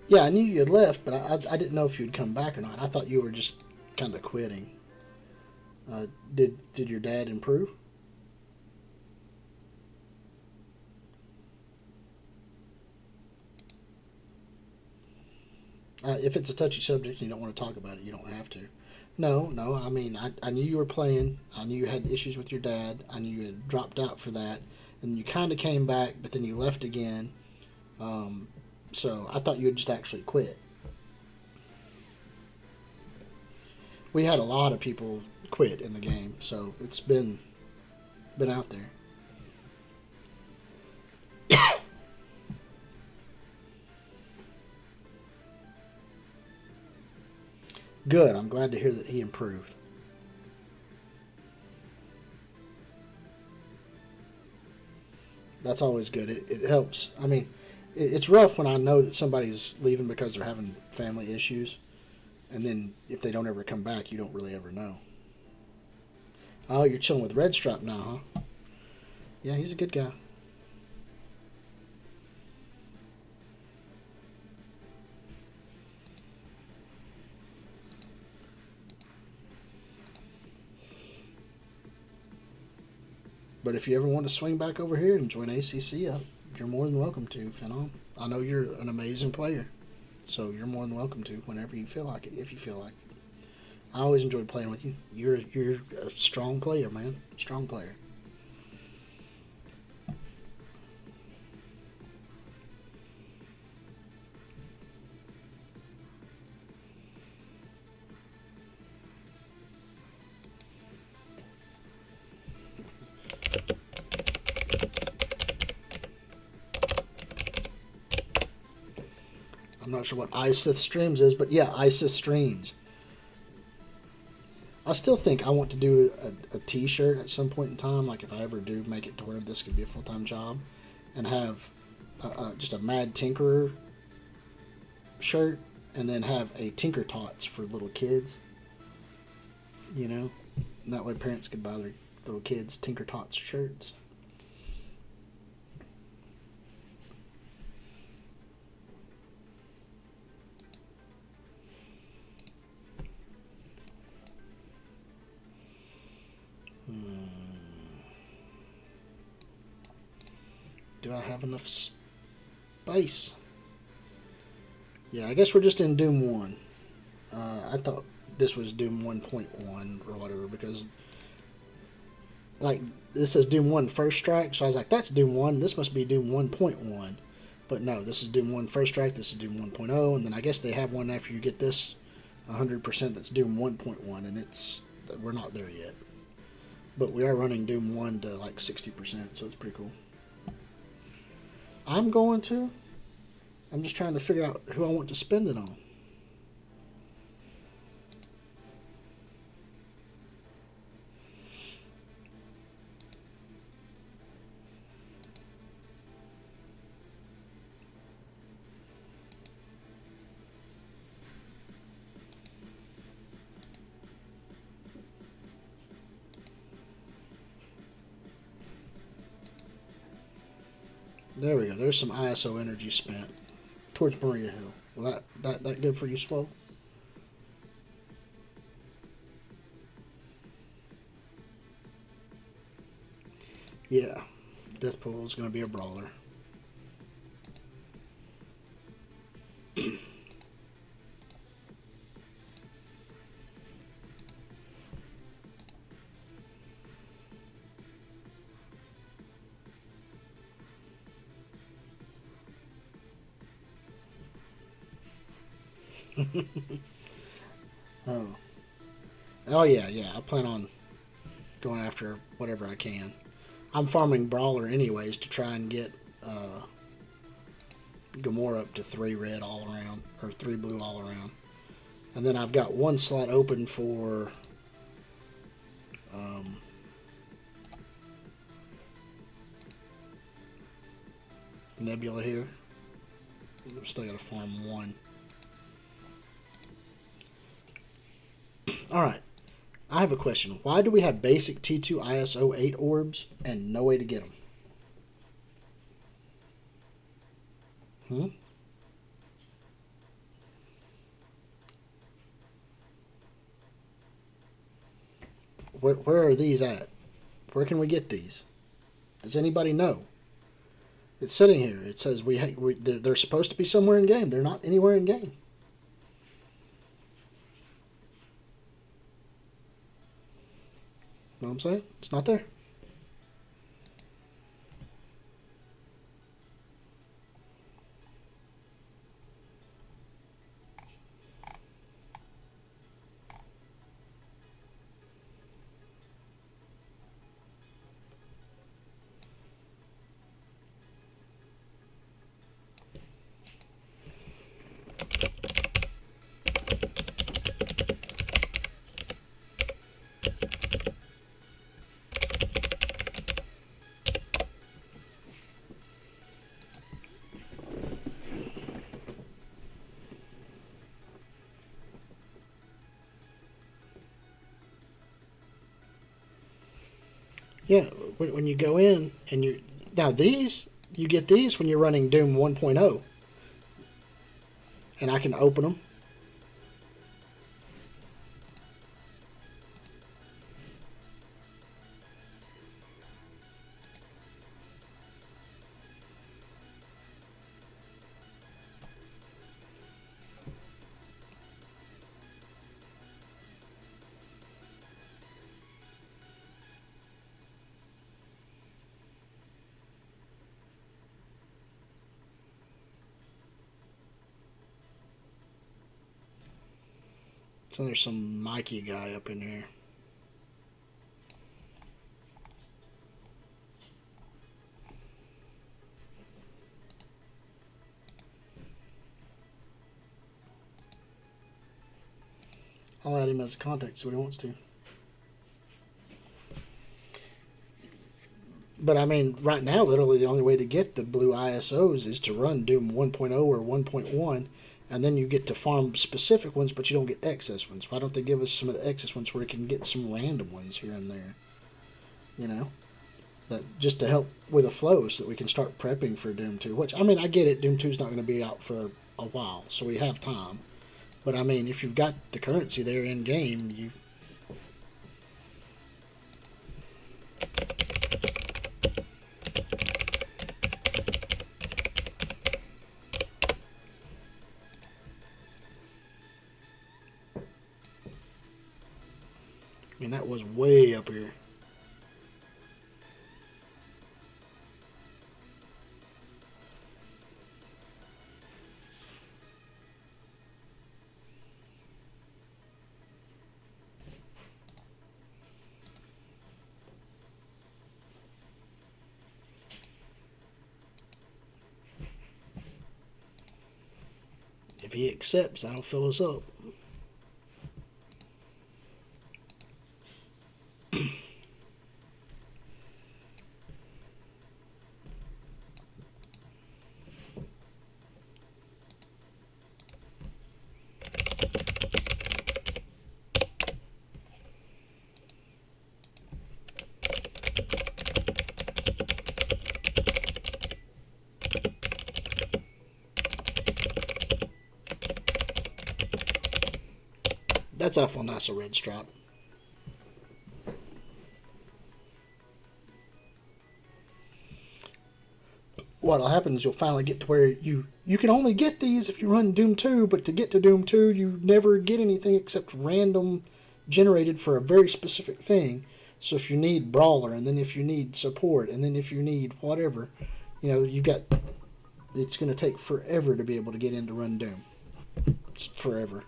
Yeah, I knew you had left, but I didn't know if you'd come back or not. I thought you were just kind of quitting. Did your dad improve? If it's a touchy subject and you don't want to talk about it, you don't have to. No, no. I mean, I knew you were playing. I knew you had issues with your dad. I knew you had dropped out for that, and you kind of came back, but then you left again. So I thought you had just actually quit. We had a lot of people quit in the game, so it's been out there. Good. I'm glad to hear that he improved. That's always good. It helps. I mean, it's rough when I know that somebody's leaving because they're having family issues, and then if they don't ever come back, you don't really ever know. Oh, you're chilling with Red Stripe now, huh? Yeah, he's a good guy. But if you ever want to swing back over here and join ACC up, you're more than welcome to, Phenom. I know you're an amazing player, so you're more than welcome to whenever you feel like it, if you feel like it. I always enjoyed playing with you. You're a strong player, man. Strong player. I'm not sure what ISIS Streams is, but yeah, ISIS Streams. I still think I want to do a T-shirt at some point in time. Like if I ever do make it to where this could be a full-time job, and have just a Mad Tinkerer shirt, and then have a Tinker Tots for little kids. You know, and that way parents could buy their little kids Tinker Tots shirts. Do I have enough space? Yeah, I guess we're just in Doom 1. I thought this was Doom 1.1 or whatever because, like, this says Doom 1 First Strike, so I was like, that's Doom 1. This must be Doom 1.1. But no, this is Doom 1 First Strike, this is Doom 1.0, and then I guess they have one after you get this 100% that's Doom 1.1, and we're not there yet. But we are running Doom 1 to like 60%, so it's pretty cool. I'm going to. I'm just trying to figure out who I want to spend it on. There we go. There's some ISO energy spent towards Maria Hill. Well, that good for you, Swole? Yeah, Deathpool is going to be a brawler. Oh. Oh yeah, yeah. I plan on going after whatever I can. I'm farming brawler anyways to try and get Gamora up to 3 red all around or 3 blue all around, and then I've got one slot open for um, Nebula here. I'm still got to farm one. All right. I have a question. Why do we have basic T2 ISO 8 orbs and no way to get them? Hmm? Where are these at? Where can we get these? Does anybody know? It's sitting here. It says they're supposed to be somewhere in game. They're not anywhere in game. Know what I'm saying? It's not there. Yeah, when you go in and you now these you get these when you're running Doom 1.0, and I can open them. So there's some Mikey guy up in here. I'll add him as a contact, see what he wants to. But I mean, right now, literally the only way to get the blue ISOs is to run Doom 1.0 or 1.1, and then you get to farm specific ones, but you don't get excess ones. Why don't they give us some of the excess ones where we can get some random ones here and there? You know? That just to help with a flow so that we can start prepping for Doom 2. Which, I mean, I get it, Doom 2 is not going to be out for a while, so we have time. But I mean, if you've got the currency there in game, you. I mean, that was way up here. If he accepts, that'll fill us up. That's awful nice, a red stripe. what'll happen is you'll finally get to where you can only get these if you run Doom 2, but to get to Doom 2, you never get anything except random generated for a very specific thing. So if you need Brawler, and then if you need support, and then if you need whatever, you got, it's going to take forever to be able to get in to run Doom. It's forever.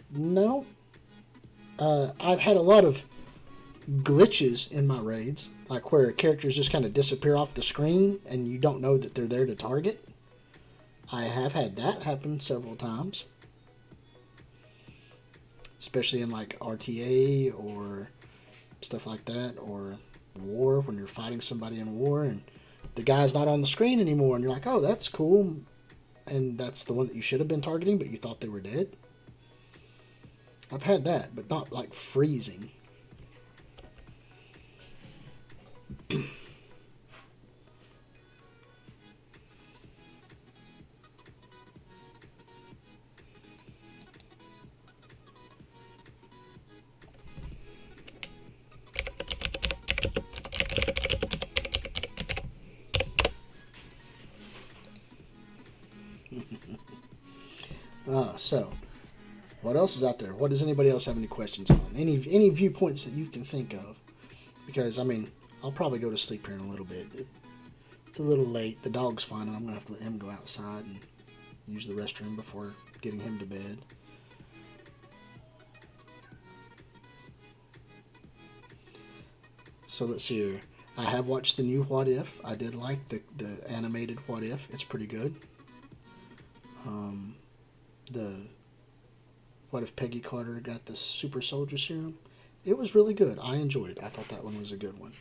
No. I've had a lot of glitches in my raids, like where characters just kind of disappear off the screen and you don't know that they're there to target. I have had that happen several times, especially in like RTA or stuff like that, or war, when you're fighting somebody in war and the guy's not on the screen anymore and you're like, oh, that's cool, and that's the one that you should have been targeting, but you thought they were dead. I've had that, but not like freezing. So, what else is out there? What does anybody else have any questions on? Any viewpoints that you can think of? Because, I mean, I'll probably go to sleep here in a little bit. It's a little late. The dog's fine, and I'm going to have to let him go outside and use the restroom before getting him to bed. So let's see here. I have watched the new What If. I did like the animated What If. It's pretty good. The What If Peggy Carter got the super soldier serum? It was really good. I enjoyed it. I thought that one was a good one.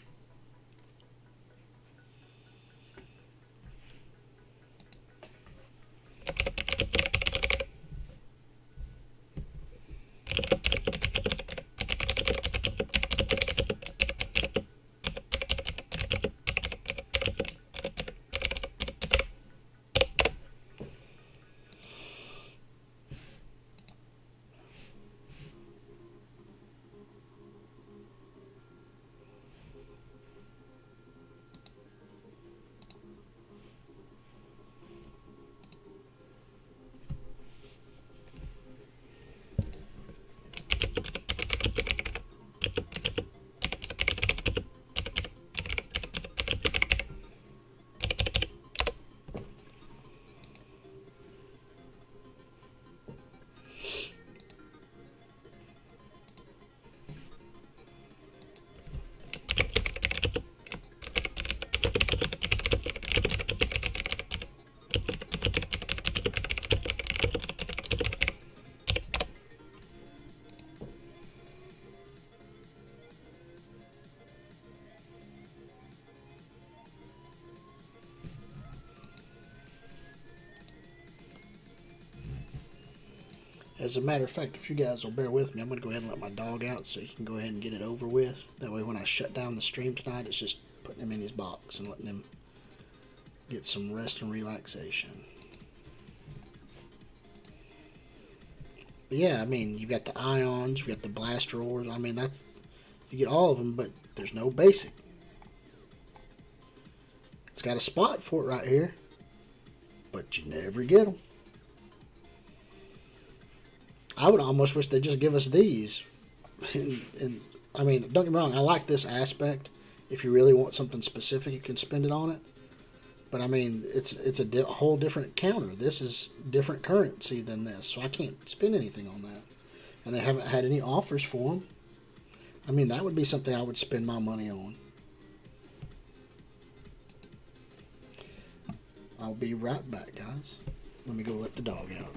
As a matter of fact, if you guys will bear with me, I'm going to go ahead and let my dog out so he can go ahead and get it over with. That way when I shut down the stream tonight, it's just putting him in his box and letting him get some rest and relaxation. But yeah, I mean, you've got the ions, you've got the blaster ores. I mean, you get all of them, but there's no basic. It's got a spot for it right here, but you never get them. I would almost wish they'd just give us these. And I mean, don't get me wrong, I like this aspect. If you really want something specific, you can spend it on it. But I mean, it's a whole different counter. This is different currency than this, so I can't spend anything on that. and they haven't had any offers for them. I mean, that would be something I would spend my money on. I'll be right back, guys. Let me go let the dog out.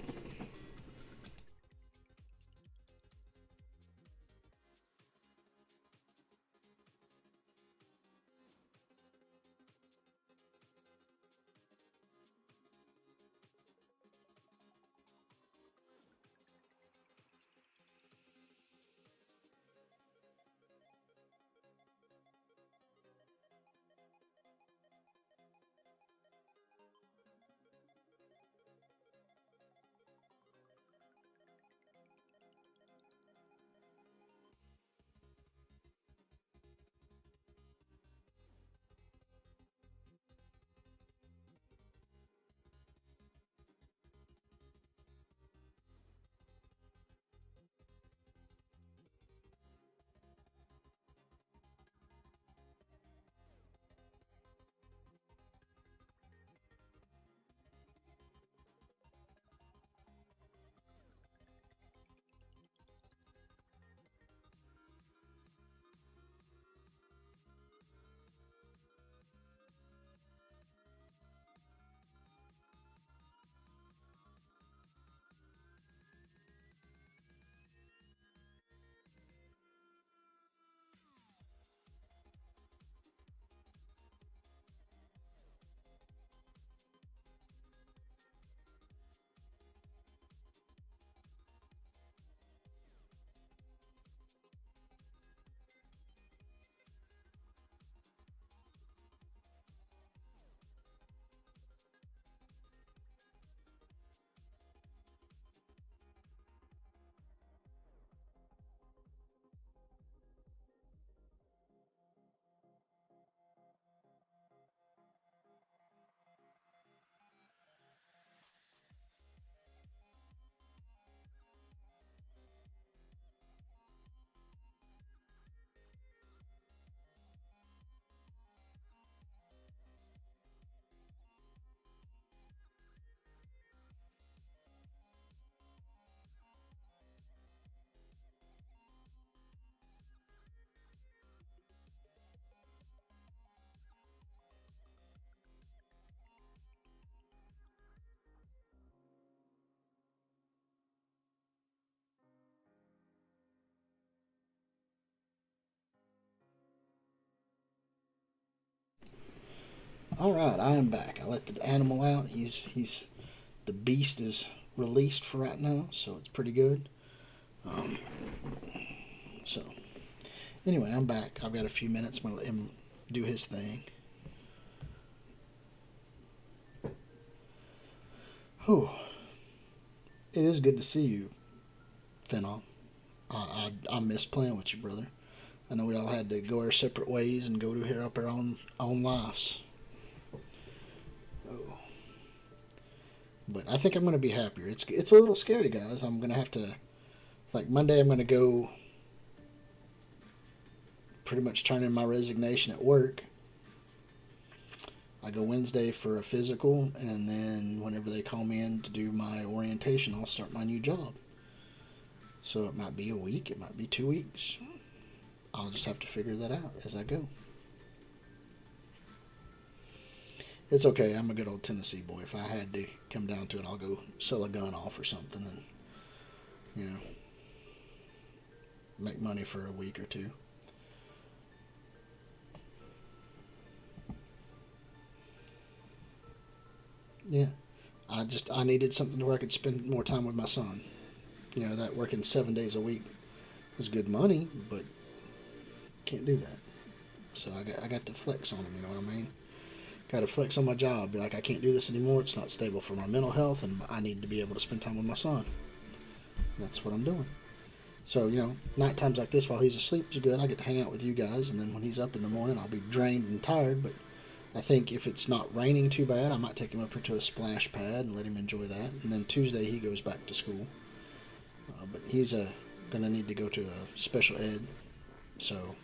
All right, I am back. I let the animal out. He's the beast is released for right now, so it's pretty good. Um, so anyway, I'm back. I've got a few minutes. I'm gonna let him do his thing. Oh, it is good to see you, Phenom. I miss playing with you, brother. I know we all had to go our separate ways and go to here up our own lives. Oh, but I think I'm gonna be happier. It's a little scary, guys. I'm gonna have to like Monday. I'm gonna go pretty much turn in my resignation at work. I go Wednesday for a physical, and then whenever they call me in to do my orientation, I'll start my new job. So it might be a week, it might be 2 weeks. I'll just have to figure that out as I go. It's okay. I'm a good old Tennessee boy. If I had to come down to it, I'll go sell a gun off or something and, you know, make money for a week or two. Yeah. I needed something where I could spend more time with my son. You know, that working 7 days a week was good money, but can't do that. So I got to flex on him, you know what I mean? Got to flex on my job. Be like, I can't do this anymore. It's not stable for my mental health, and I need to be able to spend time with my son. That's what I'm doing. So, you know, night times like this while he's asleep is good. I get to hang out with you guys, and then when he's up in the morning, I'll be drained and tired. But I think if it's not raining too bad, I might take him up here to a splash pad and let him enjoy that. And then Tuesday he goes back to school. But he's going to need to go to a special ed. So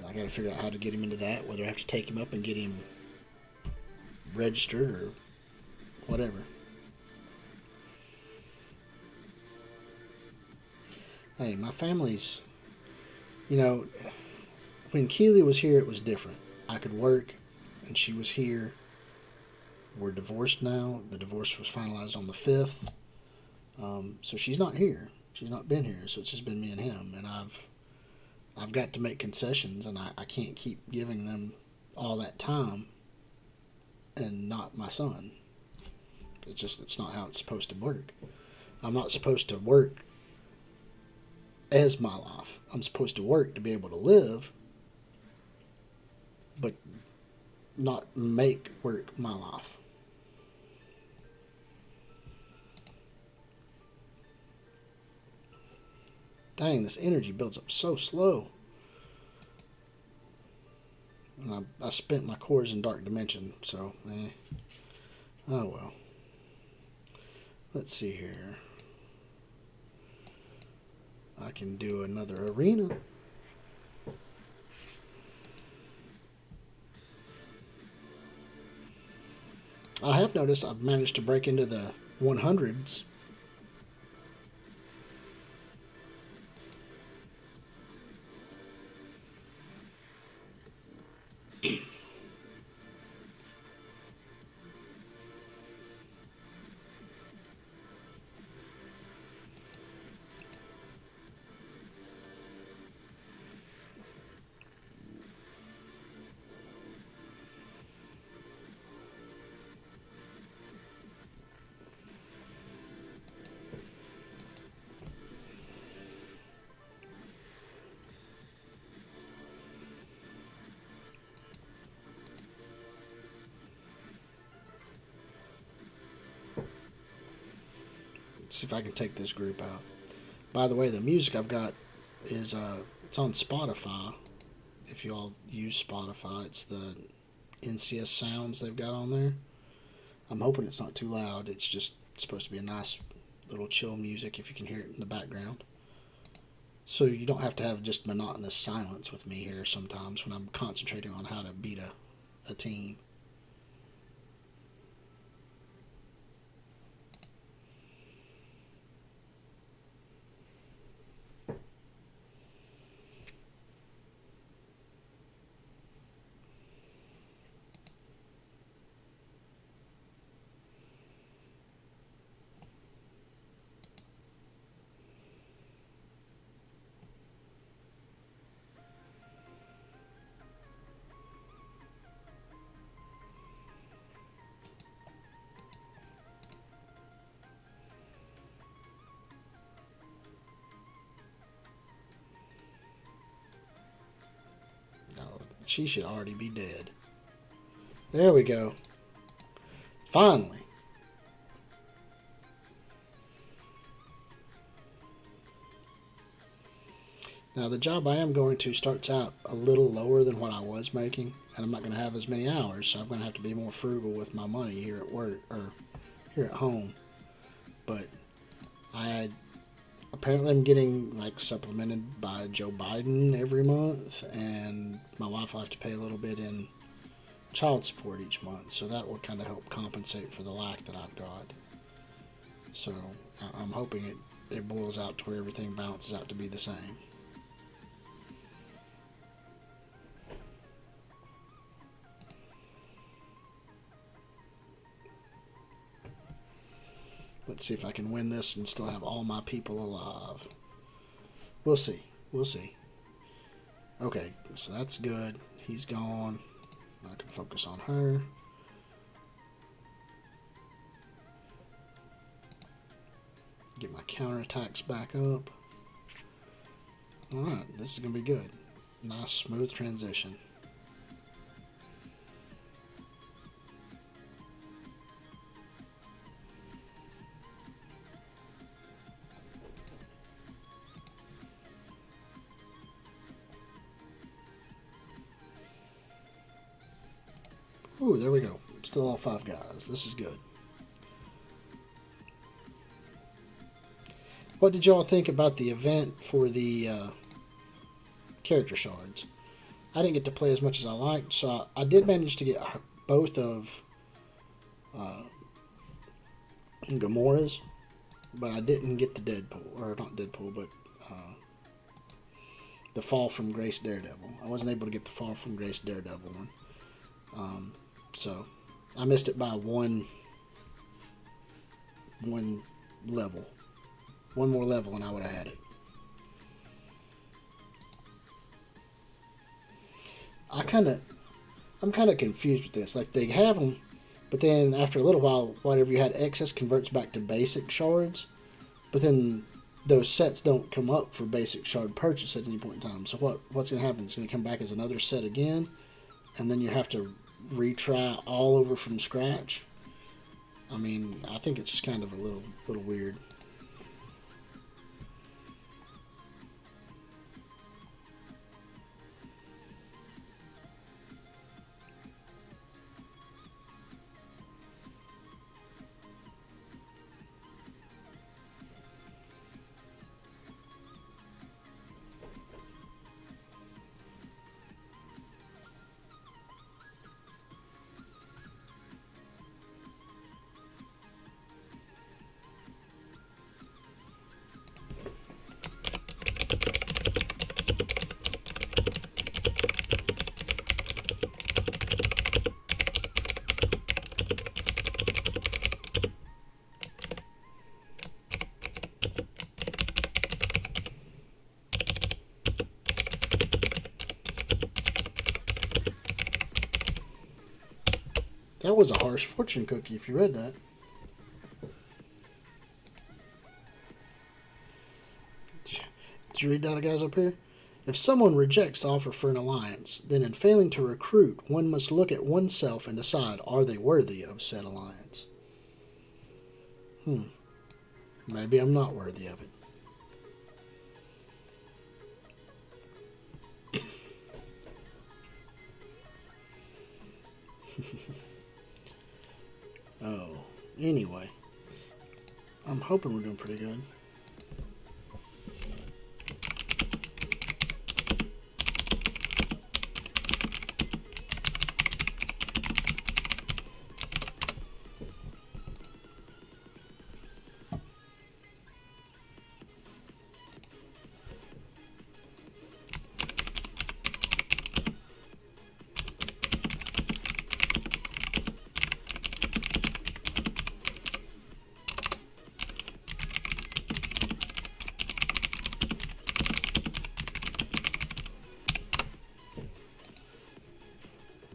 I got to figure out how to get him into that, whether I have to take him up and get him registered or whatever. Hey, my family's, you know, when Keely was here, it was different. I could work, and she was here. We're divorced now. The divorce was finalized on the 5th. So she's not here. She's not been here. So it's just been me and him. And I've got to make concessions, and I can't keep giving them all that time and not my son. It's not how it's supposed to work. I'm not supposed to work as my life. I'm supposed to work to be able to live, but not make work my life. Dang, this energy builds up so slow. And I spent my cores in Dark Dimension, so oh well. Let's see here. I can do another arena. I have noticed I've managed to break into the 100s. Let's see if I can take this group out. By the way, the music I've got is it's on Spotify. If you all use Spotify, it's the NCS sounds they've got on there. I'm hoping it's not too loud. It's just supposed to be a nice little chill music if you can hear it in the background. So you don't have to have just monotonous silence with me here sometimes when I'm concentrating on how to beat a team. No, she should already be dead. There we go. Finally. Now, the job I am going to starts out a little lower than what I was making, and I'm not going to have as many hours, so I'm going to have to be more frugal with my money here at work or here at home. But I apparently I'm getting like supplemented by Joe Biden every month, and my wife will have to pay a little bit in child support each month, so that will kind of help compensate for the lack that I've got. So I'm hoping it boils out to where everything balances out to be the same. Let's see if I can win this and still have all my people alive. We'll see. We'll see. Okay, so that's good. He's gone. I can focus on her. Get my counterattacks back up. Alright, this is going to be good. Nice, smooth transition. Ooh, there we go. Still all 5 guys. This is good. What did y'all think about the event for the character shards? I didn't get to play as much as I liked, so I did manage to get both of uh, Gamora's, but I didn't get the Deadpool, or not Deadpool, but the Fall from Grace Daredevil. I wasn't able to get the Fall from Grace Daredevil one. So I missed it by one level. One more level and I would have had it. I'm kind of confused with this. Like, they have them, but then after a little while, whatever you had excess converts back to basic shards. But then those sets don't come up for basic shard purchase at any point in time. So what's going to happen? It's going to come back as another set again, and then you have to retry all over from scratch. I mean, I think it's just kind of a little weird. That was a harsh fortune cookie if you read that. Did you read that, guys, up here? If someone rejects the offer for an alliance, then in failing to recruit, one must look at oneself and decide, are they worthy of said alliance? Maybe I'm not worthy of it. Oh, anyway. I'm hoping we're doing pretty good.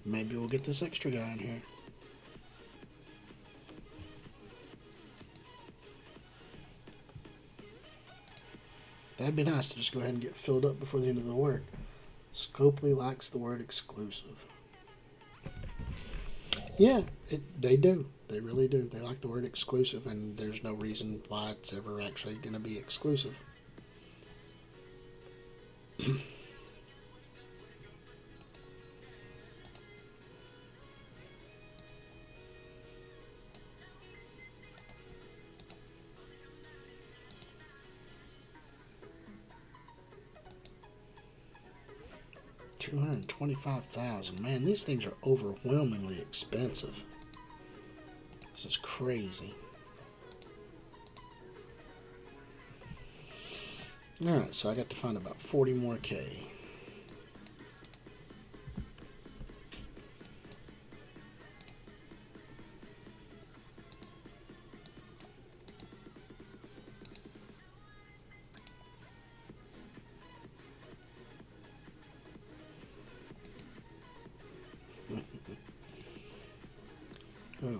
Maybe we'll get this extra guy in here. That'd be nice to just go ahead and get filled up before the end of the work. Scopely likes the word exclusive. Yeah, they do. They really do. They like the word exclusive, and there's no reason why it's ever actually going to be exclusive. 225,000. Man, these things are overwhelmingly expensive. This is crazy. Alright, so I got to find about 40 more K. Oh.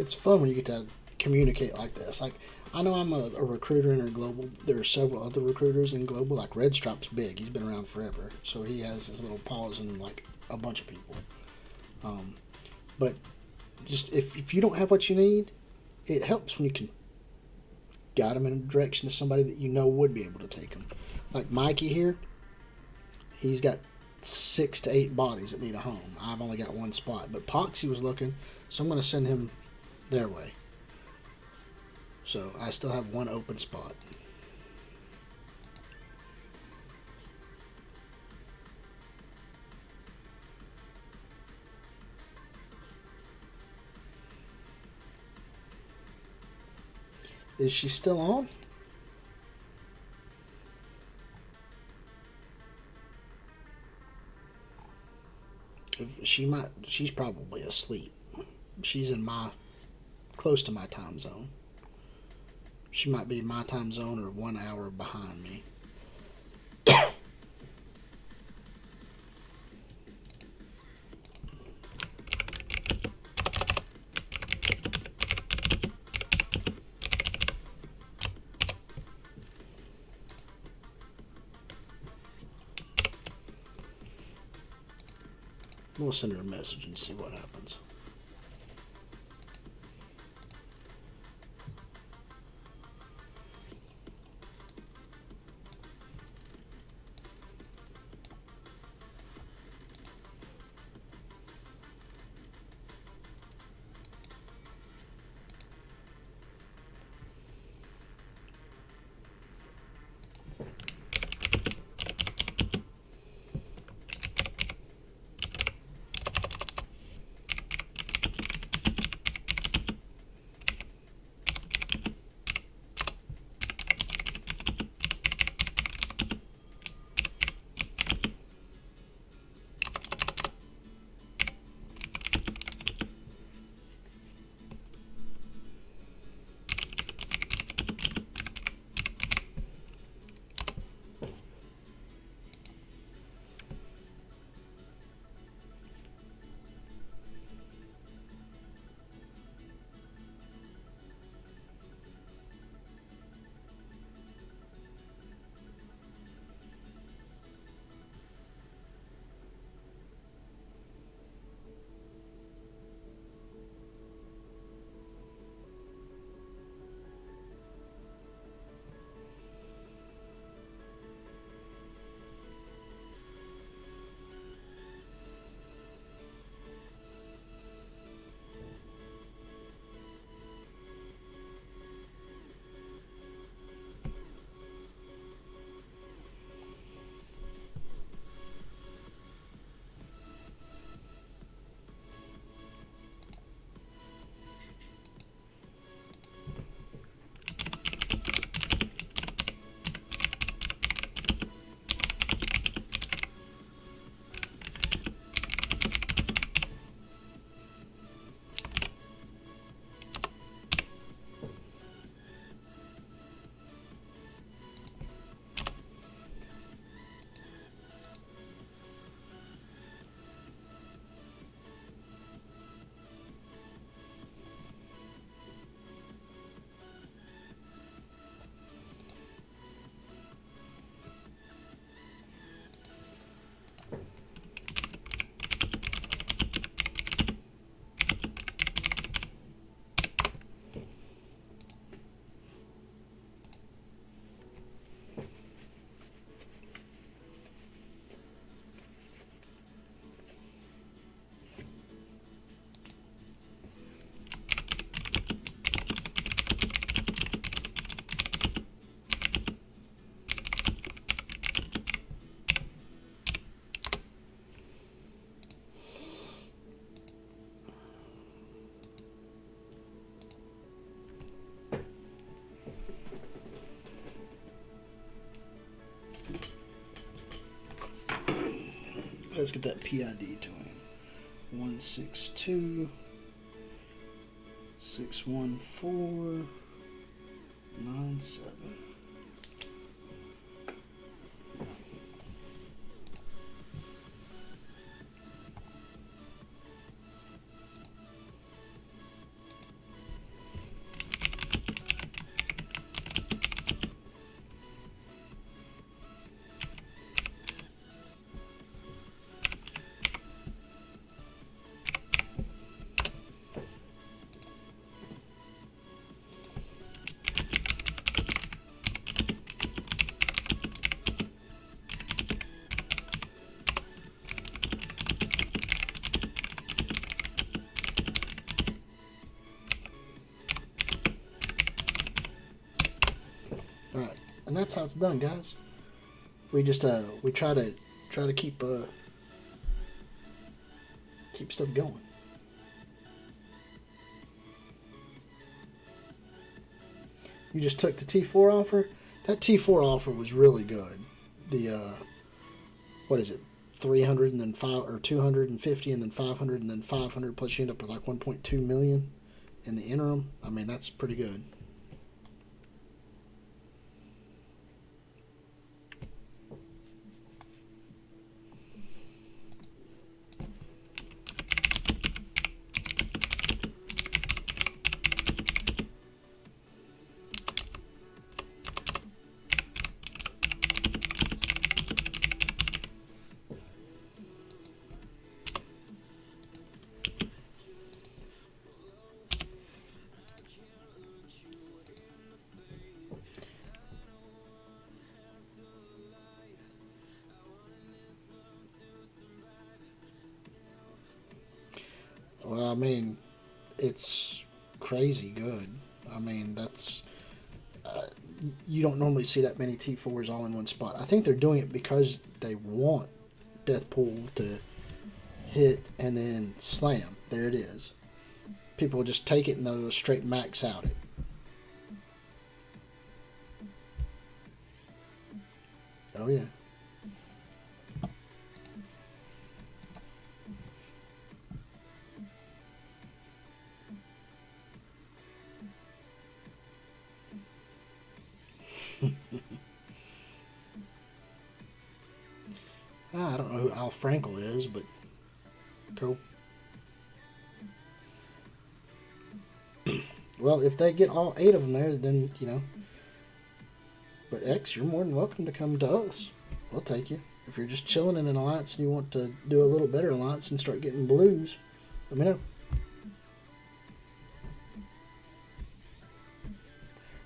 it's fun when you get to communicate like this. Like, I know I'm a recruiter in our global. There are several other recruiters in global. Like Red Stripe's big. He's been around forever, so he has his little paws in like a bunch of people. Um, but just if you don't have what you need, it helps when you can guide them in a direction to somebody that you know would be able to take them. Like Mikey here, he's got 6 to 8 bodies that need a home. I've only got one spot, but Poxy was looking, so I'm going to send him their way. So I still have one open spot. Is she still on? She's probably asleep. She's in close to my time zone. She might be my time zone or 1 hour behind me. We'll send her a message and see what happens. Let's get that PID to him. 162 614 97. All right, and that's how it's done, guys. We just we try to keep stuff going. You just took the T4 offer. That T4 offer was really good. The what is it? 300 and then 5 or 250 and then 500 and then 500 plus you end up with like 1.2 million in the interim. I mean, that's pretty good. Well, I mean, it's crazy good. I mean, that's uh, you don't normally see that many T4s all in one spot. I think they're doing it because they want Deathpool to hit and then slam. There it is. People will just take it and they'll go straight max out it. Oh yeah. I don't know who Al Frankel is, but cool. Well, if they get all 8 of them there, then But X, you're more than welcome to come to us. We'll take you. If you're just chilling in an alliance and you want to do a little better alliance and start getting blues, let me know.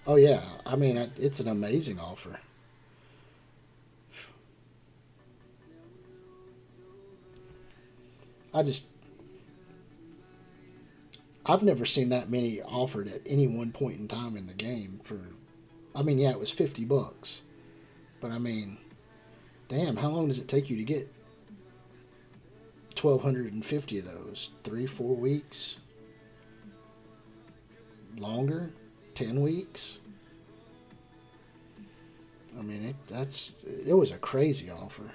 Oh yeah, I mean it's an amazing offer. I just I've never seen that many offered at any one point in time in the game for. I mean, yeah, it was $50, but I mean, damn, how long does it take you to get 1,250 of those? 3, 4 weeks? Longer? 10 weeks? I mean, it was a crazy offer.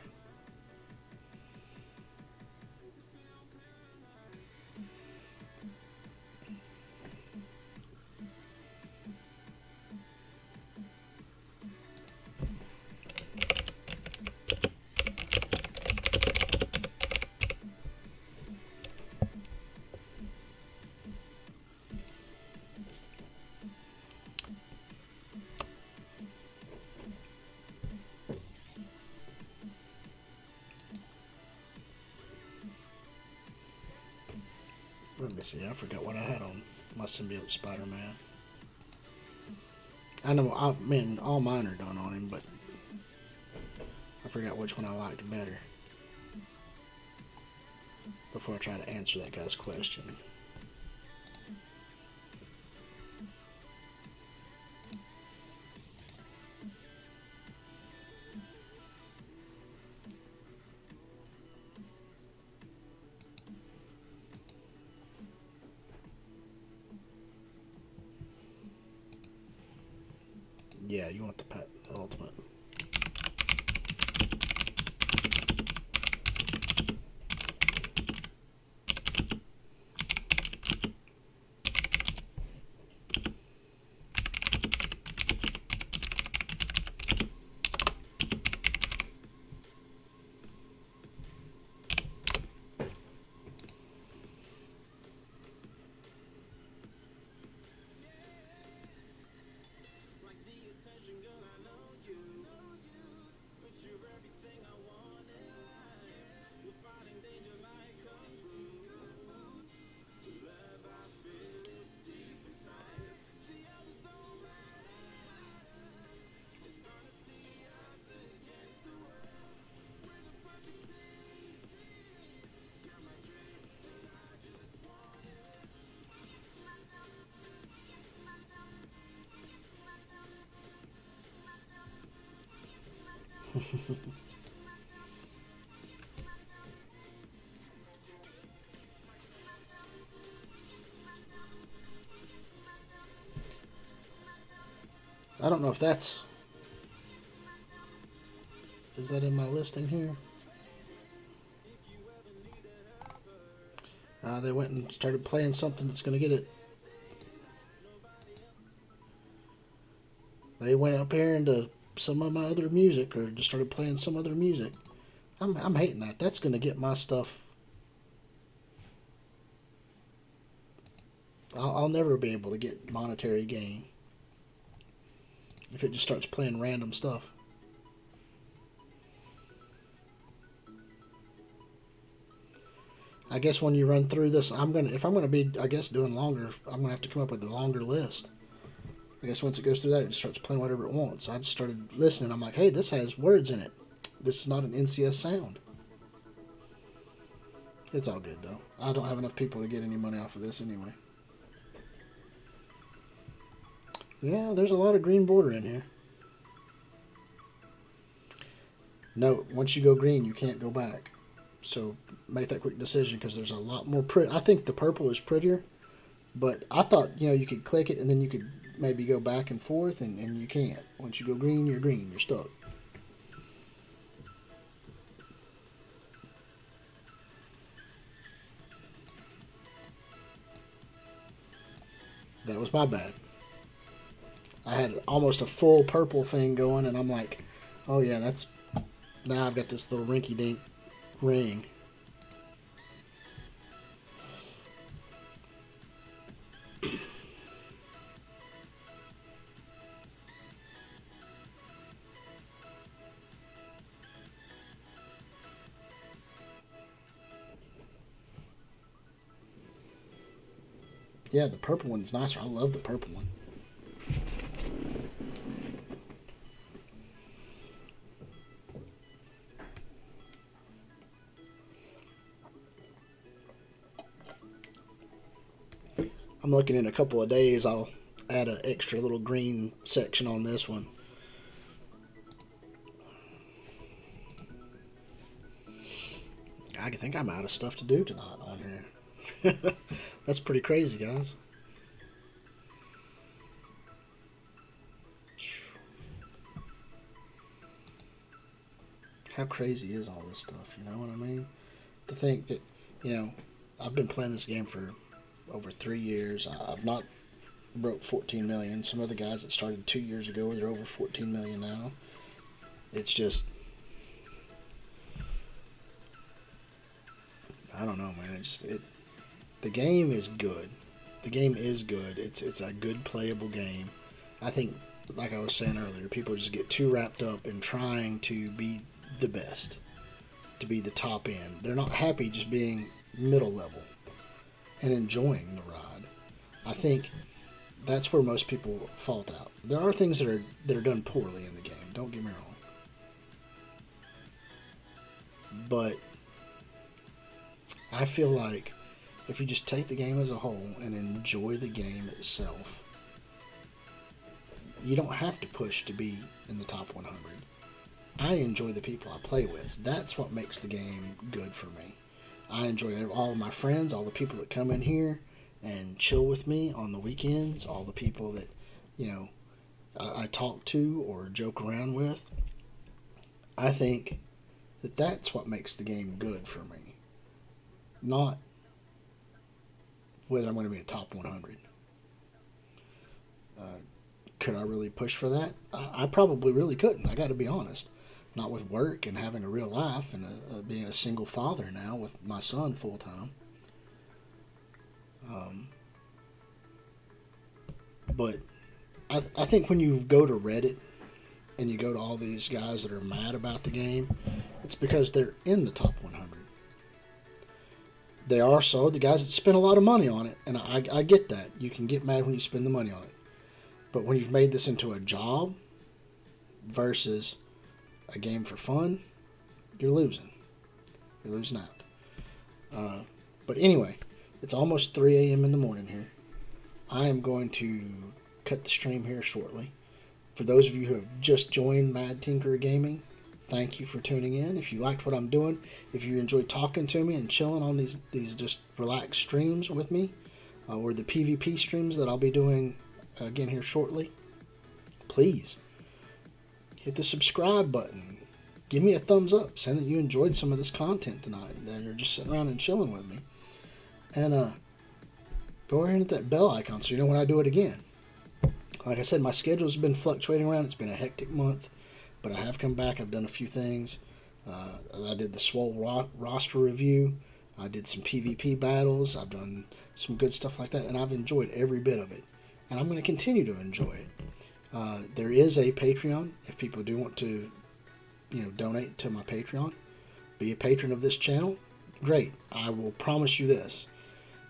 Let me see. I forgot what I had on my symbiote Spider-Man. I know, man, all mine are done on him, but I forgot which one I liked better before I try to answer that guy's question. Yeah, you want the ultimate. I don't know if that's... Is that in my listing here? They went and started playing something that's going to get it. They went up here into some of my other music, or just started playing some other music. I'm hating that. That's going to get my stuff. I'll never be able to get monetary gain if it just starts playing random stuff. I guess when you run through this, if I'm gonna be, I guess, doing longer, I'm gonna have to come up with a longer list. I guess once it goes through that, it just starts playing whatever it wants. So I just started listening. I'm like, hey, this has words in it. This is not an NCS sound. It's all good though. I don't have enough people to get any money off of this anyway. Yeah, there's a lot of green border in here. Note, once you go green, you can't go back. So make that quick decision, because there's a lot more pretty. I think the purple is prettier, but I thought, you could click it and then you could maybe go back and forth, and you can't. Once you go green, you're green. You're stuck. That was my bad. I had almost a full purple thing going, and I'm like, oh yeah, that's... Now I've got this little rinky-dink ring. Yeah, the purple one's nicer. I love the purple one. I'm looking in a couple of days, I'll add an extra little green section on this one. I think I'm out of stuff to do tonight on here. That's pretty crazy, guys. How crazy is all this stuff? You know what I mean? To think that, I've been playing this game for over 3 years. I've not broke 14 million. Some of the guys that started 2 years ago, they're over 14 million now. It's just, I don't know, man. The game is good. The game is good. It's a good playable game. I think, like I was saying earlier, people just get too wrapped up in trying to be the best, to be the top end. They're not happy just being middle level and enjoying the ride. I think that's where most people fault out. There are things that are done poorly in the game, don't get me wrong. But I feel like if you just take the game as a whole and enjoy the game itself, you don't have to push to be in the top 100. I enjoy the people I play with. That's what makes the game good for me. I enjoy all of my friends, all the people that come in here and chill with me on the weekends, all the people that, I talk to or joke around with. I think that that's what makes the game good for me. Not whether I'm going to be a top 100. Could I really push for that? I probably really couldn't. I got to be honest. Not with work and having a real life and being a single father now with my son full time. But I think when you go to Reddit and you go to all these guys that are mad about the game, it's because they're in the top 100. They are so the guys that spend a lot of money on it, and I get that. You can get mad when you spend the money on it. But when you've made this into a job versus a game for fun, you're losing. You're losing out. But anyway, it's almost 3 a.m. in the morning here. I am going to cut the stream here shortly. For those of you who have just joined Mad Tinkerer Gaming, thank you for tuning in. If you liked what I'm doing, if you enjoyed talking to me and chilling on these just relaxed streams with me, or the PvP streams that I'll be doing again here shortly, please hit the subscribe button. Give me a thumbs up saying that you enjoyed some of this content tonight and you're just sitting around and chilling with me. And go ahead and hit that bell icon so you know when I do it again. Like I said, my schedule's been fluctuating around. It's been a hectic month, but I have come back. I've done a few things. I did the Swole roster review. I did some PvP battles. I've done some good stuff like that, and I've enjoyed every bit of it. And I'm going to continue to enjoy it. There is a Patreon if people do want to, donate to my Patreon. Be a patron of this channel. Great. I will promise you this.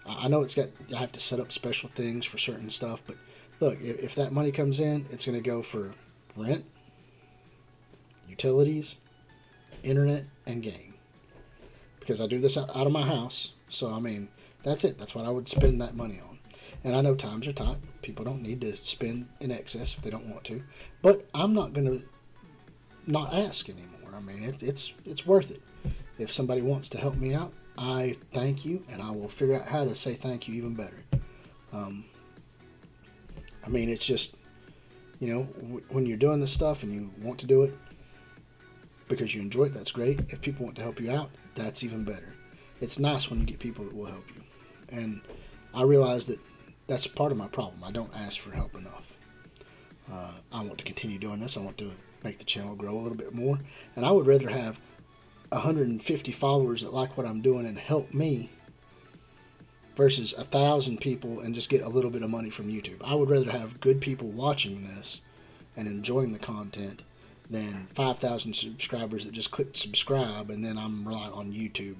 I know I have to set up special things for certain stuff, but look, if that money comes in, it's going to go for rent, utilities, internet, and game. Because I do this out of my house, so I mean, that's it. That's what I would spend that money on. And I know times are tight. People don't need to spend in excess if they don't want to. But I'm not going to not ask anymore. I mean, it's worth it. If somebody wants to help me out, I thank you, and I will figure out how to say thank you even better. I mean, it's just, when you're doing this stuff and you want to do it because you enjoy it, that's great. If people want to help you out, that's even better. It's nice when you get people that will help you. And I realize that that's part of my problem. I don't ask for help enough. I want to continue doing this. I want to make the channel grow a little bit more. And I would rather have 150 followers that like what I'm doing and help me versus 1,000 people and just get a little bit of money from YouTube. I would rather have good people watching this and enjoying the content than 5,000 subscribers that just click subscribe and then I'm relying on YouTube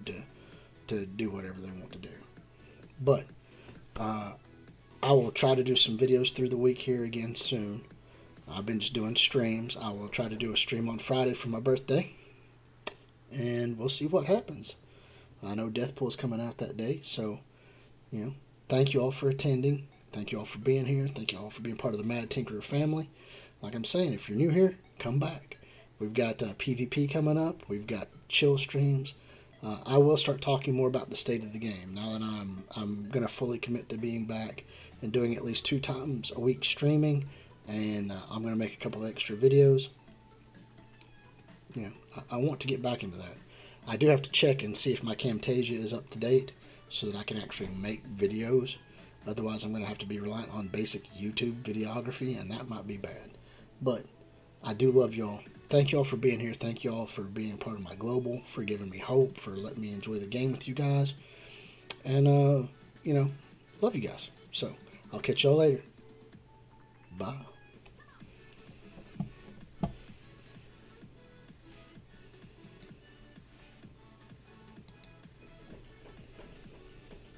to do whatever they want to do. But I will try to do some videos through the week here again soon. I've been just doing streams. I will try to do a stream on Friday for my birthday. And we'll see what happens. I know Deathpool is coming out that day, so thank you all for attending. Thank you all for being here. Thank you all for being part of the Mad Tinkerer family. Like I'm saying, if you're new here, come back. We've got PvP coming up. We've got chill streams. I will start talking more about the state of the game now that I'm going to fully commit to being back and doing at least 2 times a week streaming, and I'm going to make a couple extra videos. I want to get back into that. I do have to check and see if my Camtasia is up to date so that I can actually make videos. Otherwise, I'm going to have to be reliant on basic YouTube videography, and that might be bad. But I do love y'all. Thank y'all for being here. Thank y'all for being part of my global, for giving me hope, for letting me enjoy the game with you guys. And, love you guys. So, I'll catch y'all later. Bye.